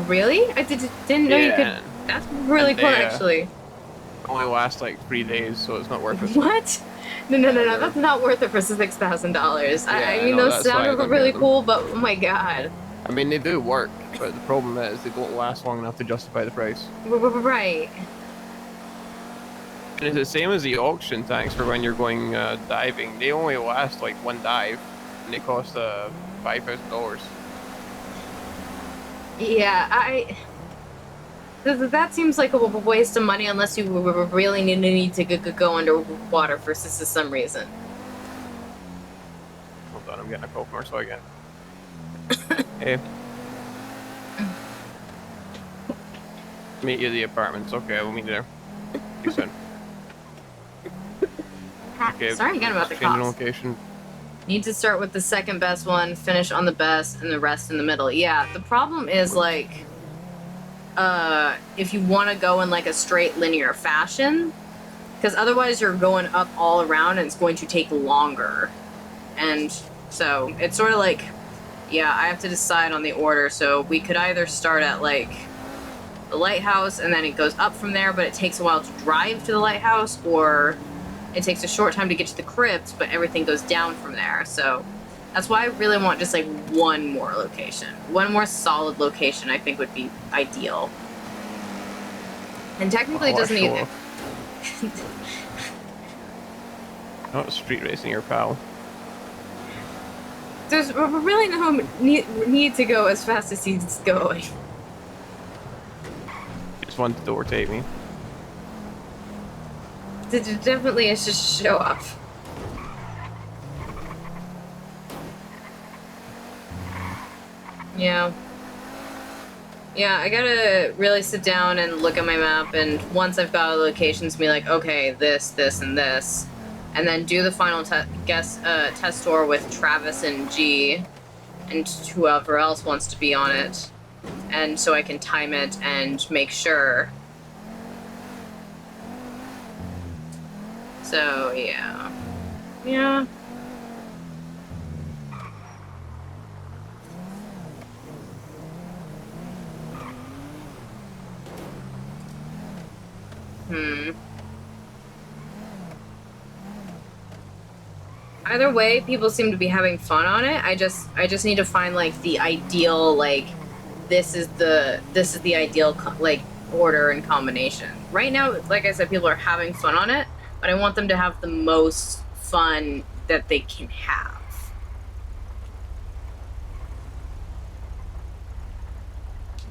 Really? I didn't know you could. That's really cool, actually. Only last like 3 days, so it's not worth it. What? No, that's not worth it for $6,000. I mean, no, those sound really cool, but oh my god. I mean, they do work, but the problem is they don't last long enough to justify the price. Right. And it's the same as the auction tanks for when you're going diving. They only last like 1 dive, and they cost $5,000. Yeah, that seems like a waste of money unless you really need to go underwater for some reason. Hold on, I'm getting a call from Ursula again. Hey. Meet you at the apartments. Okay, we'll meet you there. See you soon. Okay, sorry again about the changing cost. location. Need to start with the second best one, finish on the best, and the rest in the middle. Yeah, the problem is like, if you want to go in like a straight linear fashion, because otherwise you're going up all around and it's going to take longer. And so it's sort of like, yeah, I have to decide on the order. So we could either start at like the lighthouse and then it goes up from there, but it takes a while to drive to the lighthouse, or it takes a short time to get to the crypt, but everything goes down from there. So that's why I really want just like one more location. One more solid location I think would be ideal. And technically it doesn't either. Not street racing your pal. There's really no need to go as fast as he's going. Just wanted to overtake me. Definitely it's just show off. Yeah. Yeah, I gotta really sit down and look at my map, and once I've got a locations, be like, okay, this, and this. And then do the final test tour with Travis and G, and whoever else wants to be on it. And so I can time it and make sure. So, yeah. Yeah. Either way, people seem to be having fun on it. I just need to find like the ideal, like this is the ideal like order and combination. Right now, like I said, people are having fun on it, but I want them to have the most fun that they can have.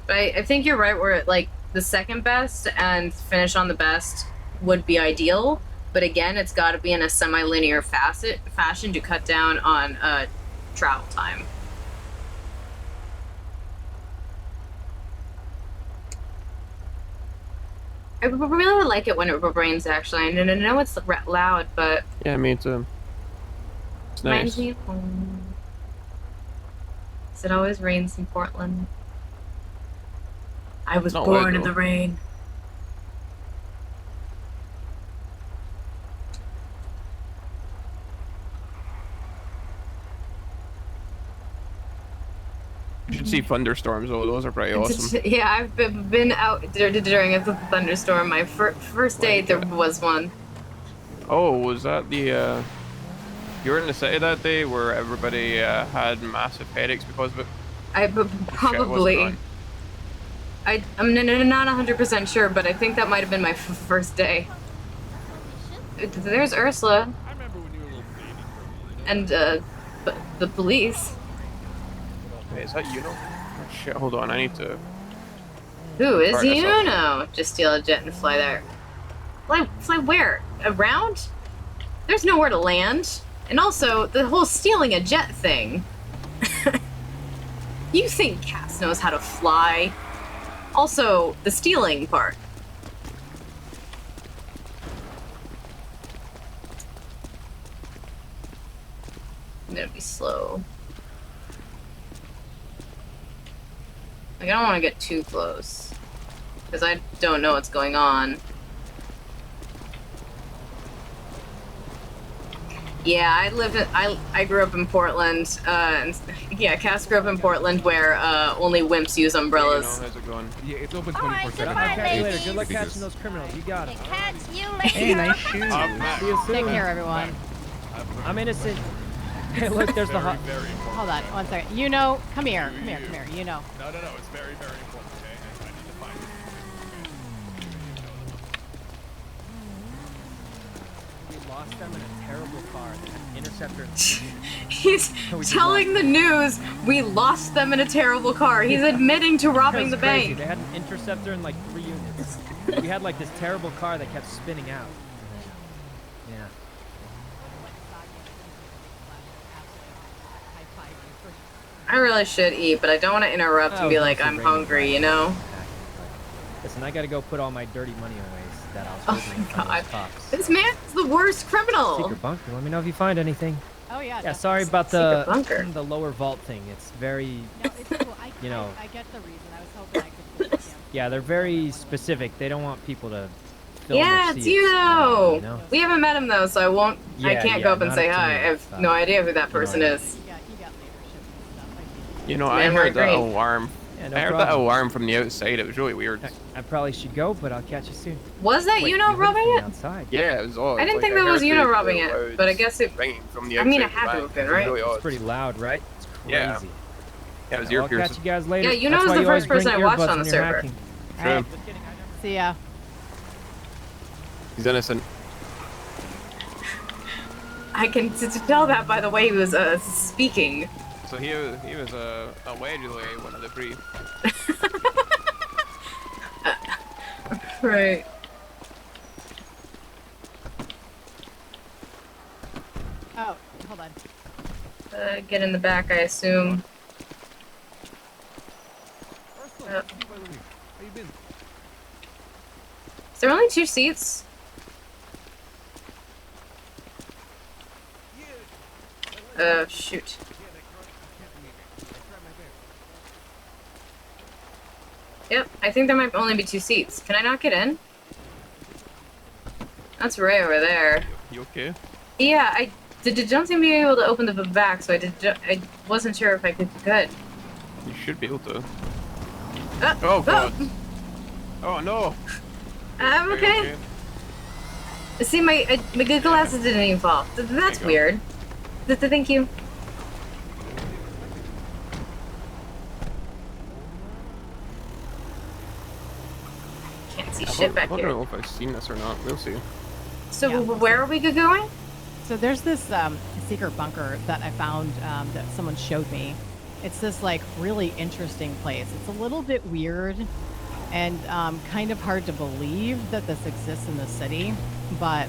But I think you're right where like the second best and finish on the best would be ideal. But again, it's got to be in a semi-linear fashion to cut down on travel time. I really would like it when it rains, actually. I know it's loud, but... Yeah, me too. It's reminds nice. me of home. 'Cause it always rains in Portland. I was Not born wet, in the though. rain. You should see thunderstorms, though. Those are pretty awesome. Yeah, I've been out during a thunderstorm. My first day there was one. Oh, was that the, you were in the city that day where everybody had massive headaches because of it? Probably. I'm not 100% sure, but I think that might have been my first day. There's Ursula. I remember when you were a little baby. And the police. Wait, is that Uno? Oh, shit, hold on, I need to... Who is Fire this up. Uno? Just steal a jet and fly there. Fly where? Around? There's nowhere to land. And also, the whole stealing a jet thing. You think Cass knows how to fly? Also, the stealing part. I'm gonna be slow. Like, I don't want to get too close. Because I don't know what's going on. Yeah, I grew up in Portland. Yeah, Cass grew up in Portland where only wimps use umbrellas. How's it going? Yeah, it's open All right, 24/7. goodbye, I'll catch you later. ladies. Good luck catching those criminals. You got it. Catch you later. Hey, nice shoes. See you soon. Take care, everyone. I'm innocent. Hey, look, there's the hot. Hold on, one second. You know, come here. You know. No, it's very, very important, okay? I need to find it. We lost them in a terrible car. They had an interceptor. He's telling the news we lost them in a terrible car. He's admitting to robbing the bank. They had an interceptor and like 3 units. We had like this terrible car that kept spinning out. Yeah. I really should eat, but I don't want to interrupt and be like, I'm hungry, you know? Listen, I gotta go put all my dirty money away that I was Oh holding in my front of god. those cops. This man's the worst criminal. Secret bunker. Let me know if you find anything. Oh yeah. Yeah, sorry about Secret bunker. the lower vault thing. It's very, No, it's cool. you know. I get the reason. I was hoping I could. Put it Yeah, they're very specific. They don't want people to film Yeah, or it's see you it, know. you know? We haven't met him though, so I won't. I Yeah, can't yeah, go up and not say up to hi. me. I have no idea who that person is. He got leadership and stuff. I see. You know, Man, I we're heard that great. alarm. Yeah, no I heard problem. that alarm from the outside. It was really weird. I probably should go, but I'll catch you soon. Was that Wait, you know heard rubbing from it? Outside. Yeah, it was odd. I didn't Like, think that was heard Uno the rubbing it, loud but I guess it. ringing from the I mean, it outside had to of have the been, bank. It was right? really It's odd. pretty loud, right? It's crazy. Yeah. Yeah, it was I'll ear catch piercing. you guys later. Yeah, you That's know why was the always first person bring I watched earbuds on the when you're server. hacking. True. Alright, see ya. He's innocent. I can tell that by the way he was speaking. So he was allegedly one of the three. Right. Oh, hold on. Get in the back, I assume. How you been? Is there only 2 seats? Shoot. Yep, I think there might only be 2 seats. Can I not get in? That's Ray over there. You okay? Yeah, I don't seem to be able to open the back, so I wasn't sure if I could. Good. You should be able to. Oh Oh god. Oh no. I'm Are you okay. See, my good glasses didn't even fall. That's go. weird. Thank you. Can't see shit back I don't here. know if I've seen this or not. We'll see. So Yeah. where are we going? So there's this secret bunker that I found that someone showed me. It's this like really interesting place. It's a little bit weird and kind of hard to believe that this exists in the city, but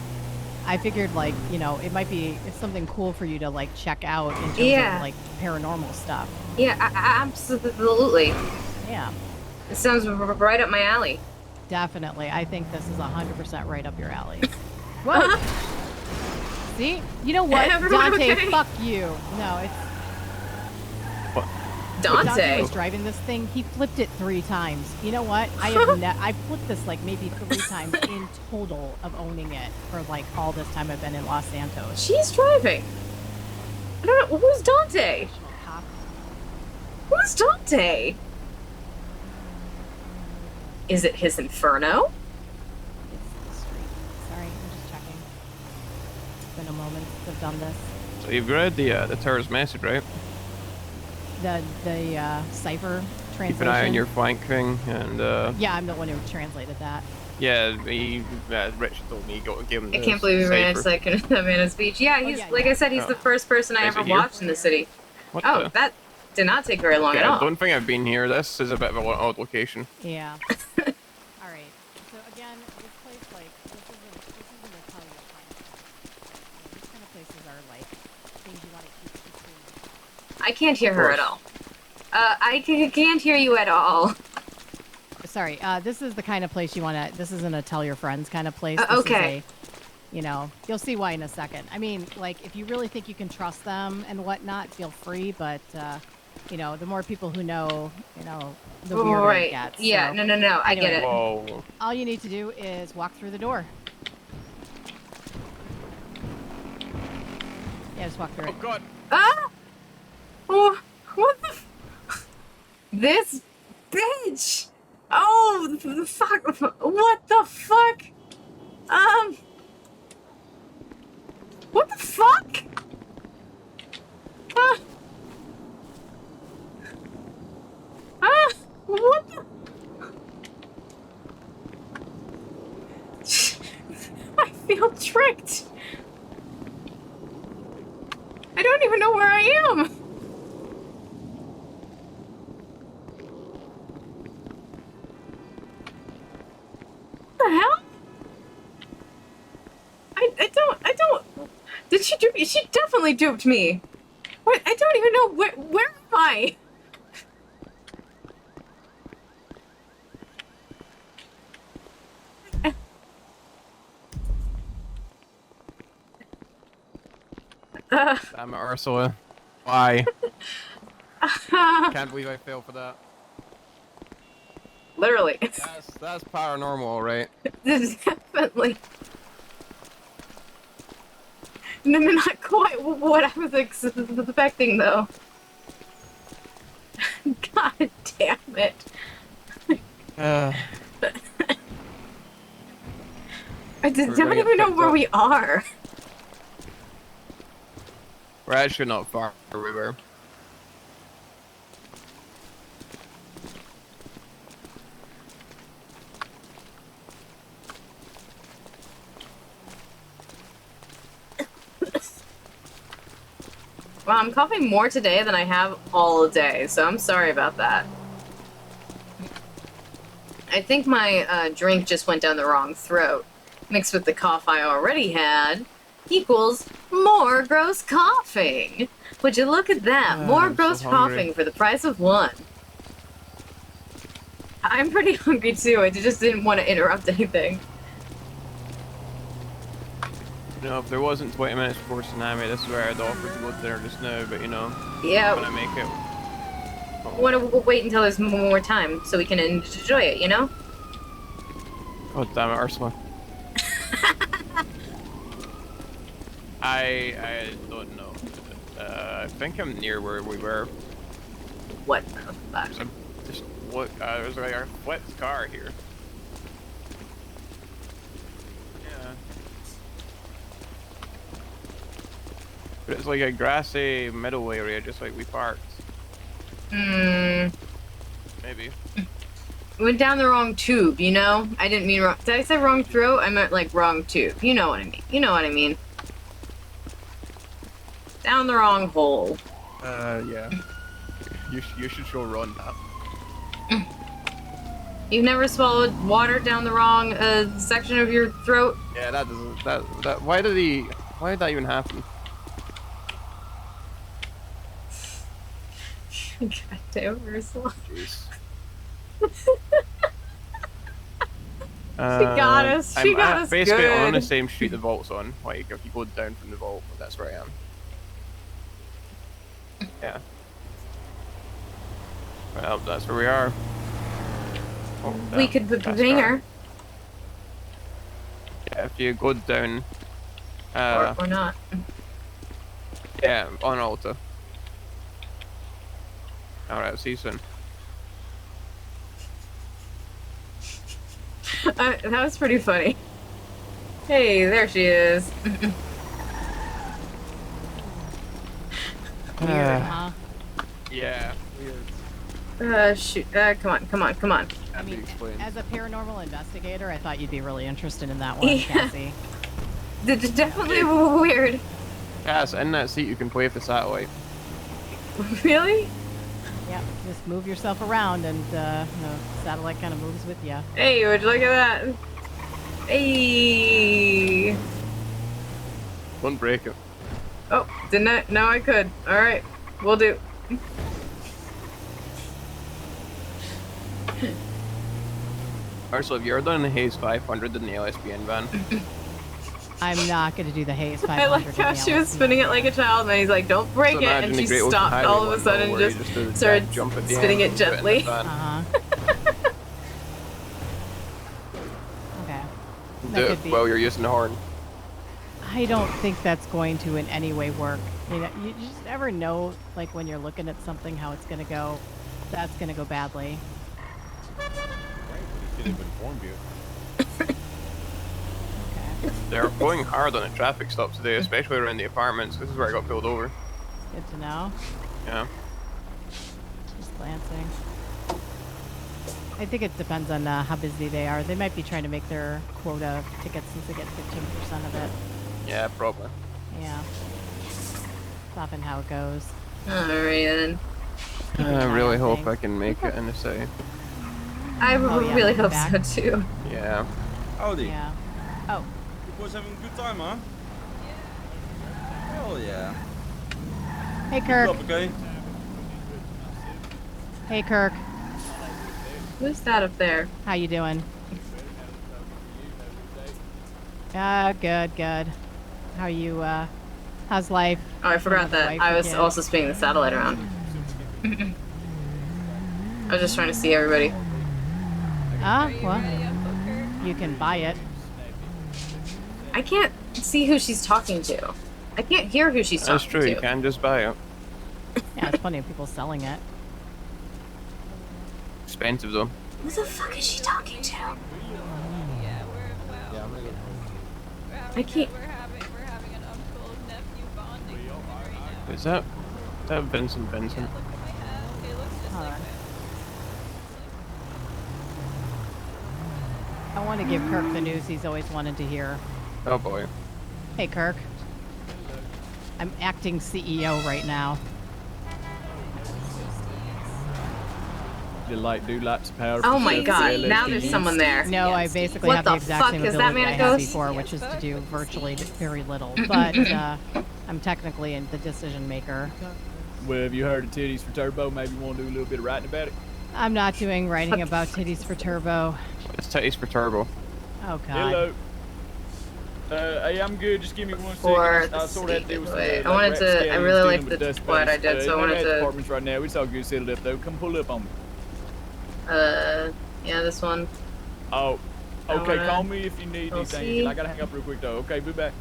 I figured, like, you know, it might be something cool for you to, like, check out in terms of, like, paranormal stuff. Yeah, absolutely. Yeah. It sounds right up my alley. Definitely. I think this is 100% right up your alley. Whoa! See? You know what? Everyone Dante, okay? fuck you. No, it's... What? When Dante Dante? was driving this thing, he flipped it 3 times. You know what? I flipped this like maybe 3 times in total of owning it for like all this time I've been in Los Santos. She's driving. I don't know. Who's Dante? Cop. Who's Dante? Is it his Inferno? It's the street. Sorry, I'm just checking. It's been a moment since I've done this. So you've read the terrorist message, right? The cipher translation. Keep an eye on your flank thing, and Yeah, I'm the one who translated that. yeah, Rich told me give him. I can't believe we ran a second of that man of speech. Yeah, he's like I said, he's the first person I Is ever it here? watched in the city. What Oh, the? that did not take very long Yeah, at I all. don't think I've been here. This is a bit of an odd location. Yeah. All right. So again, this place, like, this isn't a tell you kind of place. These kind of places are like things you want to keep between. I can't hear her at all. I can't hear you at all. Sorry. This is the kind of place you want to. This isn't a tell your friends kind of place. This okay. Is you know, you'll see why in a second. I mean, like, if you really think you can trust them and whatnot, feel free. But you know, the more people who know, you know, the weirder Right. it gets. Yeah. So, No. I get anyway. it. Whoa. all you need to do is walk through the door. Yeah, just walk through Oh it. God. Ah! Oh, what the? This bitch! Oh, the fuck! What the fuck? What the fuck? What the? I feel tricked. I don't even know where I am. What the hell? I don't. Did she dupe me? She definitely duped me. What? I don't even know where am I? Damn it, Ursula. Why? Can't believe I fell for that. Literally. That's paranormal, right? Definitely. No, not quite what I was expecting, though. God damn it. I We're don't gonna get even know picked where up. we are. We're actually not far where we were. Well, I'm coughing more today than I have all day, so I'm sorry about that. I think my drink just went down the wrong throat. Mixed with the cough I already had equals more gross coughing. Would you look at that? More I'm so gross hungry. coughing for the price of one. I'm pretty hungry too. I just didn't want to interrupt anything. You know, if there wasn't 20 minutes before tsunami, this is where I'd offer to go to dinner just now, but you know, Yeah, when I make it. I want to wait until there's more time so we can enjoy it, you know? Oh damn it, Ursula. I don't know. I think I'm near where we were. What the fuck? Just look, there's like a flipped car here. Yeah. But it's like a grassy middle area, just like we parked. Maybe. Went down the wrong tube, you know? I didn't mean wrong. Did I say wrong throat? I meant like wrong tube. You know what I mean. You know what I mean. Down the wrong hole. Yeah. You should show Ron that. You've never swallowed water down the wrong section of your throat? Yeah, that doesn't. That. Why did he? Why did that even happen? Goddamn, Ursula. Jeez. She got us. She got us basically good. on the same street the vault's on. Like if you go down from the vault, that's where I am. Yeah. Well, that's where we are. Oh, We yeah, could put the that's banger. right. Yeah, if you go down. Or not. Yeah, on Alta. Alright, see you soon. That was pretty funny. Hey, there she is. Weird, huh? Yeah, weird. Shoot. Come on. I mean, as a paranormal investigator, I thought you'd be really interested in that one, Yeah. Cassie. Definitely weird. Cass, in that seat you can play with the satellite. Really? Yep, just move yourself around and the satellite kind of moves with you. Hey, would you look at that? Hey. Don't break it. Oh, didn't I? No, I could. Alright, we'll do. Also, if you're done in the Haze 500 in the LSBN van, I'm not going to do the Haze 500. I like how she was spinning it like a child, and he's like, "Don't break So it," imagine and the she Great Ocean stopped Highway all of a one, sudden though, and where just you just do the started dead jump at the spinning end it and spit in the gently. van. Okay. That Do could it be. while you're using the horn. I don't think that's going to in any way work. You know, you just never know, like when you're looking at something, how it's going to go. That's going to go badly. Should have informed you. They're going hard on the traffic stop today, especially around the apartments. This is where I got pulled over. Good to know. Yeah. Just glancing. I think it depends on how busy they are. They might be trying to make their quota of tickets since they get 15% of it. Yeah, probably. Yeah. It's often how it goes. Alright then. I really hope I can make it in the city. I Oh, yeah, really come hope back. so too. Yeah. Howdy. Yeah. Oh. You boys having a good time, huh? Hell yeah. Hey, Kirk. What's up, okay? Hey, Kirk. Who's that up there? How you doing? Good, good. How you, how's life? Oh, I forgot How's the that. wife I and was kids? also spinning the satellite around. I was just trying to see everybody. Well, you can buy it. I can't see who she's talking to. I can't hear who she's That's talking true, to. you can just buy it. Yeah, there's plenty of people selling it. Expensive though. Who the fuck is she talking to? I can't. Is that Vincent? Hold on. I want to give Kirk the news he's always wanted to hear. Oh boy. Hey, Kirk. I'm acting CEO right now. You like do lots of powder. Oh my god, now there's someone there. No, I basically What have the the exact fuck same is ability that man I a had ghost? before, which is to do virtually very little. But I'm technically the decision maker. Well, have you heard of Titties for Turbo? Maybe you want to do a little bit of writing about it? I'm not doing writing about titties for turbo. It's titties for turbo. Oh god. Hello. Hey, I'm good. Just give me 1 For second. I sort of have to deal with some, I like, wanted rat to. I scales really dealing liked with the dust what I bunnies. did, so I we're wanted at to. apartments right now. It's all good settled up though. Come pull up on me. Yeah, this one. Oh, I okay. wanna Call me if you need go anything. see. I gotta hang up real quick though. Okay, be back.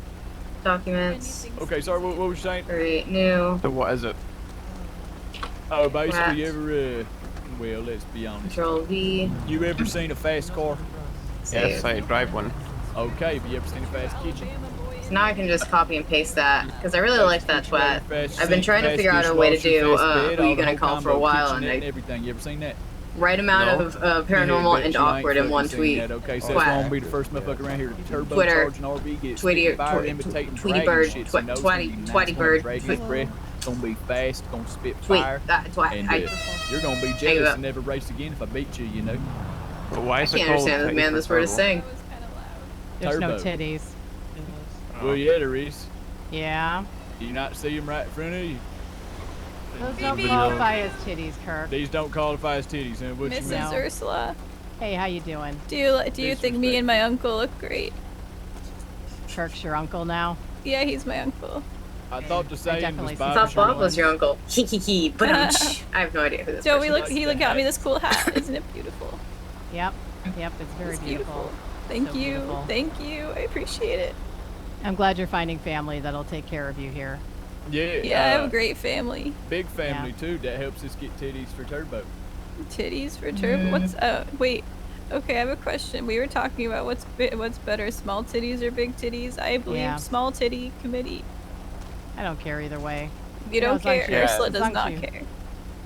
Documents. Okay, sorry. What was you saying? Create new. So what is it? Oh, basically, Rat. you ever well, let's be honest. Control V. You ever seen a fast car? Yes, I drive one. Okay, have you ever seen a fast kitchen? So now I can just copy and paste that because I really like that twat. Fast I've been sink, trying to fast figure out a way to dishwasher, do fast bed, who all you the gonna whole call for a combo, while and kitchenette and I everything. You ever seen that? right amount No. of paranormal Bet and you ain't awkward in fucking one seen tweet. that. Okay, so Twat. that's why I'm gonna be the first motherfucker around here to turbo Twitter. charge an RV, get Tweety- fire tw- imitating Tweety dragon bird, shit. tw- So no, it's twatty- gonna be nice, twatty gonna bird, drag twi- his breath. It's gonna be fast, gonna spit Tweet fire. that twat. And I you're gonna be you jealous go. and never race again if I beat you, you know. But why I is it can't called understand this titties man for this word is turbo? saying. There's no Turbo. titties. Well, yeah, Reese. Yeah. Do you not see them right in front of you? Those don't qualify as titties, Kirk. These don't qualify as titties, huh? What you mean? No. Ursula, Hey, how you doing? do you think me and my uncle look great? Kirk's your uncle now? Yeah, he's my uncle. I thought the saying definitely was see I Bob thought Bob Sherman. was your uncle. Hee but I have no idea who this Joe, person is. he got me this cool hat. Isn't it beautiful? Yep. Yep, it's very It's beautiful. Thank So you. beautiful. Thank you. I appreciate it. I'm glad you're finding family that'll take care of you here. Yeah, Yeah, I have a great family. Big family too. That helps us get titties for Turbo. Titties for turbo. What's wait? Okay, I have a question. We were talking about what's better, small titties or big titties. I believe Yeah. small titty committee. I don't care either way. You don't as long care. as you- Ursula as does long as not you- care.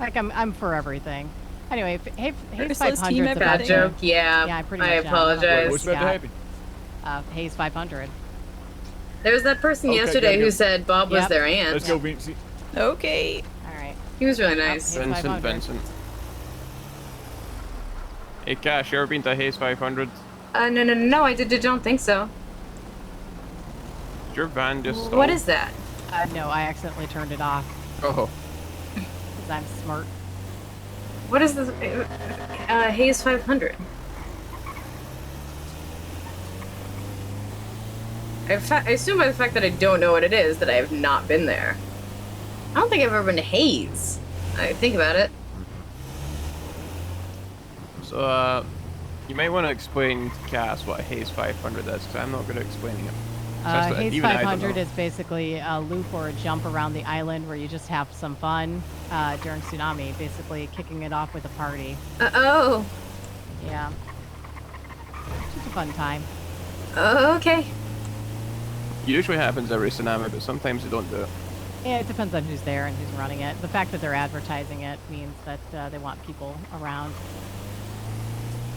Like I'm for everything. Anyway, Hayes Ursula's 500 team is Bad everything. joke. Yeah, Yeah, I pretty I much am. apologize. What's about to happen? Hayes 500. There was that person Okay, yesterday gotta go. who said Bob was Yep. their aunt. Let's go, Vinci. Okay. All right. He was really nice. Hayes Vincent, 500. Vincent. Hey, Cash, you ever been to Hayes 500? No, I don't think so. Did your van just stalled? What is that? No, I accidentally turned it off Oh, because I'm smart. What is this? Hayes 500. I assume by the fact that I don't know what it is that I have not been there. I don't think I've ever been to Hayes. I think about it. so you might want to explain to Cass what Hayes 500 is, because I'm not good at explaining it. Hayes even I don't 500 know. is basically a loop or a jump around the island where you just have some fun during tsunami, basically kicking it off with a party. Oh. Yeah. Just a fun time. Okay. Usually happens every tsunami, but sometimes they don't do it. Yeah, it depends on who's there and who's running it. The fact that they're advertising it means that they want people around.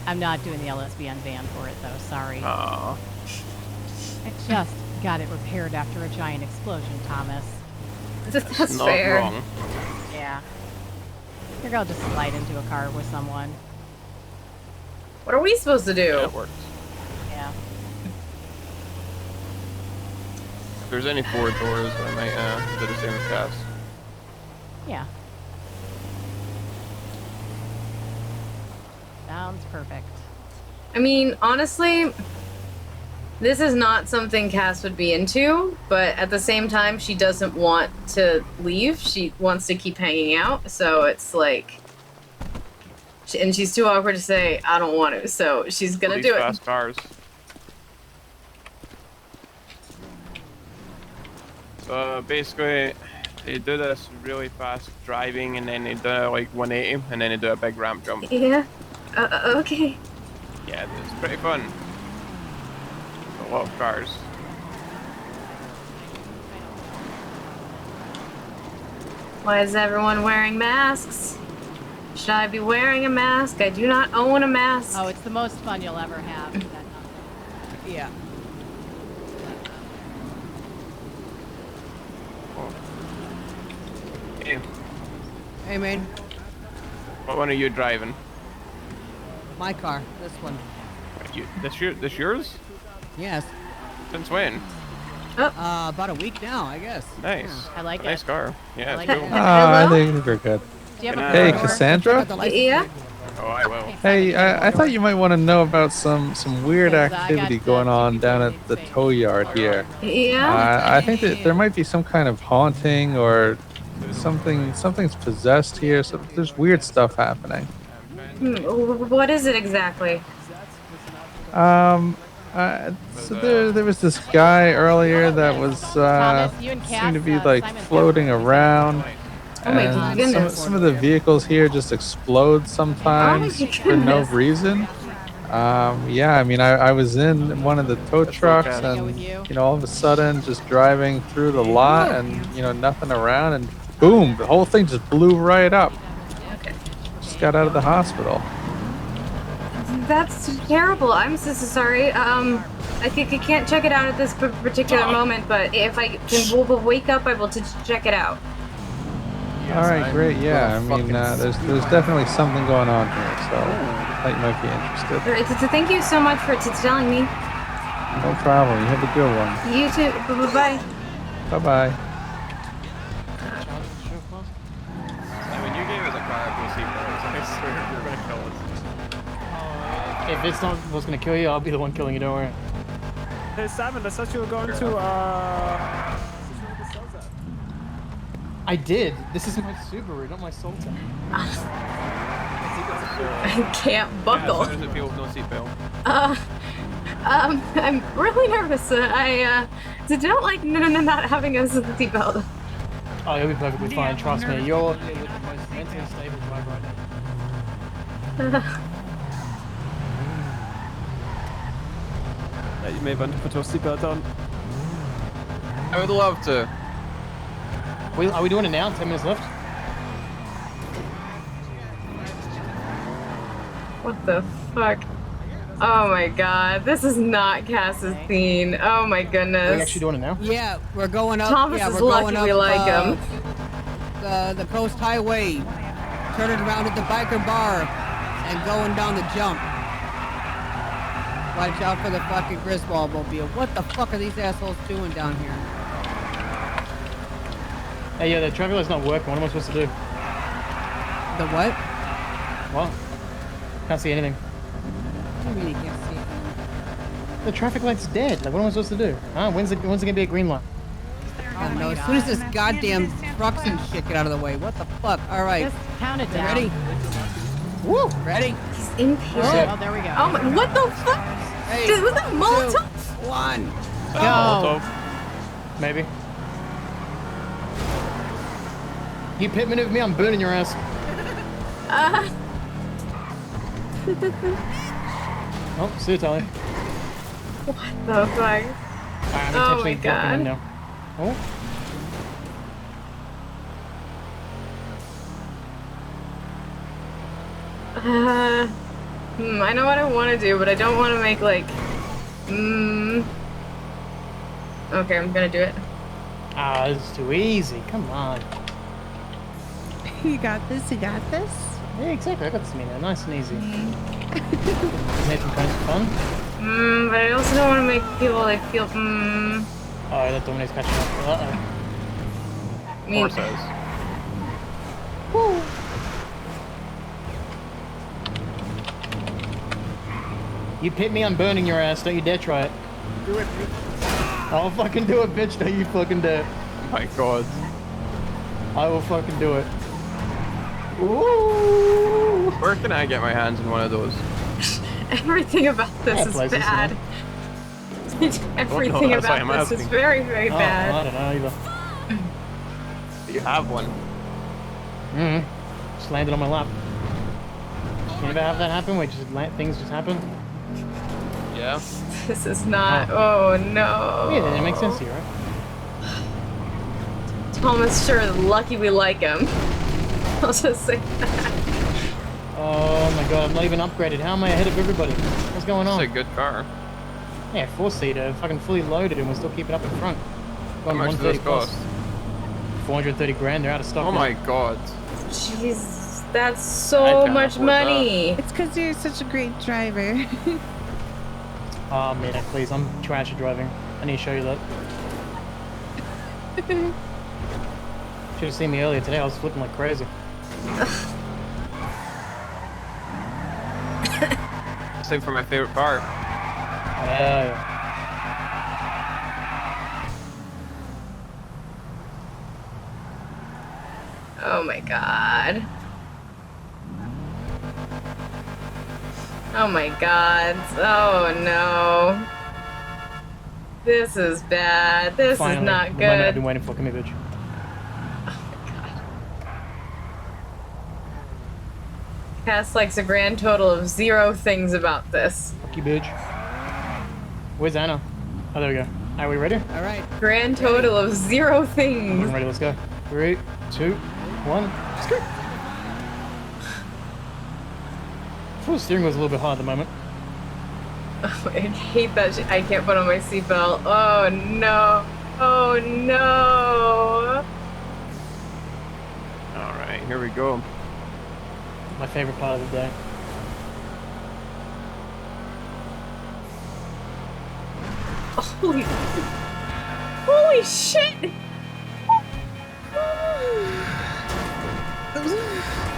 I'm not doing the LSBN van for it though, sorry. Aww. I just got it repaired after a giant explosion, Thomas. That's Not fair. wrong. Yeah. Here, I'll just slide into a car with someone. What are we supposed to do? It works. Yeah. If there's any 4 doors, I might do the same with Cass. Yeah. Sounds perfect. I mean, honestly, this is not something Cass would be into, but at the same time, she doesn't want to leave. She wants to keep hanging out, so it's like... And she's too awkward to say, I don't want to, so she's gonna These do it. fast cars. So basically, they do this really fast driving, and then they do like 180, and then they do a big ramp jump. Yeah. Okay. Yeah, it's pretty fun. A lot of cars. Why is everyone wearing masks? Should I be wearing a mask? I do not own a mask. Oh, it's the most fun you'll ever have. Yeah. Hey, Hey, man. what one are you driving? My car. This one. This yours? Yes. Since when? About a week now, I guess. Nice. I like Nice it. car. Yeah, I it's like cool. it. I think we're good. Do you have a Hey, car? Cassandra? Yeah? Oh, I will. Hey, I thought you might want to know about some weird Because I got activity the going on TV down going at the insane. tow yard here. Yeah? I think that there might be some kind of haunting or something's possessed here. So there's weird stuff happening. What is it exactly? So there was this guy earlier that was Thomas, you and Cass, seemed to be like Simon floating around. Oh my and goodness. some of the vehicles here just explode sometimes Oh my for no goodness. reason. Yeah, I mean, I was in one of the tow trucks okay. and, with you. you know, all of a sudden just driving through the lot and, you know, nothing around and boom, the whole thing just blew right up. Okay. Just got out of the hospital. That's terrible. I'm so sorry. I can't check it out at this particular moment, but if I can wake up, I will check it out. All right, great. Yeah, I mean, there's definitely something going on here, so I thought you might be interested. All right, so thank you so much for telling me. No problem. You have a good one. You too. Bye-bye. Bye-bye. When you gave us a car, we'll see I swear you're gonna kill us. If it's not what's gonna kill you, I'll be the one killing you, don't worry. Hey, Simon, I thought you were going to, I did. This is my Subaru, not my Sultan. I can't buckle. How does it feel with no seatbelt? I'm really nervous. I don't like not having a seatbelt. Oh, you'll be perfectly fine, trust me. You're with the most mentally stable driver right now. You may want to put your seatbelt on. I would love to. Are we doing it now? 10 minutes left? What the fuck? Oh my god, this is not Cass's scene. Oh my goodness. Are we actually doing it now? Yeah, we're going up. Thomas yeah, is we're lucky going up, we like him. The Coast Highway, turning around at the biker bar, and going down the jump. Watch out for the fucking Griswold mobile. What the fuck are these assholes doing down here? Hey, yeah, the traffic light's not working. What am I supposed to do? The what? What? Can't see anything. What do you mean you can't see it? The traffic light's dead. Like, what am I supposed to do? Huh? When's it gonna be a green light? I don't know. As soon as this goddamn trucks and shit get out of the way. What the fuck? All right. Just count it down. Ready? Woo! Ready? He's impatient. Oh, there we go. Oh my, what the fuck? Hey, Dude, was that Molotov? 2, 1. Go. Maybe. You pit maneuver me, I'm burning your ass. Oh, see you, Tally. What the fuck? I'm Oh my intentionally blocking him god. now. Oh. I know what I want to do, but I don't want to make like. Okay, I'm gonna do it. Ah, this is too easy. Come on. You got this, you got this. Yeah, exactly. I got this mean. Nice and easy. Make some kind of fun. But I also don't want to make people like feel. Oh, that Dominic's catching up. Uh-oh. I mean, Woo. You pit me, I'm burning your ass. Don't you dare try it. Do it, bitch. I'll fucking do it, bitch. Don't you fucking dare. Oh my god. I will fucking do it. Ooh. Where can I get my hands on one of those? everything about this is places, bad. Everything that's why about I'm this is asking. very, very bad. I don't know either. You have one. Just landed on my lap. You ever have that happen where things just happen? Yeah. This is not. Oh no. Yeah, that makes sense to you, right? Thomas, sure, lucky we like him. I'll just say that. Oh my god, I'm not even upgraded. How am I ahead of everybody? What's going on? It's a good car. Yeah, 4-seater, fucking fully loaded, and we're still keeping up in front. How much does this cost? 430 grand. They're out of stock. Oh now. my god. Jeez, that's I so can't much afford money. It's because you're such a great driver. Oh man, please, I'm trash at driving. I need to show you that. Should have seen me earlier today. I was flipping like crazy. Same for my favorite part. Yeah. Oh my god. Oh my god. Oh no. This is bad. This Finally, is not the moment I've good. been waiting for. Come here, bitch. Cass likes a grand total of 0 things about this. Fuck you, bitch. Where's Anna? Oh, there we go. Are we ready? All right. Grand total of 0 things. I'm ready. Let's go. 3, 2, 1. Let's go. The steering wheel's a little bit hard at the moment. Oh, I hate that shit. I can't put on my seatbelt. Oh no. Oh no. Oh here we go. My favorite part of the day. Holy shit!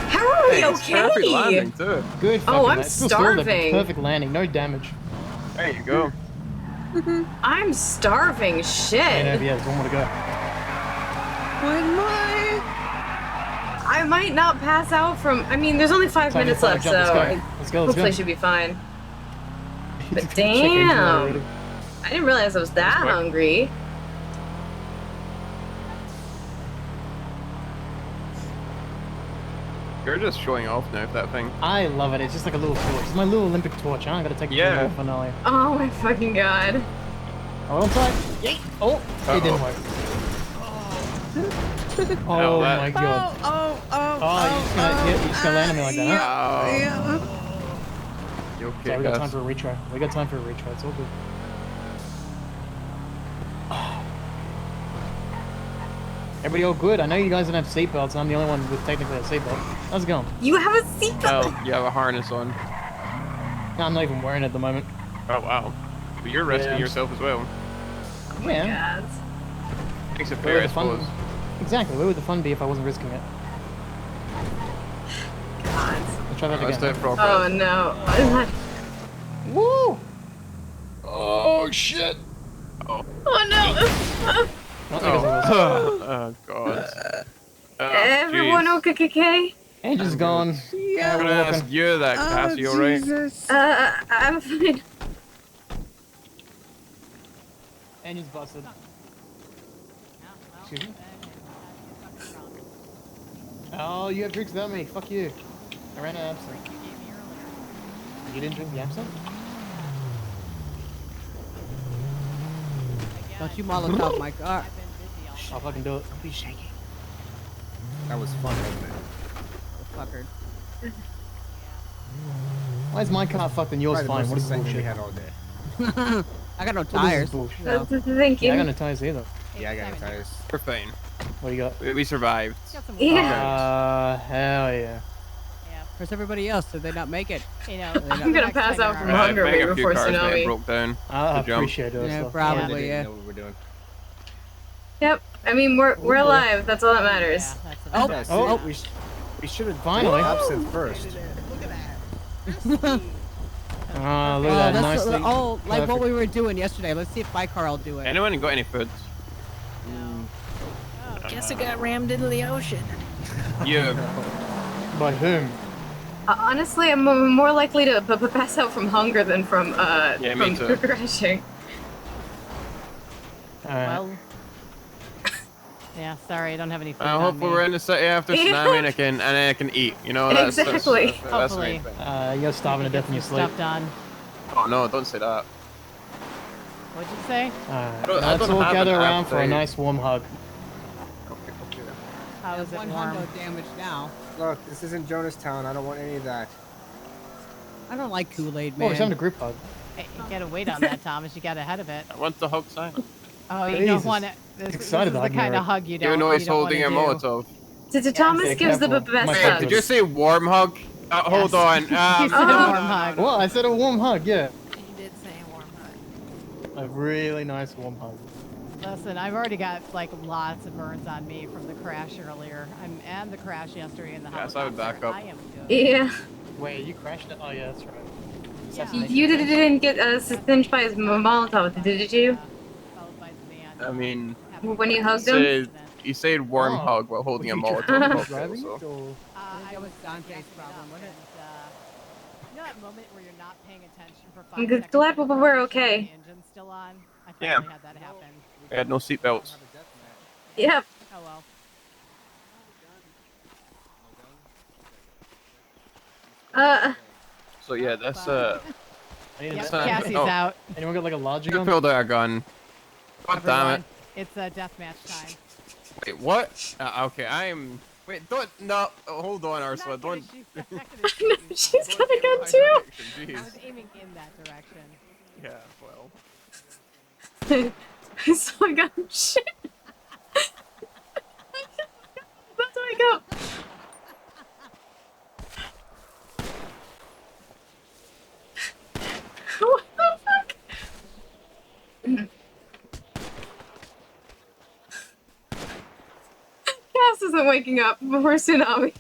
How are we It's perfect okay? landing too. Good. Oh, I'm Still stalled it, but starving. Perfect landing, no damage. There you go. I'm starving. Yeah, Shit. there's one more to go. I might not pass out from. I mean, there's only 5 Time to minutes left, so let's go. I Let's go. hopefully should be fine. But damn, I didn't realize I was that hungry. You're just showing off now with that thing. I love it. It's just like a little torch. It's my little Olympic torch. I gotta take it to the finale. Oh my fucking god. Oh, I'm sorry. Yay! Oh, it didn't work. Oh my god. You just gonna land on me like that, huh? You okay, Sorry, we got Gus? time for a retry. We got time for a retry. It's all good. Everybody all good? I know you guys don't have seatbelts. I'm the only one with technically a seatbelt. How's it going? You have a seatbelt? Well, you have a harness on. No, I'm not even wearing it at the moment. Oh, wow. But you're risking yourself as well. Yeah. Makes it Where fair, would I the fun- suppose. Exactly. Where would the fun be if I wasn't risking it? God. Let's try that Let's do again. it proper. Oh no. Woo! Oh, shit! Oh. Oh no. Oh, God. Everyone okay? Engine's gone. I'm gonna ask you that, Cassie, alright? I'm fine. Engine's busted. Excuse me? Oh, you have drinks without me. Fuck you. I ran out of absinthe. You didn't drink the absinthe? Don't you Molotov my car. I'll fucking do it. Don't be shaky. That was fun, wasn't it? Fucker. Why is my car fucked and yours Probably the fine? What most is exciting we bullshit? had all day. I got no What is tires. this bullshit? So. Thank you. Yeah, I got no tires either. Yeah, I got no tires. We're fine. What do you got? We survived. Yeah. Hell yeah. Where's everybody else? Did they not make it? You know, I'm gonna pass out from hunger I way think a few before cars may have tsunami. broke down. I to jump. appreciate it. Yeah, so. probably, They yeah. didn't know what we're doing. Yep. I mean, we're alive. That's all that matters. Oh, Yeah, see, Oh. we should have Finally. absinthe first. Ah, look at that. Nicely. like what perfect. we were doing yesterday. Let's see if my car will do it. Anyone got any food? Guess it got rammed into the ocean. You. By whom? Honestly, I'm more likely to pass out from hunger than from Yeah, me too. crashing. Alright. Well. Yeah, sorry, I don't have any food. Hopefully we're in the city after tsunami and I can eat. You know, that's Exactly. That's the Hopefully. main thing. You're starving to death in your sleep. Stuff done. Oh no, don't say that. What'd you say? Alright. I don't Let's all have gather an around for a appetite. nice warm hug. How is it One warm? hundo damage now. Look, this isn't Jonestown. I don't want any of that. I don't like Kool-Aid, Oh, man. he's having a group hug. Hey, you gotta wait on that, Thomas. You got ahead of it. I want the hug sign. Oh, you Jesus. don't want it. This Excited is to the hug me kind of already. hug you don't. You know he's don't holding a wanna do. Molotov. Thomas Yeah, gives the careful. best My Wait, God. hugs. did you say warm hug? Hold on. You said a warm hug. Well, I said a warm hug, yeah. You did say a warm hug. A really nice warm hug. Listen, I've already got like lots of burns on me from the crash earlier. And the crash yesterday in the house. Yes, I would back up. I am good. Yeah. Wait, you crashed it? Oh, yeah, that's right. Yeah. You didn't get singed by his Molotov, did you? Followed by the van. I mean, When you hugged him? you said warm Oh. hug while holding a Was he Molotov. Driving also. it, or? I That was was Dante's backing problem, up wasn't it? and, you know that moment where you're not paying attention for 5 I'm seconds? glad and we're the okay. engine's still on. I Yeah. finally had that happen. We had no seatbelts. Yep. Oh well. So yeah, that's I need Yep, a Cassie's oh. out. Anyone got like a larger You gun? pulled out a gun. God damn it. Everyone. It's deathmatch time. Wait, what? Okay, I'm. Wait, don't. No, hold on, Ursula. Don't. She's got a gun too. I Jeez. was aiming in that direction. Yeah, well. I saw a gun. Shit. That's where I go. waking up before tsunami.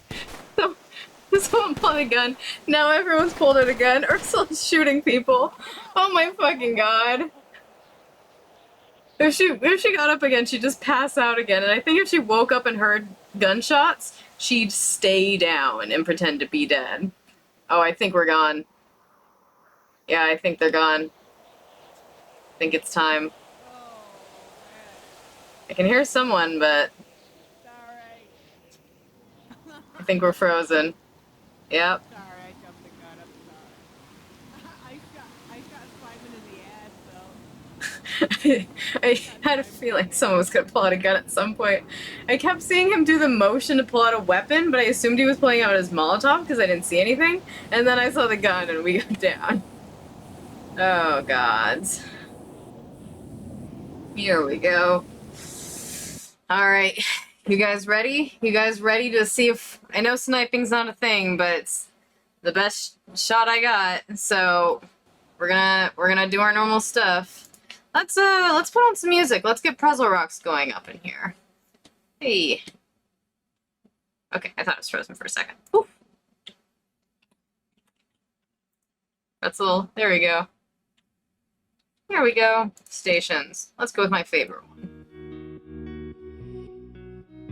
Someone pulled a gun. Now everyone's pulled out a gun. Ursula's shooting people. Oh my fucking god. If she got up again, she'd just pass out again. And I think if she woke up and heard gunshots, she'd stay down and pretend to be dead. Oh, I think we're gone. Yeah, I think they're gone. I think it's time. I can hear someone, but I think we're frozen. Yep. Sorry, I jumped the gun. I'm sorry. I shot Simon in the ass, though. I had a feeling someone was gonna pull out a gun at some point. I kept seeing him do the motion to pull out a weapon, but I assumed he was pulling out his Molotov because I didn't see anything. And then I saw the gun and we got down. Oh, gods. Here we go. Alright. You guys ready? You guys ready to see if... I know sniping's not a thing, but it's the best shot I got. So, we're gonna do our normal stuff. Let's put on some music. Let's get Puzzle Rocks going up in here. Hey. Okay, I thought it was frozen for a second. Ooh. That's a little... There we go. Here we go. Stations. Let's go with my favorite one.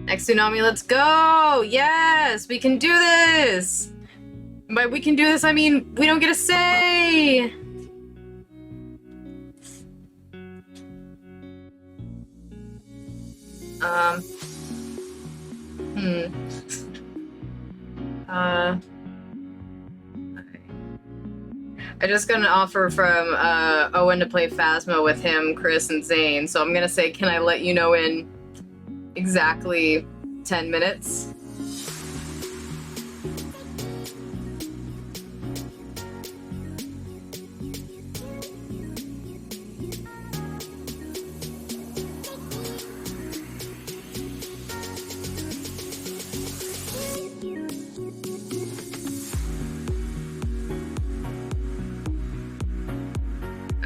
Next tsunami, let's go! Yes! We can do this! By we can do this, I mean we don't get a say! I just got an offer from Owen to play Phasma with him, Chris, and Zane, so I'm gonna say, can I let you know in exactly 10 minutes?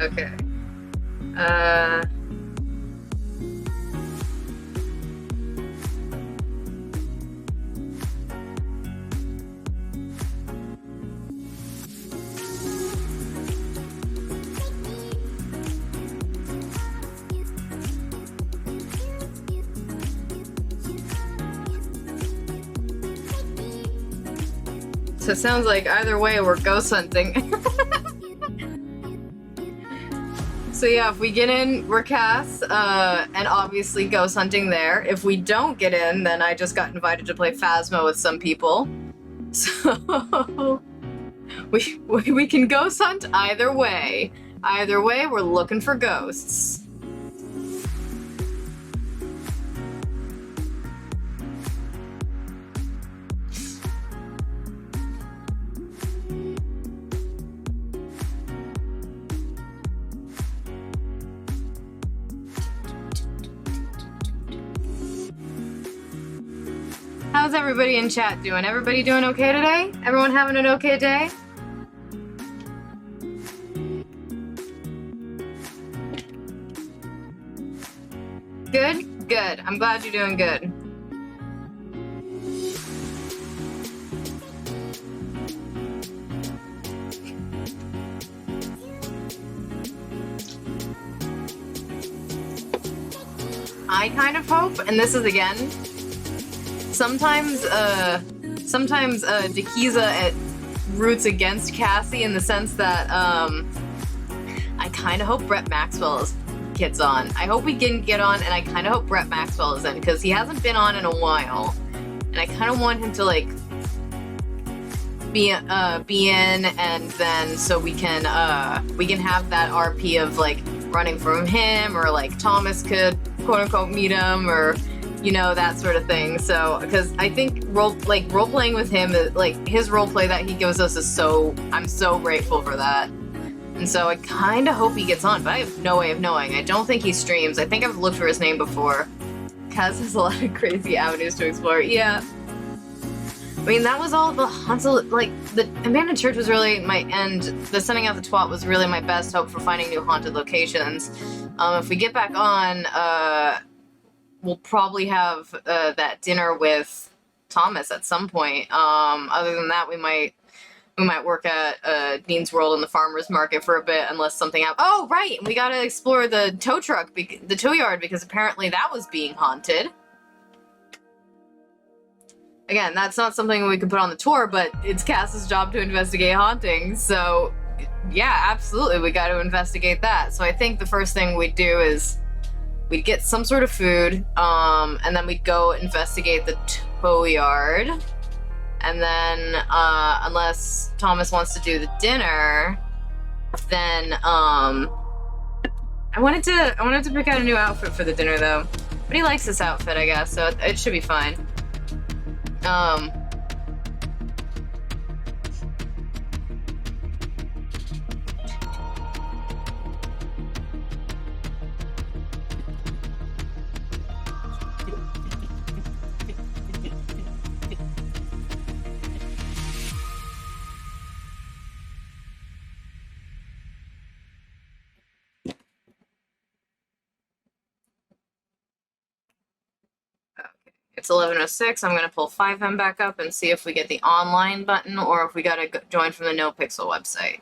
Okay. So it sounds like either way we're ghost hunting. So yeah, if we get in, we're Cass, and obviously ghost hunting there. If we don't get in, then I just got invited to play Phasma with some people. So we can ghost hunt either way. Either way, we're looking for ghosts. How's everybody in chat doing? Everybody doing okay today? Everyone having an okay day? Good? Good. I'm glad you're doing good. I kind of hope, and this is again, sometimes Dikiza roots against Cassie in the sense that, I kind of hope Brett Maxwell gets on. I hope we can get on, and I kind of hope Brett Maxwell is in, because he hasn't been on in a while, and I kind of want him to, like, be in, and then so we can have that RP of, like, running from him, or, like, Thomas could, quote-unquote, meet him, or... you know, that sort of thing. So, because I think role-playing with him, like, his role-play that he gives us is so, I'm so grateful for that. And so I kind of hope he gets on, but I have no way of knowing. I don't think he streams. I think I've looked for his name before. Kaz has a lot of crazy avenues to explore. Yeah. I mean, that was all the haunted, like, the Abandoned Church was really and the Sending Out the Twat was really my best hope for finding new haunted locations. If we get back on, we'll probably have that dinner with Thomas at some point. Other than that, we might work at Dean's World and the farmers market for a bit, unless something happens. Oh, right, we gotta explore the tow truck, the tow yard, because apparently that was being haunted. Again, that's not something we could put on the tour, but it's Cass's job to investigate hauntings, so yeah, absolutely, we gotta investigate that. So I think the first thing we'd do is we'd get some sort of food, and then we'd go investigate the tow yard. And then, unless Thomas wants to do the dinner, then, I wanted to pick out a new outfit for the dinner, though. But he likes this outfit, I guess, so it should be fine. It's 11:06. I'm gonna pull 5M back up and see if we get the online button or if we gotta join from the NoPixel website.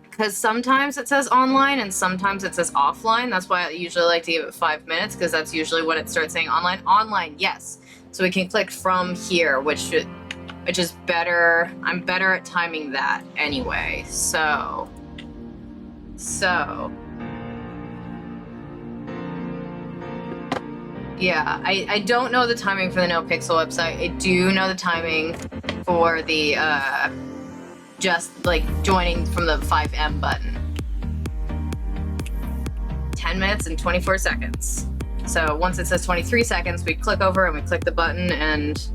Because sometimes it says online and sometimes it says offline. That's why I usually like to give it 5 minutes, because that's usually when it starts saying online. Online, yes. So we can click from here, which is better. I'm better at timing that anyway. So. Yeah, I don't know the timing for the NoPixel website. I do know the timing for the, just, like, joining from the 5M button. 10 minutes and 24 seconds. So once it says 23 seconds, we click over and we click the button and...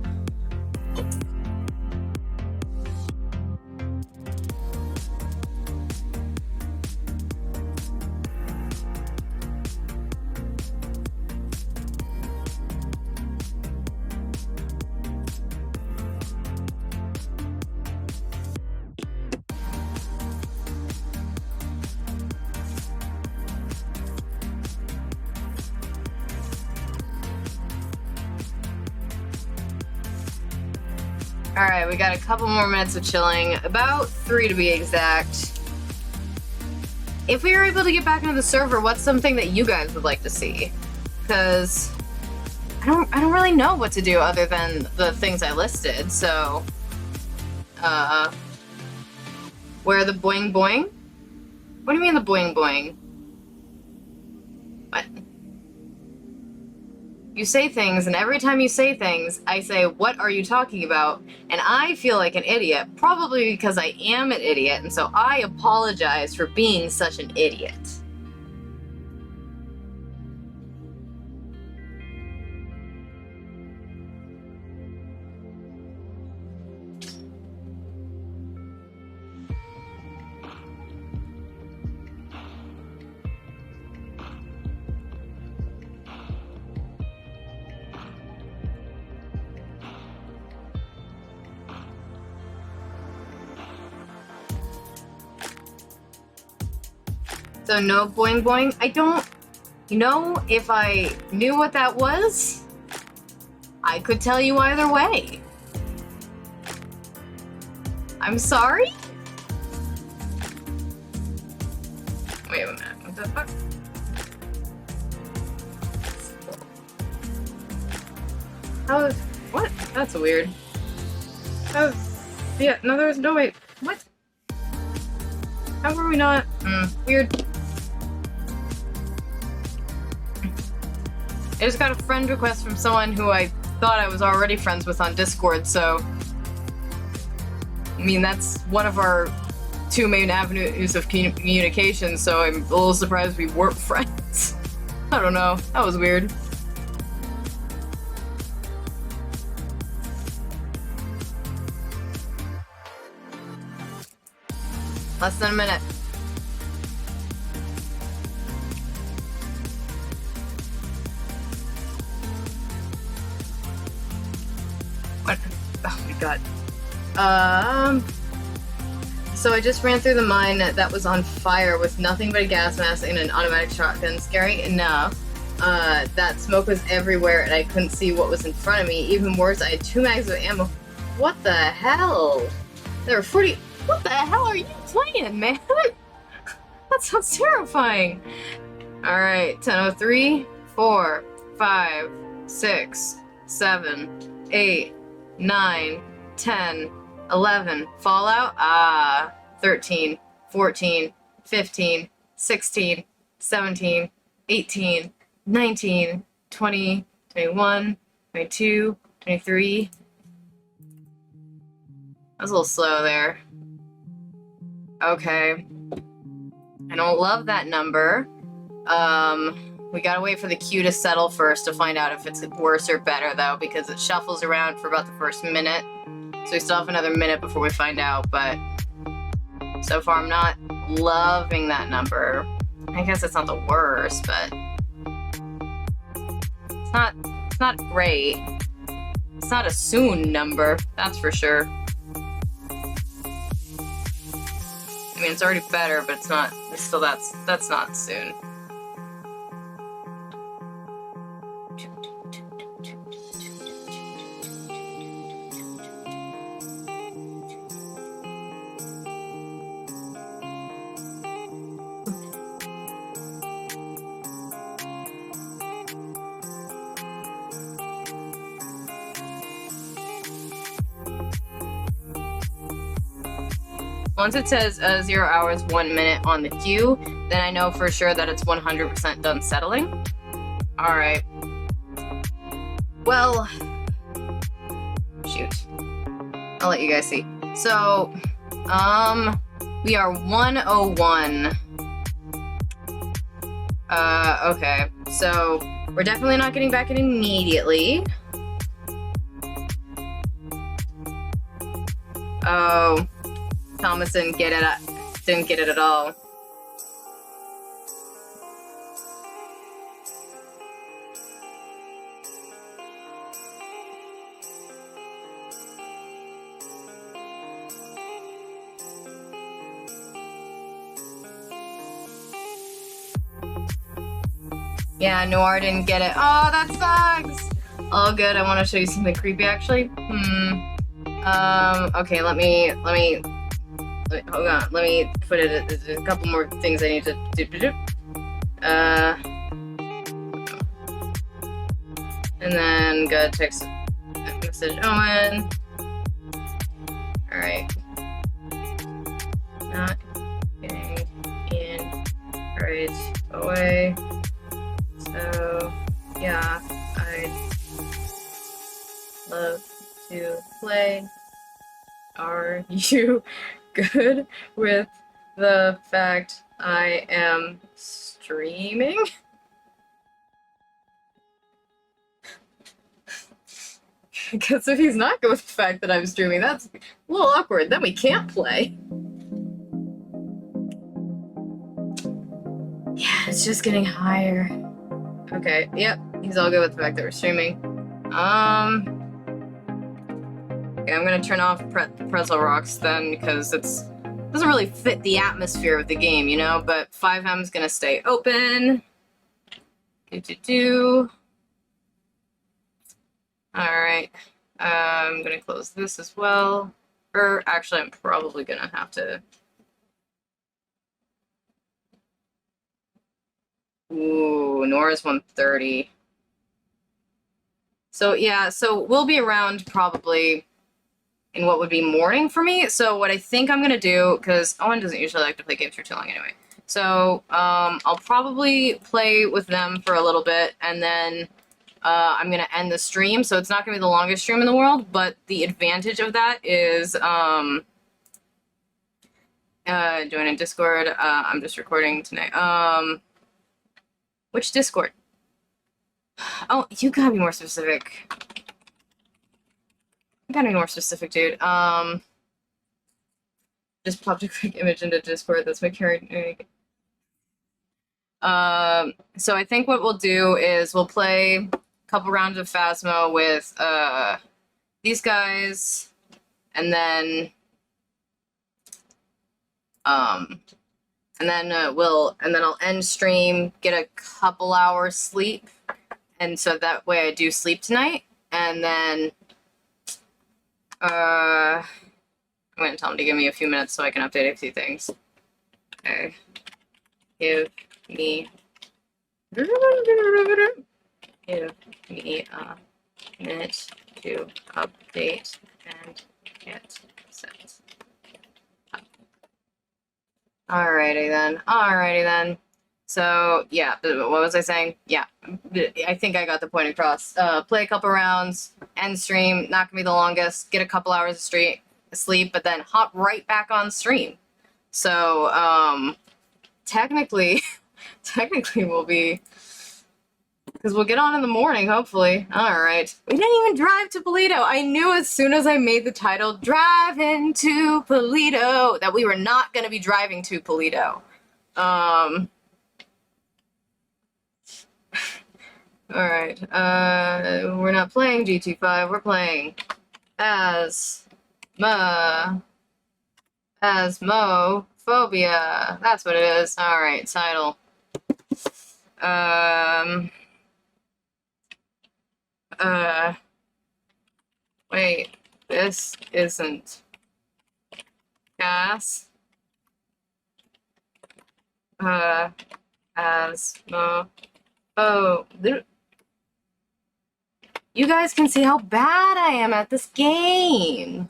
Alright, we got a couple more minutes of chilling, about 3 to be exact. If we were able to get back into the server, what's something that you guys would like to see? Because I don't really know what to do other than the things I listed, so where the boing boing? What do you mean the boing boing? What? You say things, and every time you say things, I say, what are you talking about? And I feel like an idiot, probably because I am an idiot, and so I apologize for being such an idiot. So no boing boing. I don't, you know, if I knew what that was, I could tell you either way. I'm sorry? Wait a minute, what the fuck? How is, what? That's weird. Oh, yeah, no, there was no way. What? How were we not? Weird. I just got a friend request from someone who I thought I was already friends with on Discord, so... I mean, that's one of our 2 main avenues of communication, so I'm a little surprised we weren't friends. I don't know. That was weird. Less than a minute. What? Oh my god. So I just ran through the mine that was on fire with nothing but a gas mask and an automatic shotgun. Scary enough. that smoke was everywhere and I couldn't see what was in front of me. Even worse, I had 2 mags of ammo. What the hell? There were 40. What the hell are you playing, man? That sounds terrifying. Alright, 10:03, 4, 5, 6, 7, 8, 9, 10, 11. Fallout? 13, 14, 15, 16, 17, 18, 19, 20, 21, 22, 23. I was a little slow there. Okay. I don't love that number. We gotta wait for the queue to settle first to find out if it's worse or better, though, because it shuffles around for about the first minute. So we still have another minute before we find out, but so far I'm not loving that number. I guess it's not the worst, but it's not great. It's not a soon number, that's for sure. I mean, it's already better, but it's not. Still, that's not soon. Once it says 0 hours, 1 minute on the queue, then I know for sure that it's 100% done settling. Alright. Well, shoot. I'll let you guys see. So, we are 101. Okay. So, we're definitely not getting back in immediately. Oh. Thomas didn't get it at all. Yeah, Noir didn't get it. Oh, that sucks! All good, I want to show you something creepy, actually. Okay, let me hold on, let me put it, there's a couple more things I need to do. And then go text message Owen. Alright. Not getting in right away. So, yeah, I'd love to play. Are you good with the fact I am streaming? Because if he's not good with the fact that I'm streaming, that's a little awkward. Then we can't play. Yeah, it's just getting higher. Okay, yep, he's all good with the fact that we're streaming. Okay, I'm gonna turn off Pretzel Rocks then, because it doesn't really fit the atmosphere of the game, you know? But 5M's gonna stay open. Alright. I'm gonna close this as well. Or, actually, I'm probably gonna have to... Ooh, Nora's 130. So, yeah, so we'll be around probably in what would be morning for me. So what I think I'm gonna do, because Owen doesn't usually like to play games for too long anyway. So I'll probably play with them for a little bit, and then I'm gonna end the stream. So it's not gonna be the longest stream in the world, but the advantage of that is join in Discord. I'm just recording tonight. Which Discord? Oh, you gotta be more specific. You gotta be more specific, dude. Just popped a quick image into Discord. That's my current. So I think what we'll do is we'll play a couple rounds of Phasmo with these guys, and then And then I'll end stream, get a couple hours sleep, and so that way I do sleep tonight. And then I'm gonna tell him to give me a few minutes so I can update a few things. Okay, give me a minute to update and get set up. Alrighty then. So yeah, what was I saying? Yeah, I think I got the point across. Play a couple rounds, end stream, not gonna be the longest, get a couple hours of sleep, but then hop right back on stream. So technically we'll be, because we'll get on in the morning, hopefully. Alright. We didn't even drive to Polito. I knew as soon as I made the title, Driving to Polito, that we were not going to be driving to Polito. Alright. We're not playing GT5, we're playing Asmophobia. That's what it is. Alright, title. Wait, this isn't gas. Asmo. Oh, you guys can see how bad I am at this game.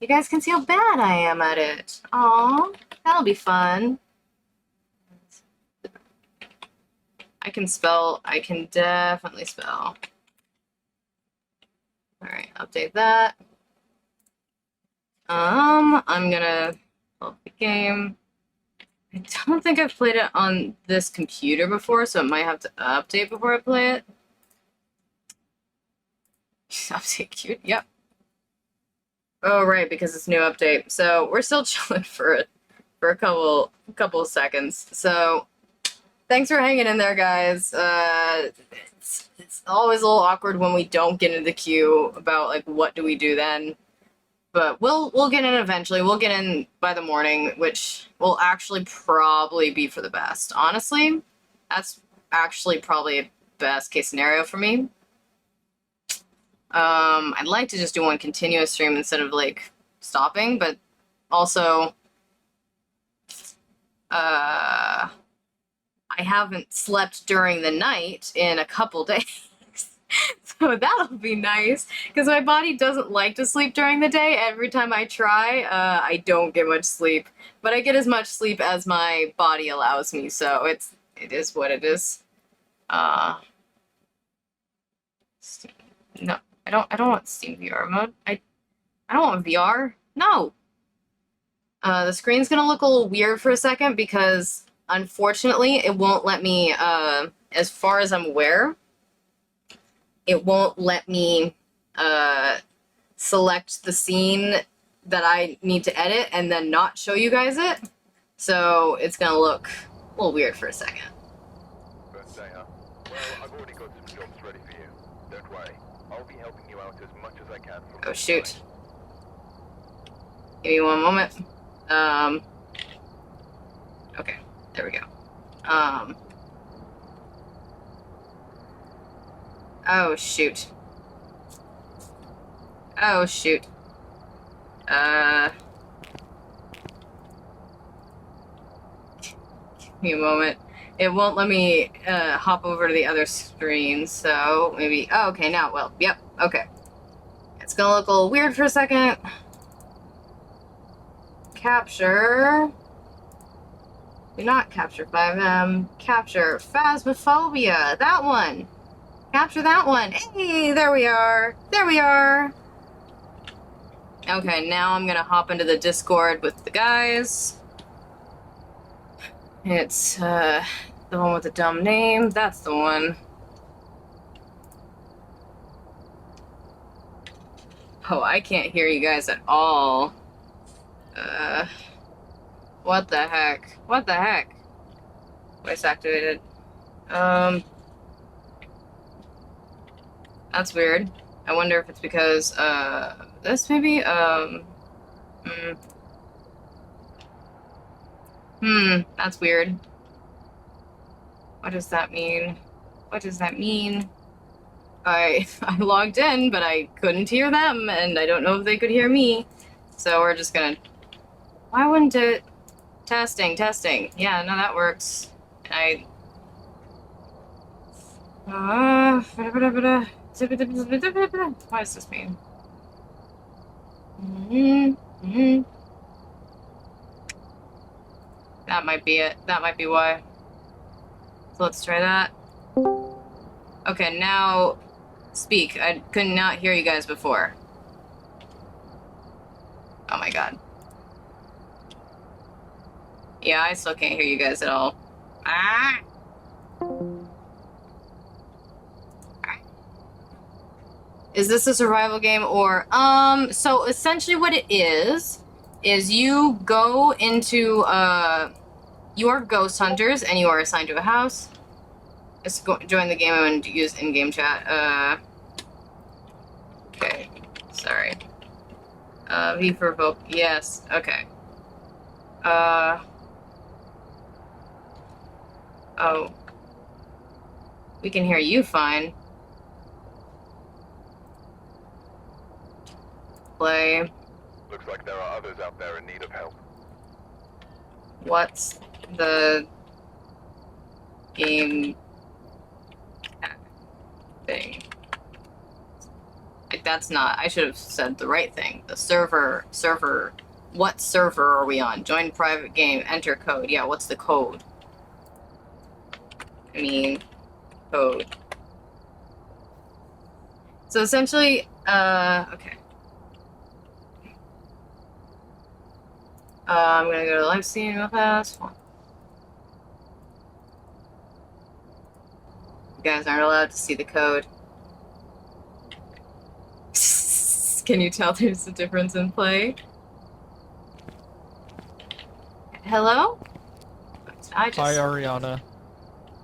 You guys can see how bad I am at it. Aw, that'll be fun. I can spell. I can definitely spell. Alright, update that. I'm gonna pull up the game. I don't think I've played it on this computer before, so it might have to update before I play it. Update cute, yep. Oh, right, because it's new update. So we're still chilling for a couple of seconds. So thanks for hanging in there, guys. It's always a little awkward when we don't get into the queue about like what do we do then. But we'll get in eventually. We'll get in by the morning, which will actually probably be for the best. Honestly, that's actually probably a best case scenario for me. I'd like to just do one continuous stream instead of like stopping, but also I haven't slept during the night in a couple days. So that'll be nice, because my body doesn't like to sleep during the day. Every time I try, I don't get much sleep. But I get as much sleep as my body allows me, so it is what it is. No, I don't want Steam VR mode. I don't want VR. No! The screen's gonna look a little weird for a second, because unfortunately, it won't let me, as far as I'm aware, it won't let me select the scene that I need to edit and then not show you guys it. So it's gonna look a little weird for a second. First day, huh? Well, I've already got some jobs ready for you. Don't worry. I'll be helping you out as much as I can from Oh shoot. Give me one moment. Okay, there we go. Oh shoot. Oh shoot. Give me a moment. It won't let me hop over to the other screen, so maybe. Oh, okay, now it will. Yep, okay. It's gonna look a little weird for a second. Capture. Do not capture 5M. Capture Phasmophobia. That one. Capture that one. Hey, there we are. There we are. Okay, now I'm gonna hop into the Discord with the guys. It's the one with the dumb name. That's the one. Oh, I can't hear you guys at all. What the heck? What the heck? Voice activated. That's weird. I wonder if it's because, this maybe, That's weird. What does that mean? What does that mean? I logged in, but I couldn't hear them, and I don't know if they could hear me. So we're just gonna... Why wouldn't it... Testing. Yeah, no, that works. What does this mean? That might be it. That might be why. So let's try that. Okay, now speak. I could not hear you guys before. Oh my god. Yeah, I still can't hear you guys at all. Ah! Is this a survival game or so essentially what it is you go into you are ghost hunters and you are assigned to a house. Just join the game and use in-game chat. Okay. Sorry. V for vote. Yes. Okay. Oh. We can hear you fine. Play. Looks like there are others out there in need of help. What's the game thing? Like, that's not... I should have said the right thing. The server... What server are we on? Join private game. Enter code. Yeah, what's the code? I mean... Code. So essentially... Okay. I'm gonna go to the live scene real fast. You guys aren't allowed to see the code. Can you tell there's a difference in play? Hello? Hi, Ariana.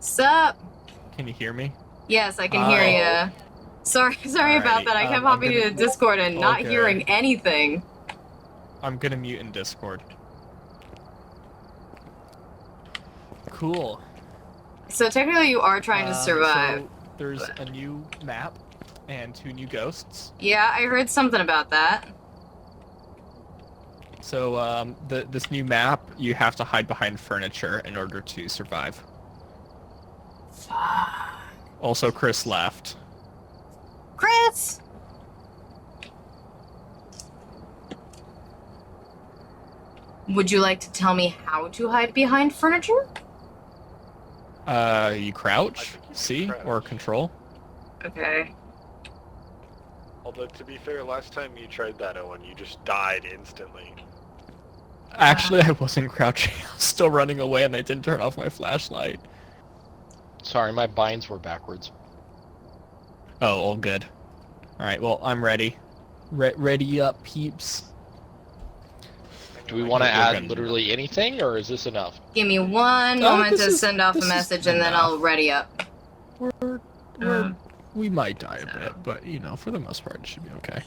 Sup? Can you hear me? Yes, I can hear you. Sorry about that. I kept hopping to Discord and not hearing anything. I'm gonna mute in Discord. Cool. So technically you are trying to survive. So there's a new map and 2 new ghosts. Yeah, I heard something about that. So this new map, you have to hide behind furniture in order to survive. Also, Chris left. Chris! Would you like to tell me how to hide behind furniture? You crouch, C, or control. Okay. Although, to be fair, last time you tried that, Owen, you just died instantly. Actually, I wasn't crouching. I was still running away and I didn't turn off my flashlight. Sorry, my binds were backwards. Oh, all good. Alright, well, I'm ready. Ready up, peeps. Do we want to add literally anything, or is this enough? Give me one moment to send off a message and then I'll ready up. We might die a bit, but, you know, for the most part, it should be okay.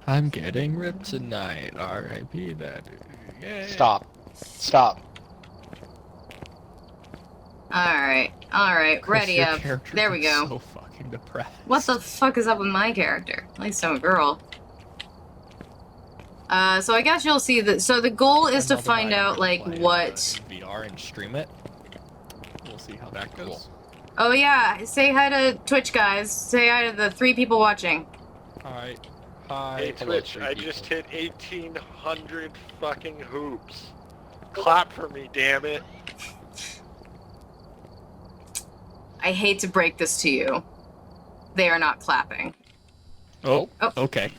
I'm getting ripped tonight. R.I.P. that. Yay. Stop. Stop. Alright, ready up. There we go. So fucking depressed. What the fuck is up with my character? At least I'm a girl. So I guess you'll see that. So the goal is to find out, like, what... VR and stream it. We'll see how that goes. Oh yeah, say hi to Twitch, guys. Say hi to the 3 people watching. Alright. Hey Twitch, I just hit 1,800 fucking hoops. Clap for me, damn it. I hate to break this to you. They are not clapping. Oh. Okay.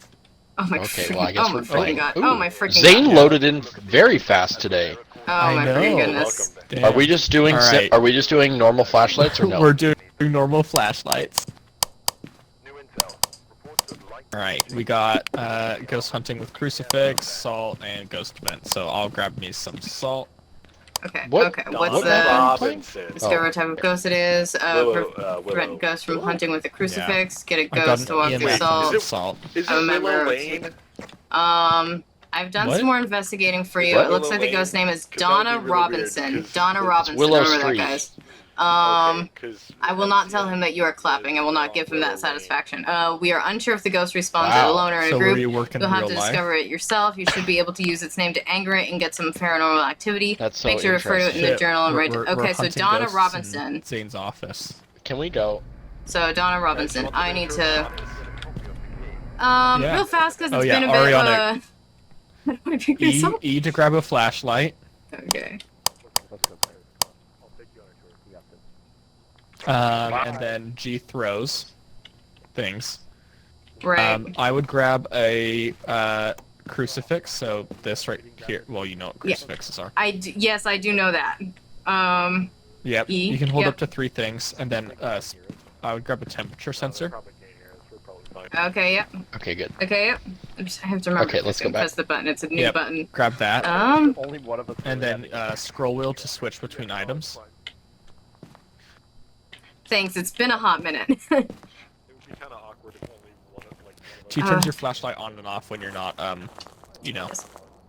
Oh my okay, well, I guess we're fine. God. Oh my freaking Zane God. loaded in very fast today. Oh my freaking goodness. Are we just doing right. Are we just doing normal flashlights or no? We're doing normal flashlights. Alright, we got ghost hunting with crucifix, salt, and ghost vent. So I'll grab me some salt. Okay. What? Okay. What's What the? Robinson. Discover what type of ghost it is. Willow, Prevent ghosts from hunting with a crucifix. Get a I got ghost an to walk through EMF salt. salt. Is I'm a it member Willow of Lane? I've done What? some more investigating for you. What? It looks like the Willow ghost name is 'Cause that would be Donna really Robinson. weird, 'cause Donna it's Robinson. Willow Remember Street. that, guys. Okay, 'cause I will not tell him that you are clapping. I will not give him that satisfaction. We are unsure if the ghost responds as a loner or in a So group. were you working You'll in have real to life? discover it yourself. You should be able to use its name to anger it and get some paranormal activity. That's so Make sure to refer to it in the Shit, journal and write. we're Okay, so hunting Donna ghosts Robinson. in Zane's office. Can we go? So Donna Robinson. I need to. Yeah. Real fast because Oh, it's yeah, been a bit. Ariana. How do I pick this up? E to grab a flashlight. Okay. And then G throws things. Right. I would grab a crucifix, so this right here. Well, you know what crucifixes are. Yes, I do know that. Yep. E, You can hold yep. up to 3 things, and then I would grab a temperature sensor. Okay, yep. Okay, good. Okay, yep. I have to remember Okay, to let's go back. press the button. It's a new Yep. button. Grab that. Only one of us. And then scroll wheel to switch between items. Thanks. It's been a hot minute. It would be kind of awkward if only one of like. T turns your flashlight on and off when you're not, you know,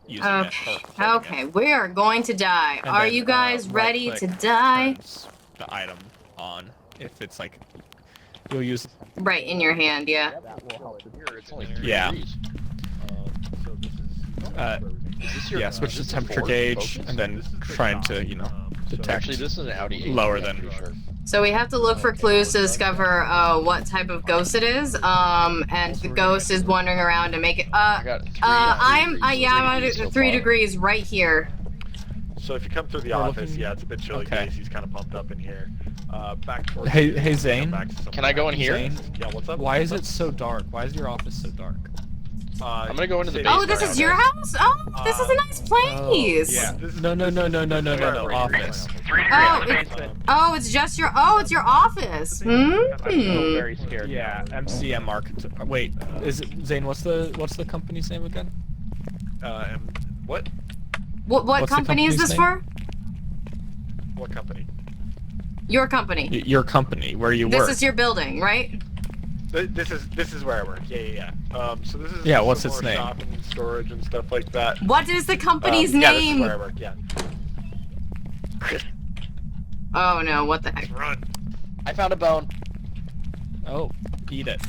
using it. Okay. or holding Okay. We are going to die. And Are then, you guys ready to right-click die? turns the item on. If it's like, you'll use. Right in your hand. Yeah. It's only 3 Yeah. degrees. Yeah, switch to temperature gauge, and then trying to, you know, detect Actually, this is an Audi 8. lower yeah, than. pretty sure. So we have to look for clues to discover what type of ghost it is. And the ghost is wandering around to make it. I got 3 I'm degrees at so 3 far. degrees right here. So if you come through the We're office, looking- yeah, it's a bit chilly. Okay. He's kind of pumped up in here. Back towards Hey, you, hey, come Zane? back to some Can I go in here? Zane, Yeah, what's up? why is it so dark? Why is your office so dark? I'm gonna go into the Oh, basement. this is your house? Oh, this is a nice place. Yeah. No, office. Oh, it's just your. Oh, it's your office. Very scared. Yeah, MCM Architect. Wait, is it Zane? What's the company's name again? What? What What's the company is company's this name? for? What company? Your company. Your company, where you work. This is your building, right? This is where I work. Yeah. So this is Yeah, just what's some its more name? shopping, storage, and stuff like that. What is the company's Yeah, name? this is where I work. Yeah. Oh no! What the heck? Run. I found a bone. Oh, eat it.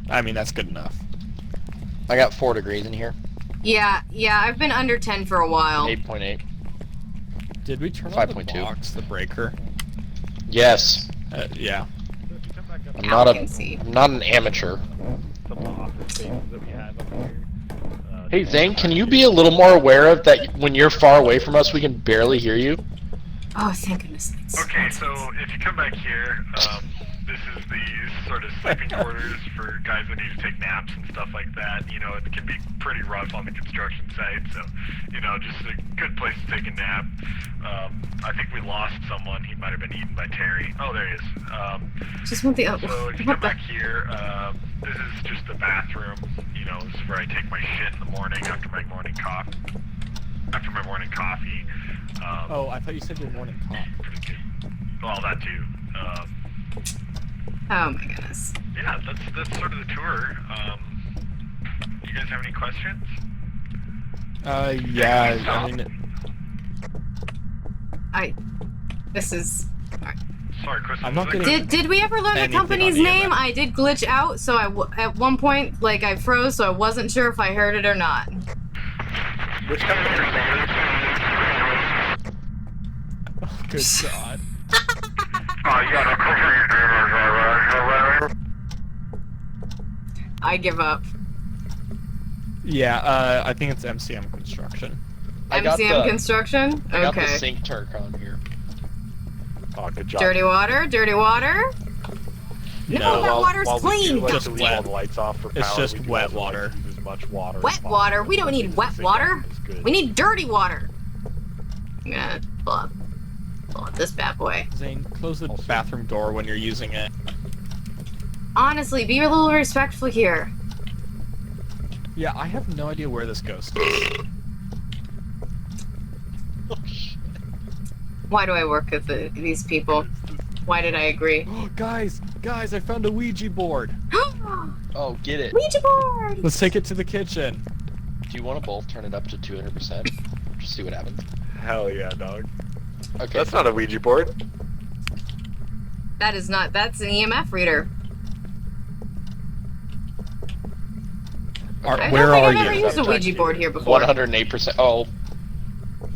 I mean, that's good enough. I got 4 degrees in here. Yeah. I've been under 10 for a while. 8.8. Did we turn on the 5.2. box, the breaker? Yes. Yeah. I'm not I can see. I'm not an amateur. Some of the office spaces that we have up here. Hey Zane, can you be a little more aware of that when you're far away from us, we can barely hear you? Oh, thank goodness. Okay, so if you come back here, this is the sort of sleeping quarters for guys that need to take naps and stuff like that. You know, it can be pretty rough on the construction site, so, you know, just a good place to take a nap. I think we lost someone. He might have been eaten by Terry. Oh, there he is. Just want the. So if you come back here, this is just the bathroom. You know, this is where I take my shit in the morning after my morning coffee. Oh, I thought you said your morning cock. Well, that too. Oh my goodness. Yeah, that's sort of the tour. You guys have any questions? Yeah, I mean... This is... Sorry, Chris. I'm not getting... Did we ever learn the anything company's on name? EMF. I did glitch out, so at one point, like, I froze, so I wasn't sure if I heard it or not. Which company are you with? Oh, good God. I give up. Yeah, I think it's MCM Construction. MCM Construction? I got the Okay. sink turk on here. Oh, good job. Dirty water? Dirty water? No, that water's clean! Just leave wet. all the lights off for It's power, just we do wet also like water. to use as much water as Wet possible. water? We don't need wet water. Good. We need dirty water. I'm gonna pull up this bad boy. Zane, close the bathroom door when you're using it. Honestly, be a little respectful here. Yeah, I have no idea where this ghost is. Why do I work with these people? Why did I agree? Guys, I found a Ouija board. Oh, get it. Ouija board! Let's take it to the kitchen. Do you want to both turn it up to 200%? Just see what happens. Hell yeah, dog. Okay. That's not a Ouija board. That is not. That's an EMF reader. I don't Where think are I've ever you? used a Ouija board here before. 108%. Oh.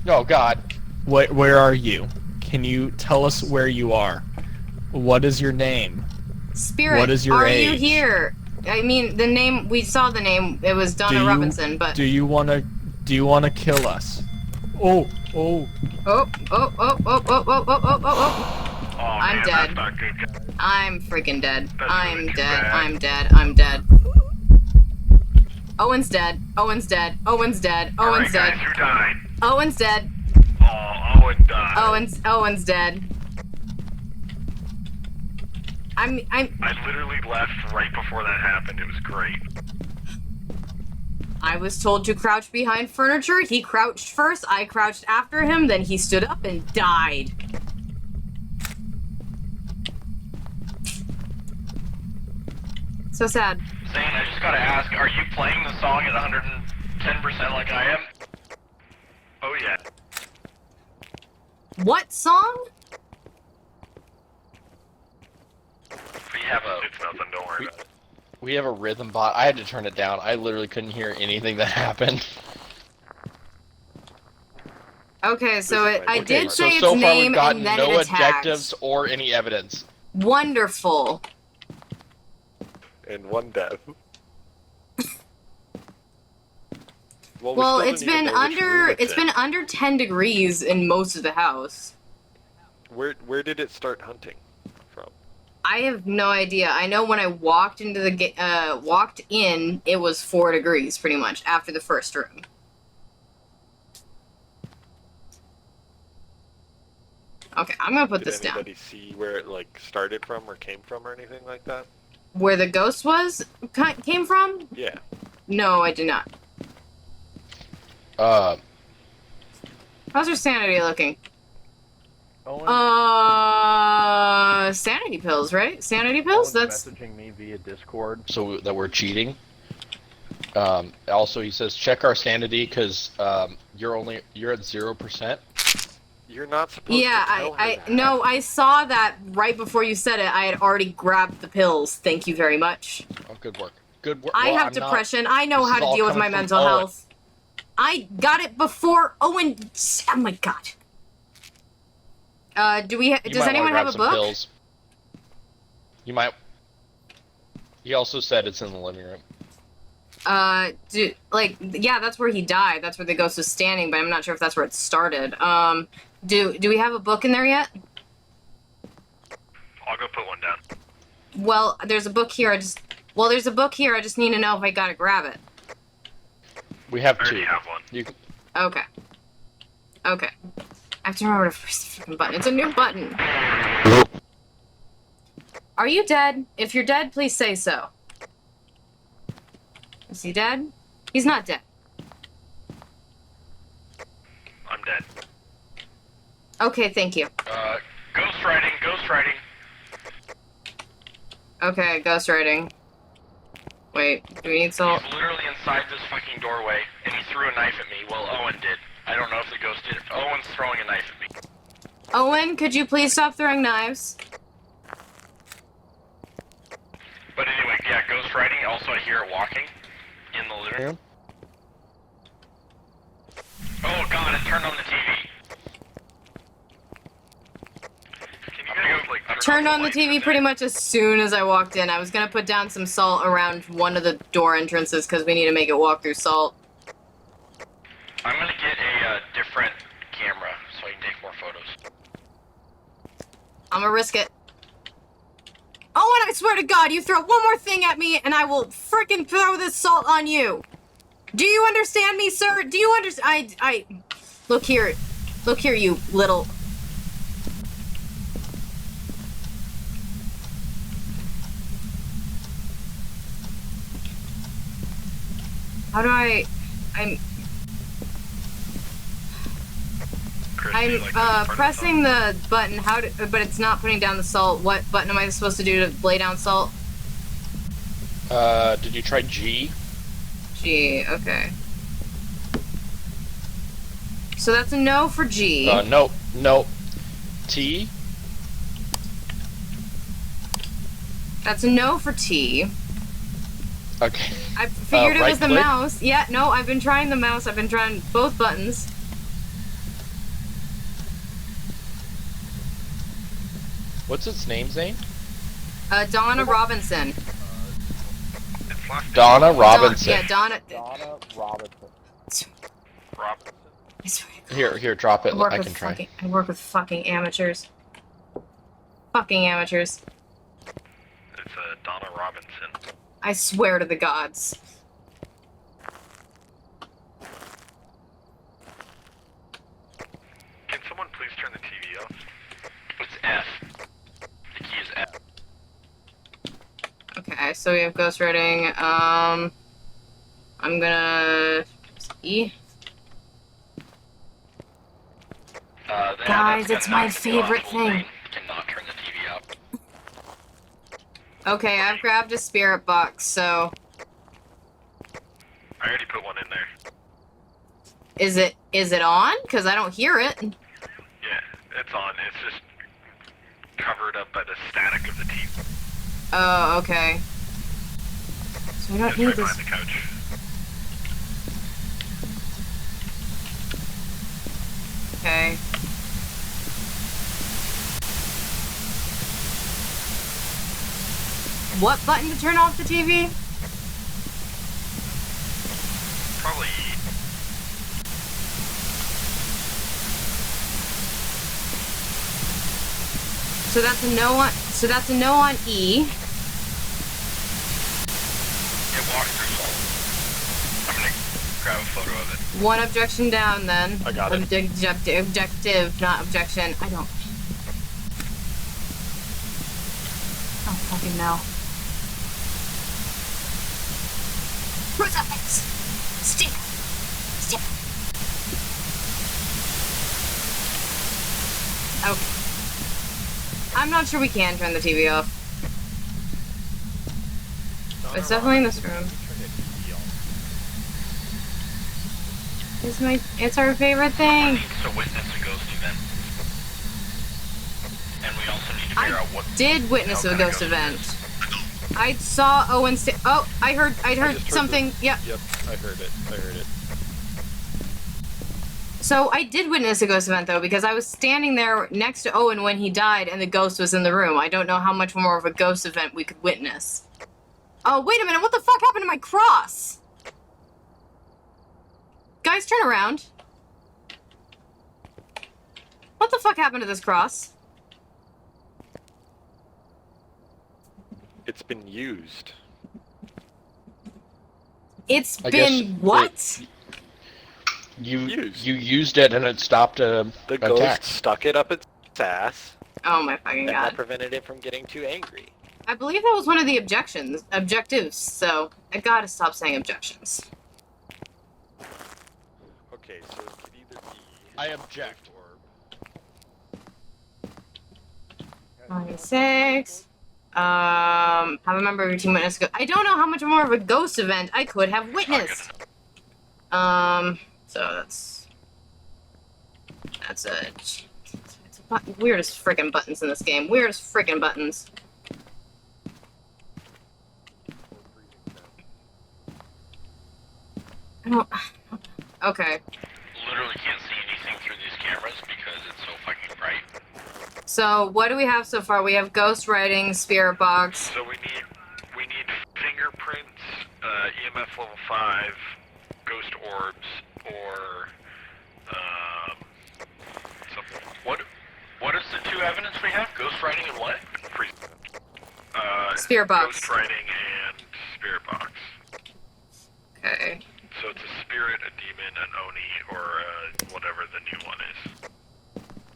Oh, God. Where are you? Can you tell us where you are? What is your name? Spirit, what is your are age? you here? I mean, the name, we saw the name, it was Donna Robinson, but... Do you wanna kill us? Oh. Oh. I'm dead. I'm freaking dead. I'm dead. I'm dead. I'm dead. Owen's dead. Owen's dead. Owen's dead. Owen's dead. Who died? Owen's dead. Oh, Owen died. Owen's dead. I literally left right before that happened. It was great. I was told to crouch behind furniture. He crouched first. I crouched after him. Then he stood up and died. So sad. Zane, I just gotta ask, are you playing the song at 110% like I am? Oh yeah. What song? We have a... It's nothing, don't worry about it. We have a rhythm bot. I had to turn it down. I literally couldn't hear anything that happened. Okay, so I did say its so far name we've gotten and then no it attacked. objectives or any evidence. Wonderful. And one death. Well, it's been under 10 degrees in most of the house. Where did it start hunting from? I have no idea. I know when I walked into the walked in, it was 4 degrees pretty much after the first room. Okay, I'm gonna put this down. Did anybody see where it like started from or came from or anything like that? Where the ghost came from? Yeah. No, I did not. How's your sanity looking? Sanity pills, right? Sanity pills? That's messaging me via Discord. So that we're cheating. Also, he says check our sanity because you're at 0%. You're not supposed to tell her that. No, I saw that right before you said it. I had already grabbed the pills. Thank you very much. Oh, good work. Good work. I have depression. I know how to deal with my mental health. I got it before Owen. Oh my god. Does anyone have a book? Pills. You might. He also said it's in the living room. Yeah, that's where he died. That's where the ghost was standing, but I'm not sure if that's where it started. Do we have a book in there yet? I'll go put one down. Well, there's a book here. There's a book here. I just need to know if I gotta grab it. We have I two. already have one. Okay. Okay. I have to remember to press the freaking button. It's a new button. Are you dead? If you're dead, please say so. Is he dead? He's not dead. I'm dead. Okay, thank you. Ghostwriting. Okay, ghostwriting. Wait, do we need salt? He's literally inside this fucking doorway, and he threw a knife at me. Well, Owen did. I don't know if the ghost did. Owen's throwing a knife at me. Owen, could you please stop throwing knives? But anyway, yeah, ghostwriting. Also, I hear it walking in the living room. Oh god, it turned on the TV. Turned on the TV pretty much as soon as I walked in. I was gonna put down some salt around one of the door entrances because we need to make it walk through salt. I'm gonna get a different camera so I can take more photos. I'm gonna risk it. Oh, and I swear to God, you throw one more thing at me and I will frickin' throw this salt on you. Do you understand me, sir? Do you understand? Look here. Look here, you little... How do I'm... electricity. I'm pressing the button. But it's not putting down the salt. What button am I supposed to do to lay down salt? Did you try G? G. Okay. So that's a no for G. No. T. That's a no for T. Okay. I figured it was the right click? mouse. Yeah, no, I've been trying the mouse. I've been trying both buttons. What's its name, Zane? Donna Robinson. Donna Robinson. Donna Robinson. Robinson. Here, drop it. I can try. I work with fucking amateurs. Fucking amateurs. It's Donna Robinson. I swear to the gods. Can someone please turn the TV off? It's F. The key is F. Okay, so we have ghostwriting. I'm gonna E. Guys, it's my favorite thing. Cannot turn the TV up. Okay, I've grabbed a spirit box, so I already put one in there. is it on? Because I don't hear it. Yeah, it's on. It's just covered up by the static of the TV. Oh, okay. So I don't It's need right this. behind the couch. Okay. What button to turn off the TV? Probably. So that's a no on. So that's a no on E. It walks through salt. I'm gonna grab a photo of it. One objection down then. I got it. Objective, not objection. I don't. Oh, fucking no. Crucifix! Stick! Stick! Okay. I'm not sure we can turn the TV off. It's definitely in this room. It's our favorite thing. To witness a ghost event. And we also need to figure out what. Did witness a ghost event. I saw Owen. Oh, I heard something. Yep. Yep, I heard it. So I did witness a ghost event though, because I was standing there next to Owen when he died, and the ghost was in the room. I don't know how much more of a ghost event we could witness. Oh, wait a minute! What the fuck happened to my cross? Guys, turn around. What the fuck happened to this cross? It's been used. It's I been guess what? You used it and it stopped The attack. ghost stuck it up its ass. Oh my fucking and that god. prevented it from getting too angry. I believe that was one of the objectives, so I gotta stop saying objections. Okay, so it could either be. I object. 26. Have a member of your team witness. I don't know how much more of a ghost event I could have witnessed. So that's a weirdest freaking buttons in this game. Weirdest freaking buttons. I don't. Okay. Literally can't see anything through these cameras because it's so fucking bright. So what do we have so far? We have ghost writing, spirit box. So we need fingerprints, EMF level 5, ghost orbs, or something. What is the two evidence we have? Ghost writing and what? Spirit box. Ghost writing and spirit box. Okay. So it's a spirit, a demon, an oni, or whatever the new one is.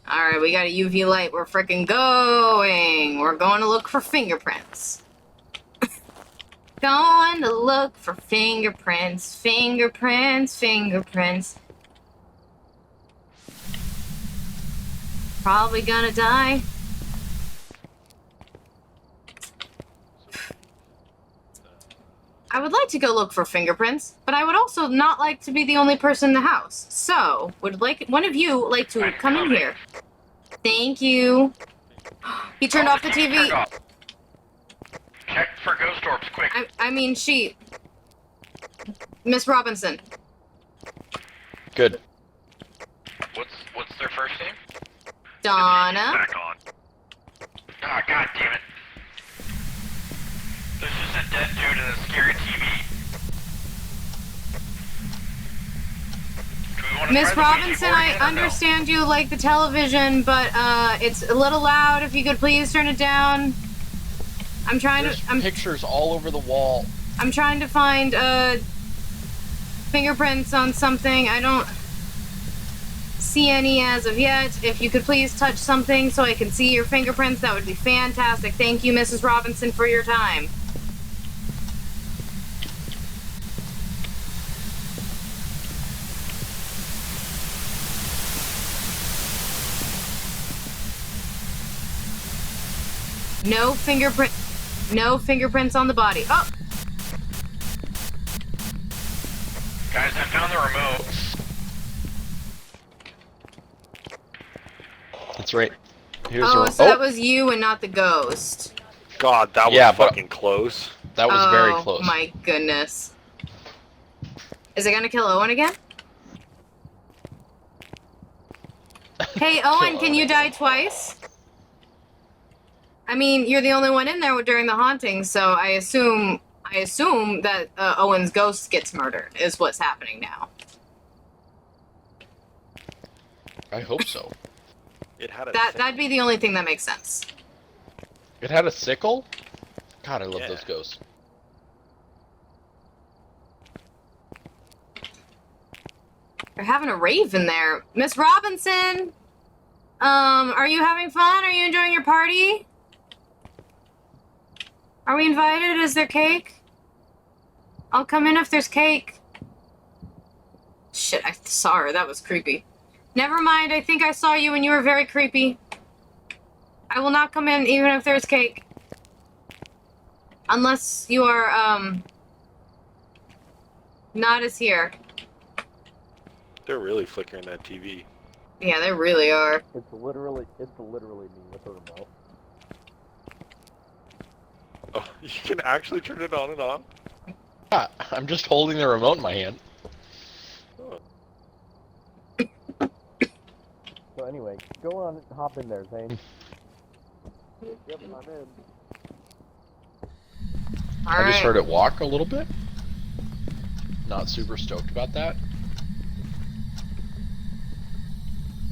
Alright, we got a UV light. We're freaking going. We're going to look for fingerprints. Going to look for fingerprints. Fingerprints, fingerprints. Probably gonna die. I would like to go look for fingerprints, but I would also not like to be the only person in the house. So, would one of you like to come in here? Thank you. He turned off the TV. Check for ghost orbs, quick. I mean, Miss Robinson. Good. What's their first name? Donna. Back on. Ah, god damn it. There's just a dead dude in a scary TV. Miss Robinson, I understand you like the television, but it's a little loud. If you could please turn it down. There's pictures all over the wall. I'm trying to find fingerprints on something. I don't see any as of yet. If you could please touch something so I can see your fingerprints, that would be fantastic. Thank you, Mrs. Robinson, for your time. No fingerprints on the body. Oh! Guys, I found the remote. That's right. Here's Oh, so that was you and not the ghost. God, that was fucking close. That was very close. Oh my goodness. Is it gonna kill Owen again? Hey, Owen, can you die twice? I mean, you're the only one in there during the haunting, so I assume that Owen's ghost gets murdered, is what's happening now. I hope so. It had a That'd be the only thing that makes sense. It had a sickle? God, I love those ghosts. They're having a rave in there. Miss Robinson! Are you having fun? Are you enjoying your party? Are we invited? Is there cake? I'll come in if there's cake. Shit, I saw her. That was creepy. Never mind, I think I saw you and you were very creepy. I will not come in even if there's cake. Unless you are, not as here. They're really flickering that TV. Yeah, they really are. It's literally me with a remote. Oh, you can actually turn it on and off? Yeah, I'm just holding the remote in my hand. So anyway, go on, hop in there, Zane. Yep, I'm in. I just heard it walk a little bit. Not super stoked about that.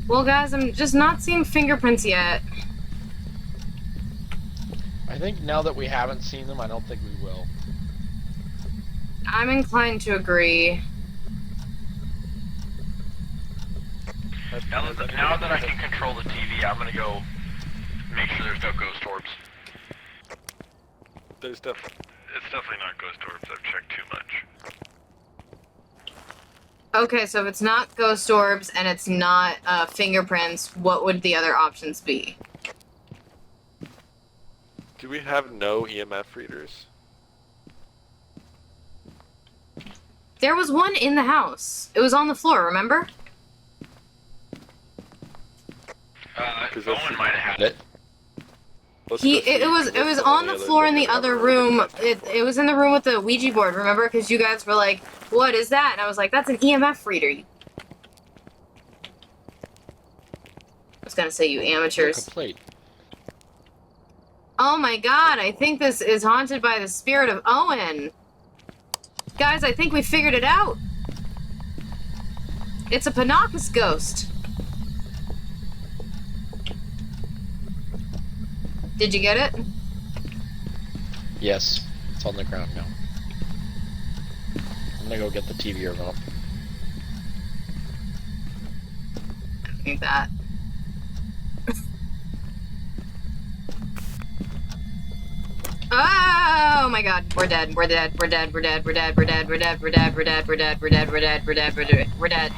Well, guys, I'm just not seeing fingerprints yet. I think now that we haven't seen them, I don't think we will. I'm inclined to agree. Now that I can control the TV, I'm gonna go make sure there's no ghost orbs. It's definitely not ghost orbs. I've checked too much. Okay, so if it's not ghost orbs and it's not fingerprints, what would the other options be? Do we have no EMF readers? There was one in the house. It was on the floor, remember? Owen might have had it. It was on the floor in the other room. It was in the room with the Ouija board, remember? Because you guys were like, what is that? And I was like, that's an EMF reader. I was gonna say, you amateurs. Oh my god, I think this is haunted by the spirit of Owen. Guys, I think we figured it out. It's a Pinakes ghost. Did you get it? Yes, it's on the ground now. I'm gonna go get the TV remote. I don't need that. Oh my god, we're dead, we're dead, we're dead, we're dead, we're dead, we're dead, we're dead, we're dead, we're dead, we're dead, we're dead, we're dead, we're dead, we're dead, we're dead, we're dead.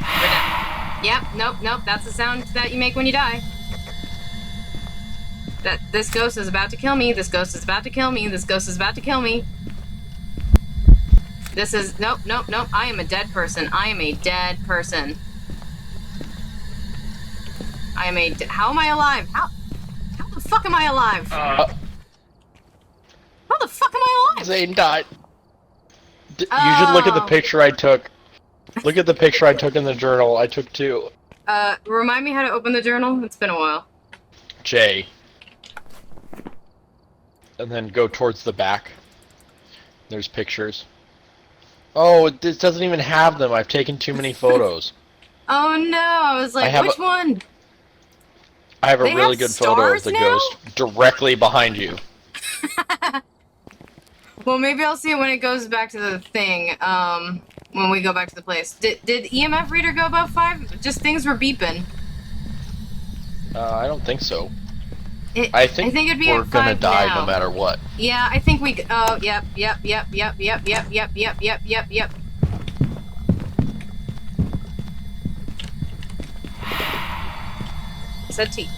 Yep, nope, nope, that's the sound that you make when you die. This ghost is about to kill me. This ghost is about to kill me. This ghost is about to kill me. This is nope. I am a dead person. I am a dead person. I am a. How am I alive? How the fuck am I alive? How the fuck am I alive? Zane died. You should look at the picture I took. Look at the picture I took in the journal. I took 2. Remind me how to open the journal. It's been a while. J. And then go towards the back. There's pictures. Oh, this doesn't even have them. I've taken too many photos. Oh no! I was like, which one? I have a They really have good photo of the stars ghost directly behind you. Well, maybe I'll see it when it goes back to the thing. When we go back to the place. Did EMF reader go above 5? Just things were beeping. I don't think so. I think it'd be we're at gonna 5 die now. no matter what. Yeah, I think we. Oh, yep. Said T.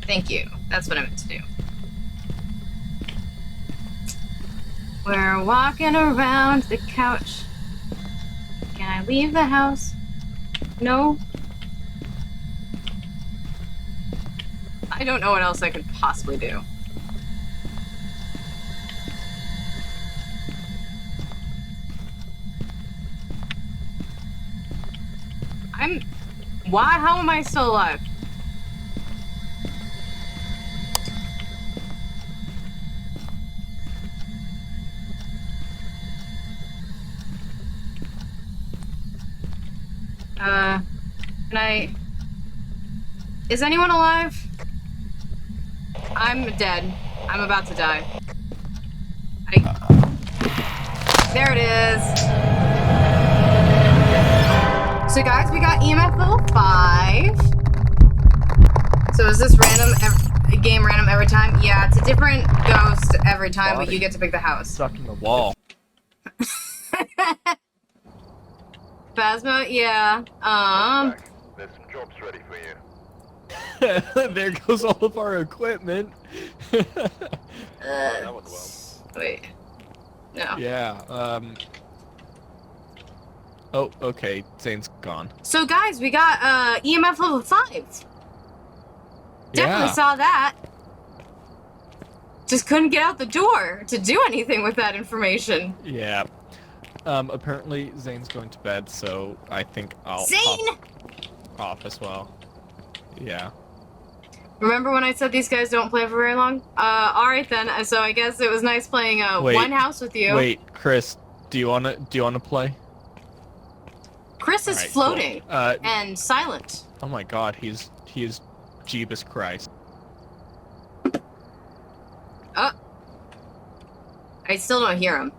Thank you. That's what I meant to do. We're walking around the couch. Can I leave the house? No. I don't know what else I could possibly do. How am I still alive? Is anyone alive? I'm dead. I'm about to die. There it is. So guys, we got EMF level 5. So is this random, game random every time? Yeah, it's a different ghost every time, but you get to pick the house. Stuck in the wall. Phasma, yeah. There's some jobs ready for you. There goes all of our equipment. That went well. Wait. No. Yeah, Oh, okay. Zane's gone. So guys, we got EMF level 5. Definitely saw that. Just couldn't get out the door to do anything with that information. Yeah. Apparently Zane's going to bed, so I think I'll Zane! hop off as well. Yeah. Remember when I said these guys don't play for very long? Alright then, so I guess it was nice playing one house with you. Wait, Chris, do you wanna play? Chris is floating and silent. Oh my god, he is Jeebus Christ. I still don't hear him.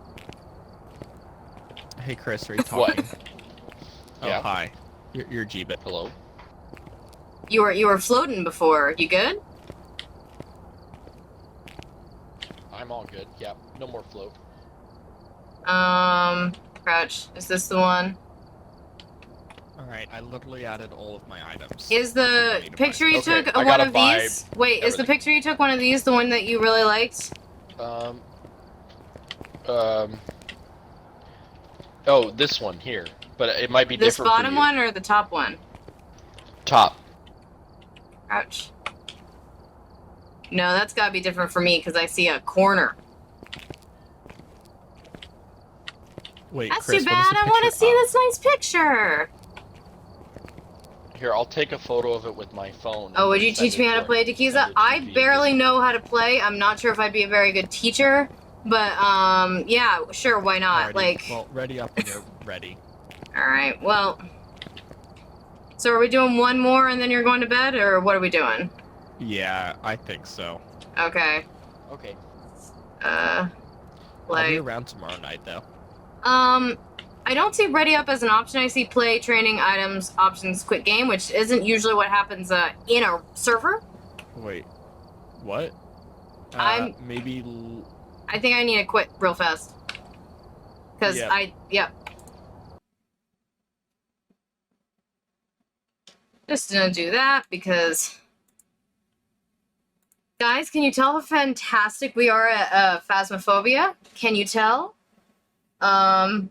Hey Chris, are you talking? Oh, yeah. Hi. You're Jeebus. Hello. You were floating before. You good? I'm all good. Yeah, no more float. Crouch. Is this the one? Alright, I literally added all of my items. Is the picture you took I one got a of these? Wait, is the picture you took one of these the one that you really liked? Oh, this one here. But it might be This different for bottom you. one or the top one? Top. Crouch. No, that's gotta be different for me because I see a corner. Wait, That's Chris, too what is bad. the I want to picture see of? this nice picture. Here, I'll take a photo of it with my phone. Oh, would you teach me how to play Dikiza? I barely know how to play. I'm not sure if I'd be a very good teacher, but yeah, sure, why not? Alrighty, Like, well, ready up when you're ready. all right, well. So are we doing one more and then you're going to bed, or what are we doing? Yeah, I think so. Okay. Okay. I'll be Like, around tomorrow night though. I don't see ready up as an option. I see play, training, items, options, quit game, which isn't usually what happens in a server. Wait, what? I'm- Maybe. I think I need to quit real fast. Because Yeah. Yep. Just gonna do that because... Guys, can you tell how fantastic we are at Phasmophobia? Can you tell? Yeah,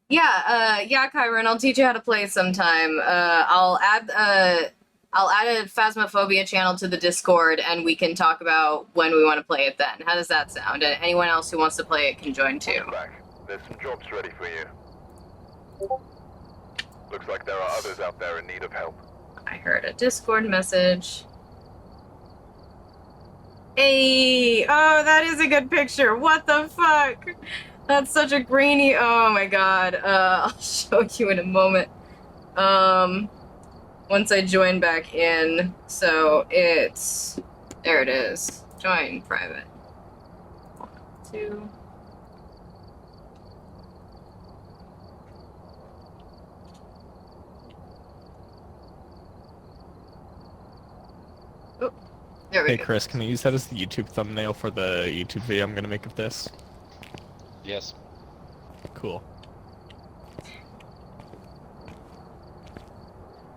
Kyron, I'll teach you how to play sometime. I'll add a Phasmophobia channel to the Discord, and we can talk about when we want to play it then. How does that sound? And anyone else who wants to play it can join too. There's some jobs ready for you. Looks like there are others out there in need of help. I heard a Discord message. Hey! Oh, that is a good picture. What the fuck? That's such a grainy... Oh my god. I'll show you in a moment. Once I join back in. So it's... There it is. Join private. 1, 2... There we Hey go. Chris, can I use that as the YouTube thumbnail for the YouTube video I'm gonna make of this? Yes. Cool.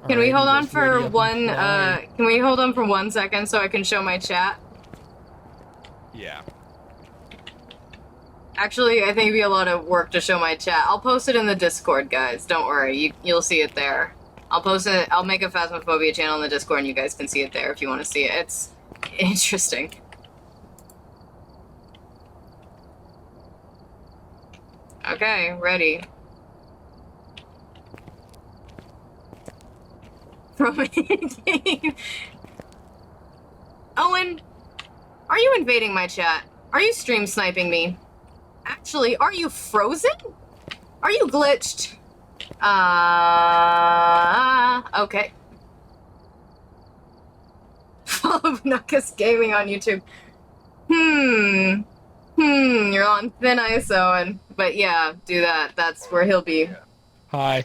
Can we Alrighty, hold on let's for ready up one, and fly. can we hold on for 1 second so I can show my chat? Yeah. Actually, I think it'd be a lot of work to show my chat. I'll post it in the Discord, guys. Don't worry, you'll see it there. I'll post it, I'll make a Phasmophobia channel in the Discord and you guys can see it there if you want to see it. It's interesting. Okay, ready. From Owen, are you invading my chat? Are you stream sniping me? Actually, are you frozen? Are you glitched? Okay. Follow Knuckus Gaming on YouTube. You're on thin ice, Owen. But yeah, do that. That's where he'll be. Hi.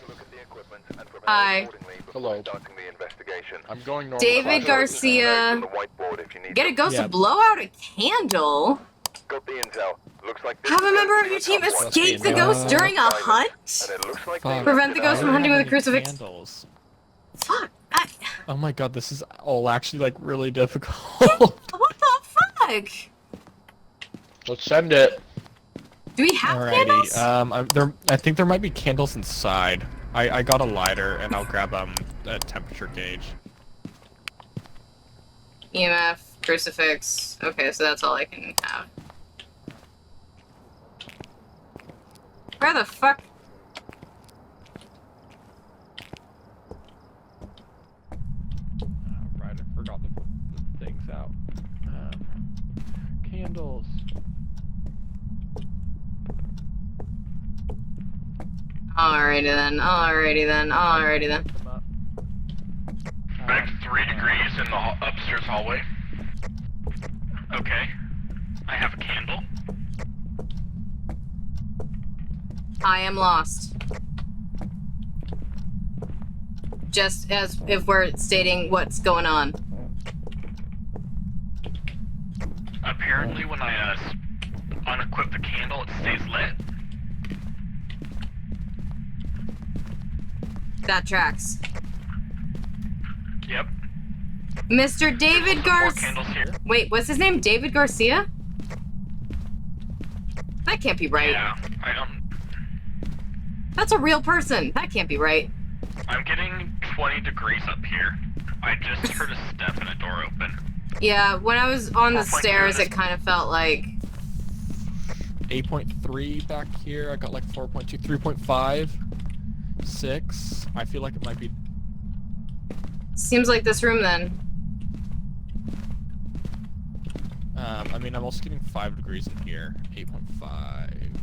Hi. Hello. I'm going normal. David Garcia. Get a ghost to blow out a candle? Got the intel. Looks like Have a member of your team escape the ghost during a hunt? Prevent the ghost from hunting with a crucifix. Candles. Fuck. Oh my god, this is all actually like really difficult. What the fuck? Let's send it. Do we have candles? I think there might be candles inside. I got a lighter and I'll grab a temperature gauge. EMF, crucifix. Okay, so that's all I can have. Where the fuck? Right, I forgot to put the things out. Candles. Alrighty then, alrighty then, alrighty then. Back 3 degrees in the upstairs hallway. Okay. I have a candle. I am lost. Just as if we're stating what's going on. Apparently when I unequip the candle, it stays lit. That tracks. Yep. Mr. David Garcia. Candles here. Wait, what's his name? David Garcia? That can't be right. Yeah, I don't... That's a real person. That can't be right. I'm getting 20 degrees up here. I just heard a step and a door open. Yeah, when I was on the 4.2 stairs, it kind of felt like... 8.3 back here. I got like 4.2, 3.5, 6. I feel like it might be... Seems like this room then. I mean, I'm also getting 5 degrees in here. 8.5.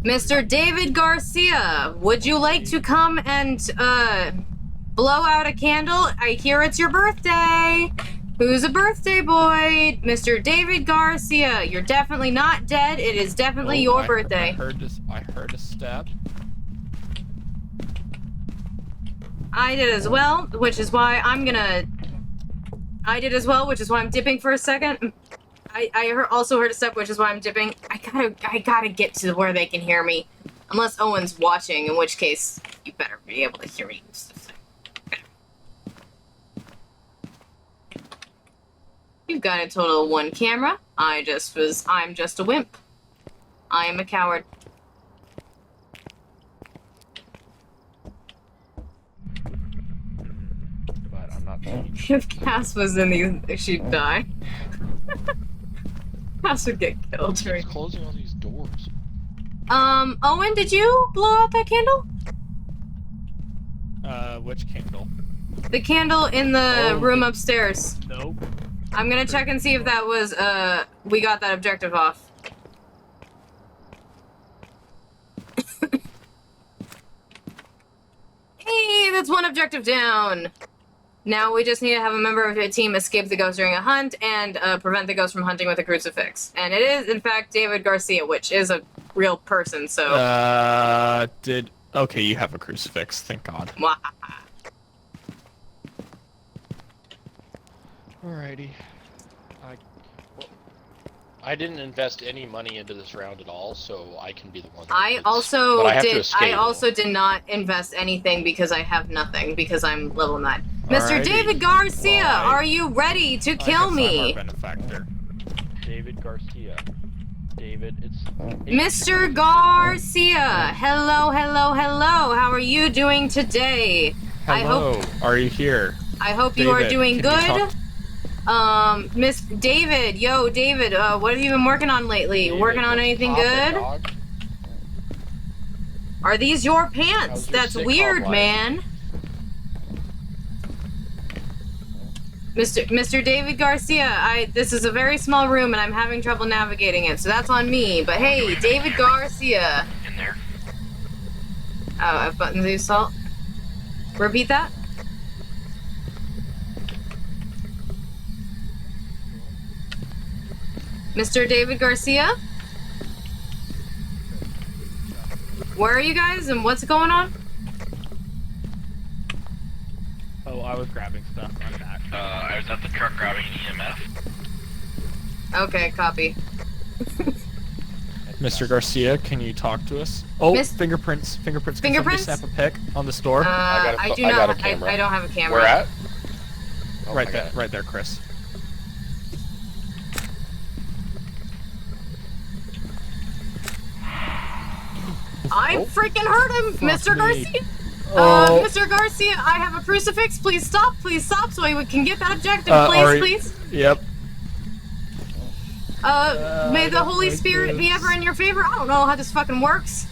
Mr. David Garcia, would you like to come and, blow out a candle? I hear it's your birthday. Who's a birthday boy? Mr. David Garcia. You're definitely not dead. It is definitely your birthday. I heard a step. I did as well, which is why I'm gonna... I did as well, which is why I'm dipping for a second. I also heard a step, which is why I'm dipping. I gotta get to where they can hear me. Unless Owen's watching, in which case you better be able to hear me. You've got a total of 1 camera. I'm just a wimp. I am a coward. But I'm not saying. If Cass was in these, she'd die. Cass would get killed. Who's closing all these doors? Owen, did you blow out that candle? Which candle? The candle in the room upstairs. Nope. I'm gonna check and see if that was, we got that objective off. Hey, that's 1 objective down! Now we just need to have a member of the team escape the ghost during a hunt and prevent the ghost from hunting with a crucifix. And it is, in fact, David Garcia, which is a real person, so... Okay, you have a crucifix, thank God. Alrighty. I didn't invest any money into this round at all, so I can be the one. I also did not invest anything because I have nothing, because I'm level 9. Mr. David Garcia, are you ready to kill me? David Garcia. David, it's... Mr. Garcia! Hello, hello, hello! How are you doing today? Hello, are you here? I hope you are doing good. Miss David, yo, David, what have you been working on lately? David, working on anything good? Dog? Are these your pants? That's weird, man. Mr. David Garcia, this is a very small room and I'm having trouble navigating it, so that's on me. But hey, David Garcia. In there. Oh, F buttons use salt. Repeat that. Mr. David Garcia? Where are you guys and what's going on? Oh, I was grabbing stuff. I'm back. I was at the truck grabbing an EMF. Okay, copy. Mr. Garcia, can you talk to us? Oh, fingerprints. Fingerprints. Can somebody snap a pic on this door? I got a camera. I don't have a camera. Where at? Oh, right there. Right there, Chris. I freaking heard him, Mr. Garcia. Mr. Garcia, I have a crucifix. Please stop, so we can get that objective, please. Yep. May the Holy Spirit be ever in your favor. I don't know how this fucking works.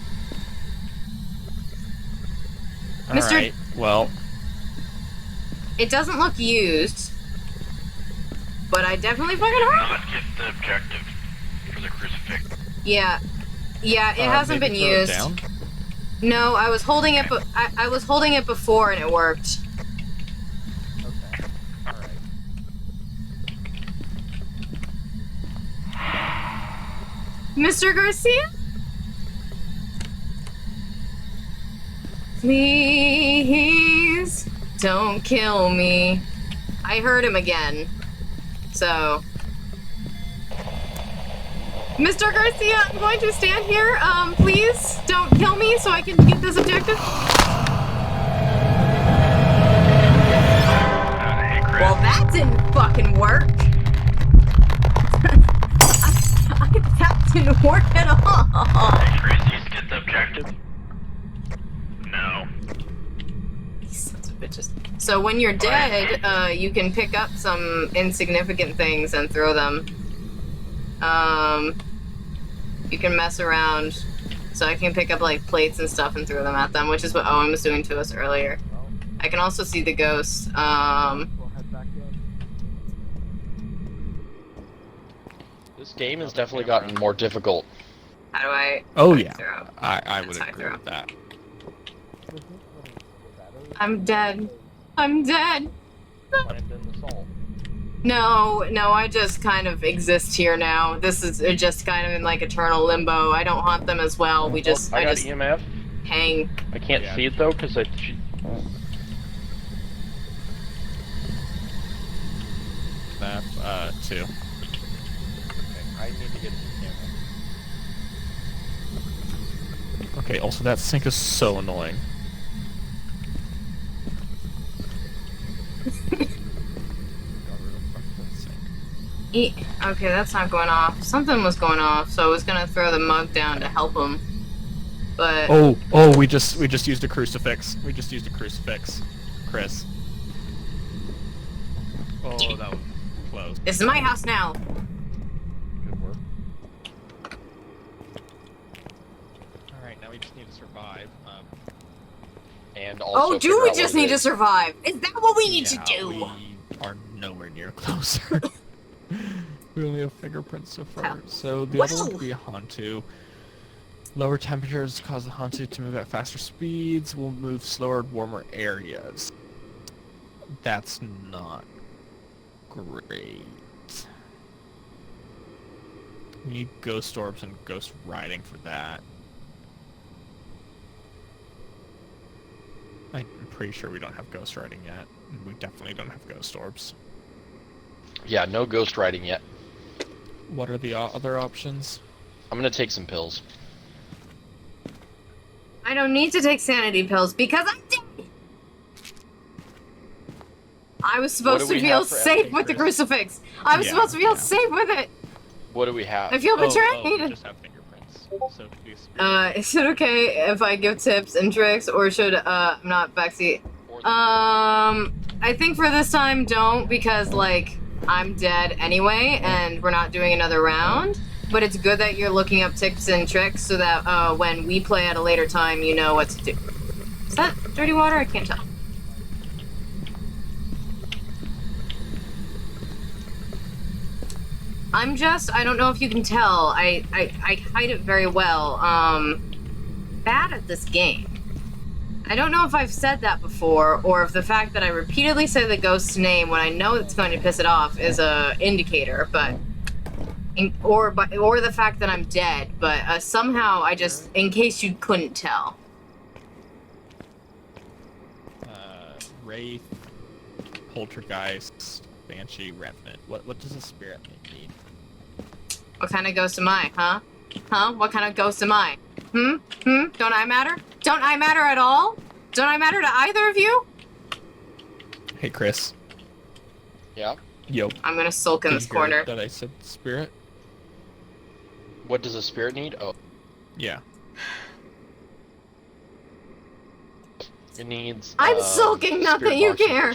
Mr. Alright, well. It doesn't look used, but I definitely fucking heard. Not get the objective for the crucifix. Yeah, it hasn't been used. No, I was holding it, but I was holding it before and it worked. Okay. Alright. Mr. Garcia? Please don't kill me. I heard him again. So. Mr. Garcia, I'm going to stand here. Please don't kill me so I can get this objective. Well, that didn't fucking work. That didn't work at all. Hey, Chris, you get the objective? No. These sons of bitches. So when you're dead, you can pick up some insignificant things and throw them. You can mess around. So I can pick up like plates and stuff and throw them at them, which is what Owen was doing to us earlier. I can also see the ghost. This game has definitely gotten more difficult. How do I? Oh yeah, throw? I would agree with that. I'm dead. I'm dead. No, I just kind of exist here now. This is just kind of in like eternal limbo. I don't haunt them as well. We just, I got just EMF. hang. I can't see it though because I. Snap, 2. Okay, I need to get the camera. Okay, also that sink is so annoying. Okay, that's not going off. Something was going off, so I was gonna throw the mug down to help him. But Oh, we just used a crucifix. We just used a crucifix, Chris. Oh, that was close. this is my house now. Good work. All right, now we just need to survive. And also Oh, do we just need to survive? Is that what we need to do? We are nowhere near closer. We only have fingerprints so far. So the other one would be a Hantu. Lower temperatures cause the Hantu to move at faster speeds. Will move slower in warmer areas. That's not great. We need ghost orbs and ghost riding for that. I'm pretty sure we don't have ghost riding yet. We definitely don't have ghost orbs. Yeah, no ghost riding yet. What are the other options? I'm gonna take some pills. I don't need to take sanity pills because I'm dead. I was supposed to feel safe with the crucifix. I was supposed to feel safe with it. What do we have? I feel betrayed. We just have fingerprints. So please. Is it okay if I give tips and tricks, or should not backseat? I think for this time don't, because like I'm dead anyway, and we're not doing another round. But it's good that you're looking up tips and tricks so that when we play at a later time, you know what to do. Is that dirty water? I can't tell. I don't know if you can tell, I hide it very well, bad at this game. I don't know if I've said that before, or if the fact that I repeatedly say the ghost's name when I know it's going to piss it off is a indicator, but... or the fact that I'm dead, but somehow I just, in case you couldn't tell. Wraith, Poltergeist, Banshee, Revenant. What does a spirit need? What kind of ghost am I, huh? Huh? What kind of ghost am I? Don't I matter? Don't I matter at all? Don't I matter to either of you? Hey, Chris. Yeah? Yo. I'm gonna sulk in this corner. That I said spirit? What does a spirit need? Oh. Yeah. It needs. I'm sulking, not that you care.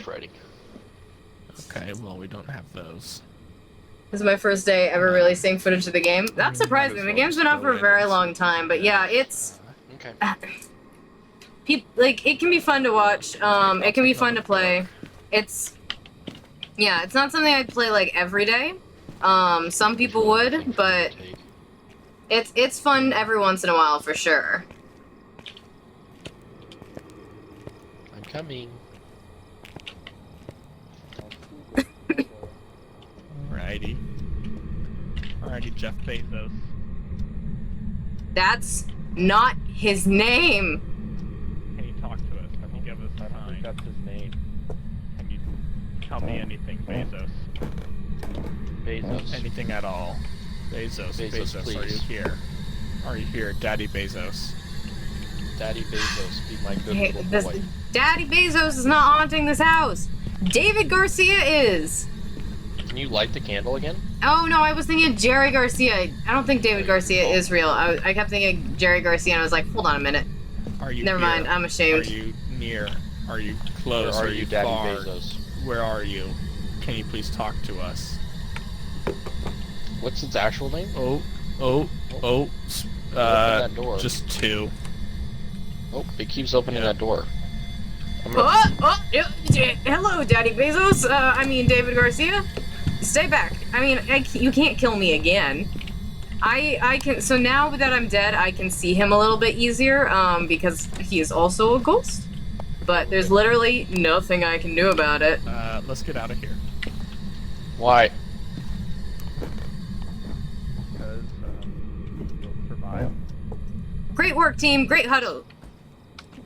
Okay, well, we don't have those. This is my first day ever really seeing footage of the game. That's surprising. The game's been out for a very long time, but yeah, it's... Okay. Like, it can be fun to watch. It can be fun to play. It's... Yeah, it's not something I'd play, like, every day. Some people would, but... It's fun every once in a while, for sure. I'm coming. Alrighty. Alrighty, Jeff Bezos. That's not his name! Can you talk to us? Can you give us a sign? That's his name. Can you tell me anything, Bezos? Bezos. Anything at all. Bezos, Bezos, are you please. here? Are you here, Daddy Bezos? Daddy Bezos, be my good little boy. Daddy Bezos is not haunting this house! David Garcia is! Can you light the candle again? Oh no, I was thinking Jerry Garcia. I don't think David Garcia is real. I kept thinking Jerry Garcia and I was like, hold on a minute. Are you Never here? mind, I'm ashamed. Are you near? Are you close? Where are you, Daddy far? Bezos? Where are you? Can you please talk to us? What's its actual name? Open that door. Just 2. Oh, it keeps opening that door. Hello, Daddy Bezos. I mean, David Garcia. Stay back. I mean, you can't kill me again. I can. So now that I'm dead, I can see him a little bit easier. Because he is also a ghost. But there's literally nothing I can do about it. Let's get out of here. Why? Because we'll survive. Great work, team. Great huddle.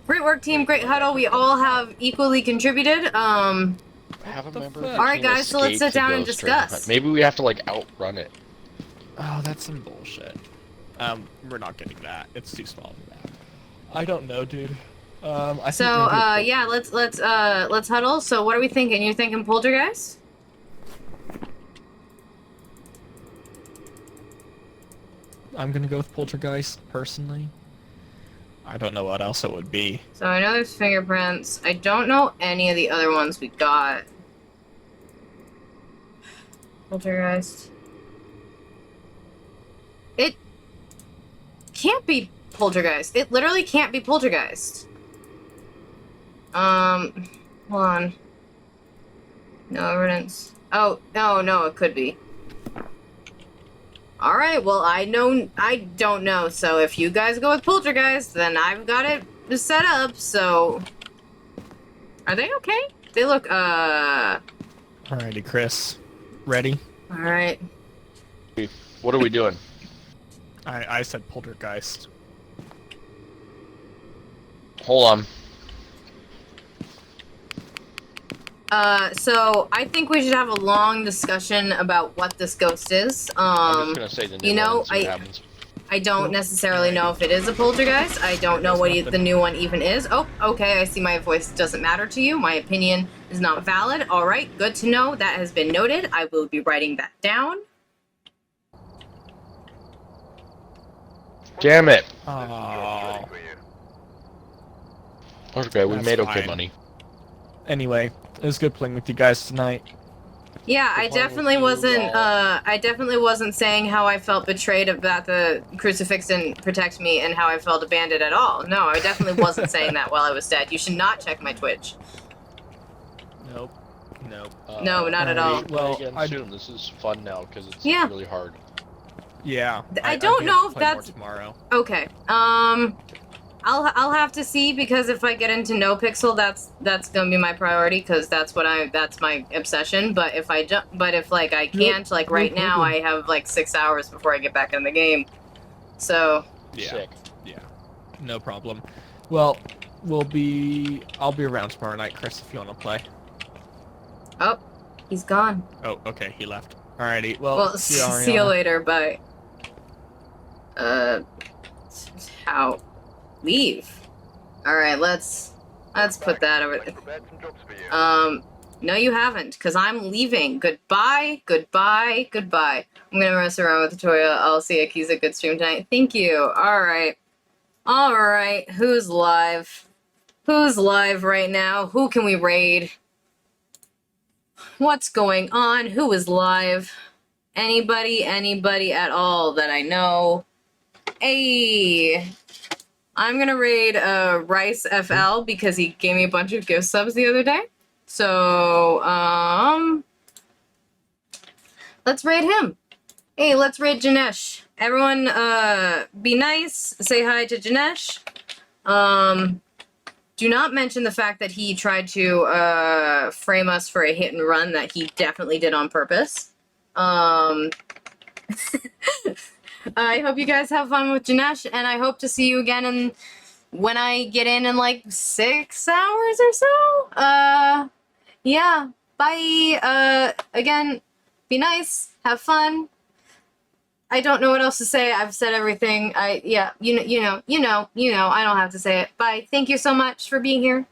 Great work, team. Great huddle. We all have equally contributed. Have a member of the Alright, team guys, so let's escape sit down the and ghost during the discuss. hunt. Maybe we have to like outrun it. Oh, that's some bullshit. We're not getting that. It's too small for that. I don't know, dude. I So, think maybe yeah, let's huddle. So what are we thinking? You're thinking poltergeist? I'm gonna go with poltergeist personally. I don't know what else it would be. So I know there's fingerprints. I don't know any of the other ones we got. Poltergeist. It can't be poltergeist. It literally can't be poltergeist. Hold on. No evidence. Oh, no, it could be. Alright, well, I don't know, so if you guys go with poltergeist, then I've got it set up, so... Are they okay? They look, Alrighty, Chris. Ready? Alright. What are we doing? I said poltergeist. Hold on. So I think we should have a long discussion about what this ghost is. I'm just gonna say the new you know, one and see what happens. I don't necessarily know if it is a poltergeist. I don't know what the new one even is. Oh, okay, I see my voice doesn't matter to you. My opinion is not valid. Alright, good to know. That has been noted. I will be writing that down. Damn it. Oh. Okay, we That's made okay fine. money. Anyway, it was good playing with you guys tonight. Yeah, I definitely wasn't saying how I felt betrayed about the crucifix didn't protect me and how I felt abandoned at all. No, I definitely wasn't saying that while I was dead. You should not check my Twitch. Nope. Nope. No, not at all. Well, again soon. This is fun now because it's Yeah. really hard. Yeah. I don't know if play more that's tomorrow. okay. I'll have to see, because if I get into NoPixel, that's gonna be my priority, because that's my obsession. But if I can't, like right now, I have like 6 hours before I get back in the game. So Yeah. Sick. Yeah. No problem. Well, I'll be around tomorrow night, Chris, if you want to play. oh, he's gone. Oh, okay, he left. Alrighty. Well, Well, see you, see you Ariana. later. Bye. How? Leave. All right, let's put that over. No, you haven't, because I'm leaving. Goodbye, goodbye, goodbye. I'm gonna mess around with the tutorial. I'll see Dikiza. Good stream tonight. Thank you. All right. Who's live? Who's live right now? Who can we raid? What's going on? Who is live? Anybody at all that I know? Hey, I'm gonna raid Rice FL because he gave me a bunch of gift subs the other day. So, let's raid him. Hey, let's raid Janesh. Everyone, be nice. Say hi to Janesh. Do not mention the fact that he tried to frame us for a hit and run that he definitely did on purpose. I hope you guys have fun with Janesh, and I hope to see you again when I get in like 6 hours or so. Yeah. Bye. Again, be nice. Have fun. I don't know what else to say. I've said everything. Yeah, you know. I don't have to say it. Bye. Thank you so much for being here.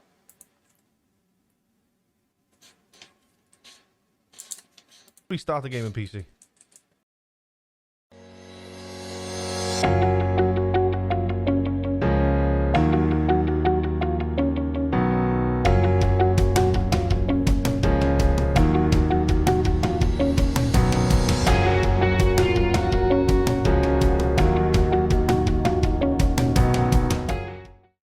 Restart the game in PC.